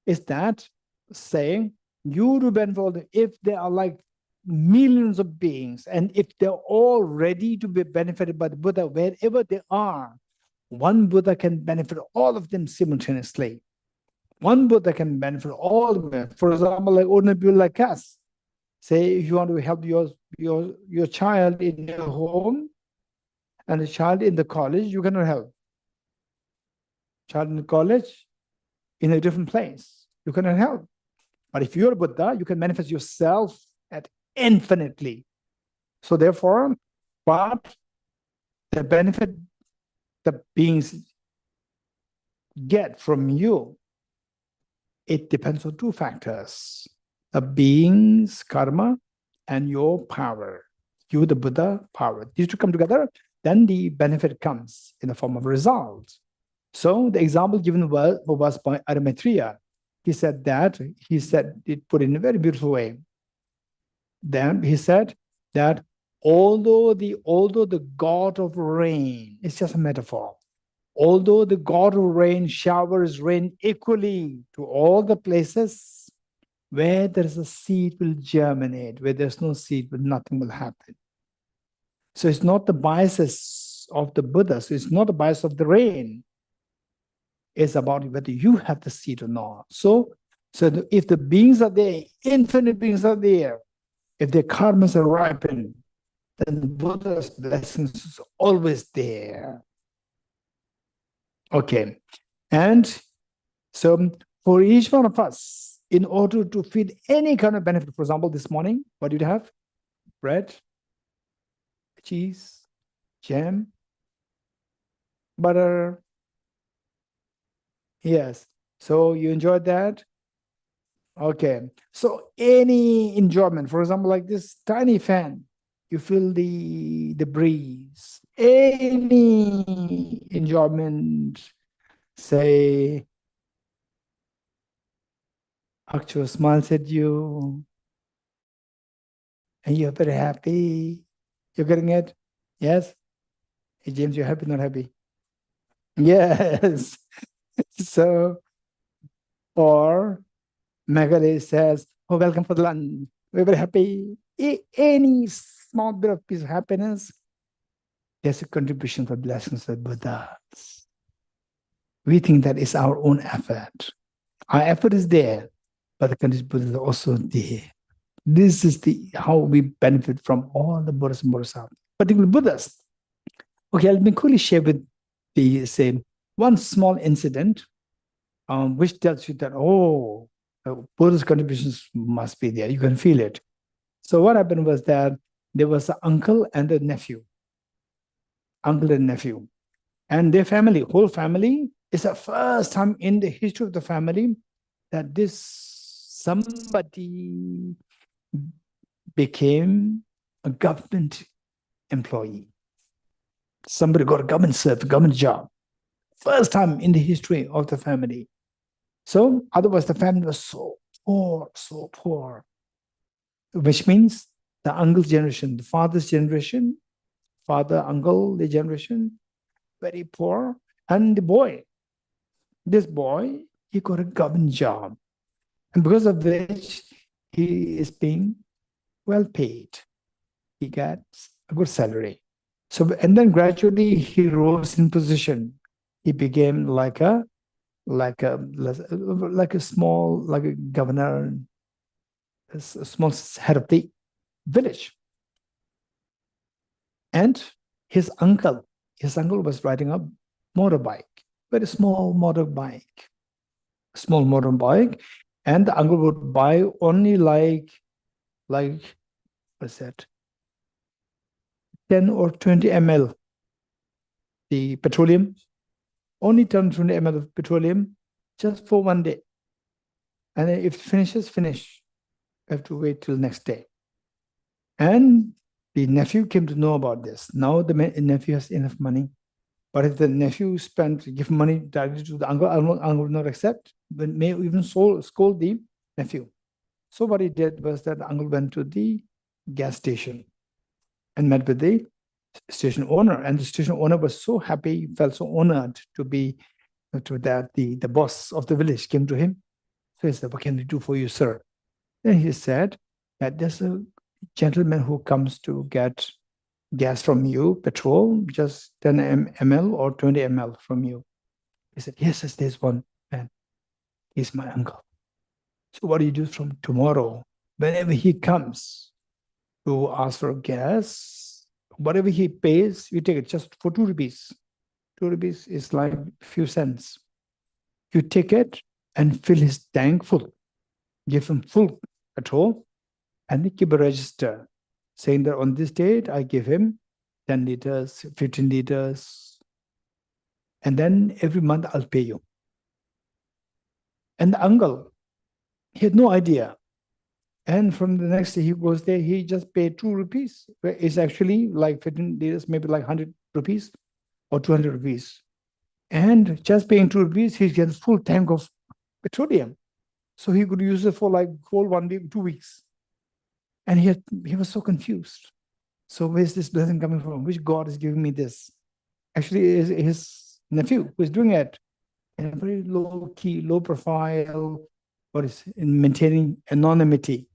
is that saying you do benefit all if there are like millions of beings, and if they're all ready to be benefited by the Buddha, wherever they are, one Buddha can benefit all of them simultaneously. One Buddha can benefit all of them. For example, like ordinary people like us. Say if you want to help your child in your home and a child in the college, you cannot help. Child in the college, in a different place, you cannot help. But if you're a Buddha, you can manifest yourself at infinitely. So therefore, but the benefit the beings get from you, it depends on two factors: the being's karma and your power. You, the Buddha, power. These two come together, then the benefit comes in the form of results. So the example given was by Maitreya. He said it put in a very beautiful way. Then he said that although the god of rain, it's just a metaphor, although the god of rain showers rain equally to all the places, where there is a seed will germinate, where there's no seed, nothing will happen. So it's not the biases of the Buddha, so it's not the bias of the rain. It's about whether you have the seed or not. So if the beings are there, infinite beings are there, if their karmas are ripened, then the Buddha's blessings is always there. Okay. And so for each one of us, in order to feel any kind of benefit, for example, this morning, what did you have? Bread, cheese, jam, butter. Yes. So you enjoyed that? Okay. So any enjoyment, for example, like this tiny fan, you feel the breeze. Any enjoyment, say, actual smiles at you, and you're very happy. You're getting it? Yes? Hey, James, you're happy, not happy? Yes. So, or Magali says, oh, welcome for the lunch. We're very happy. Any small bit of peace of happiness, there's a contribution for blessings of Buddhas. We think that is our own effort. Our effort is there, but the conditions Buddhas are also there. This is how we benefit from all the Buddhas and Bodhisattas, particularly Buddhas. Okay, let me quickly share with the same one small incident, which tells you that, Buddha's contributions must be there. You can feel it. So what happened was that there was an uncle and a nephew. Uncle and nephew. And their family, whole family, it's the first time in the history of the family that somebody became a government employee. Somebody got a government job. First time in the history of the family. So otherwise the family was so poor. Which means the uncle's generation, the father's generation, father, uncle, the generation, very poor. And this boy, he got a government job. And because of which he is being well paid. He gets a good salary. So, and then gradually he rose in position. He became like a governor, a small head of the village. And his uncle was riding a motorbike, very small motorbike, and the uncle would buy only like what's that, 10 or 20 ml, the petroleum, only 10 or 20 ml of petroleum just for one day. And if it finishes, finish. You have to wait till next day. And the nephew came to know about this. Now the nephew has enough money. But if the nephew give money directly to the uncle will not accept, but may even scold the nephew. So what he did was that the uncle went to the gas station and met with the station owner. And the station owner was so happy, felt so honored to be, the boss of the village came to him. So he said, what can we do for you, sir? Then he said that there's a gentleman who comes to get gas from you, petrol, just 10 ml or 20 ml from you. He said, yes, there's one man. He's my uncle. So what do you do from tomorrow? Whenever he comes to ask for gas, whatever he pays, you take it just for 2 rupees. 2 rupees is like a few cents. You take it and fill his tank full. Give him full petrol and keep a register saying that on this date, I give him 10 liters, 15 liters. And then every month I'll pay you. And the uncle, he had no idea. And from the next day he goes there, he just paid 2 rupees. It's actually like 15 days, maybe like 100 rupees or 200 rupees. And just paying 2 rupees, he gets full tank of petroleum. So he could use it for like whole 1 week, 2 weeks. And he was so confused. So where's this blessing coming from? Which God is giving me this? Actually, his nephew who is doing it in a very low key, low profile, in maintaining anonymity.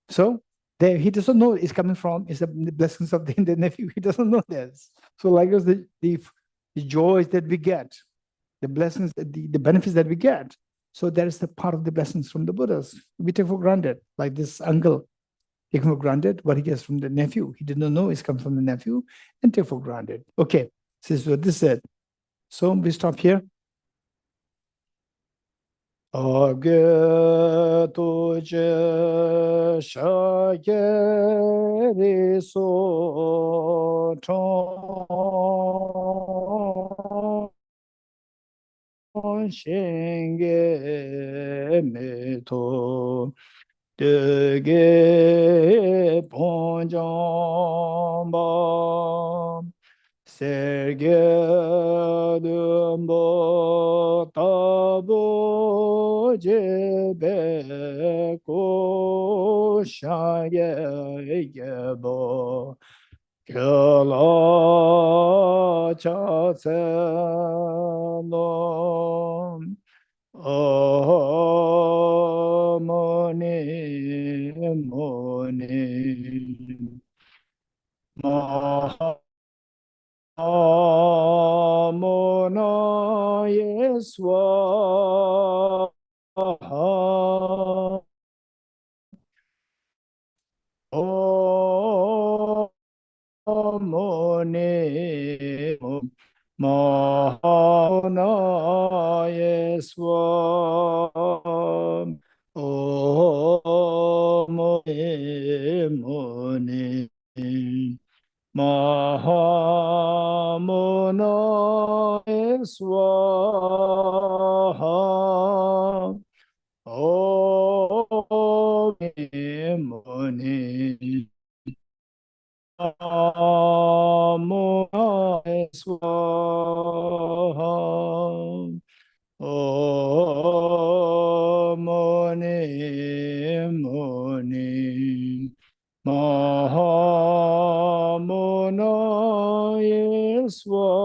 So there, he doesn't know it's coming from, it's the blessings of the nephew. He doesn't know this. So like us, the joys that we get, the blessings, the benefits that we get. So that is the part of the blessings from the Buddhas. We take for granted, like this uncle, taking for granted what he gets from the nephew. He did not know it's come from the nephew and take for granted. Okay, this is what this said. So we stop here. Ageto je shageri so ton shenge meto dege ponjamba serge dumbo tabo jebe ko shaye yebo kyala cha no moni maha Amona Yeswa Amone Mahana Yeswa Amone Mahamona Swaha Om Muni Mahamona Swaha Om Muni Mahamona Yeswaha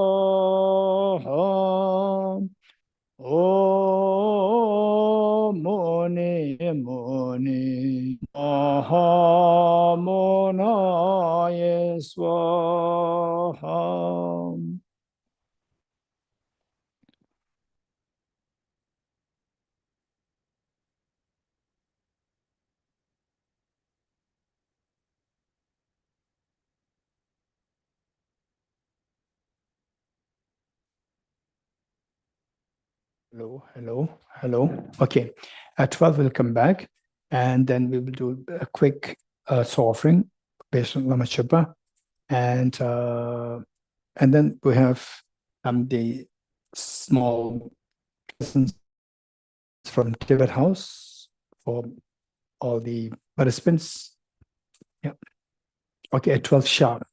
Om Muni Mahamona Yeswaha. Hello. Okay, at 12 we'll come back, and then we will do a quick soul offering based on Lama Chöpa, and then we have the small lessons from Tibet House for all the participants. Yeah. Okay, at 12 sharp.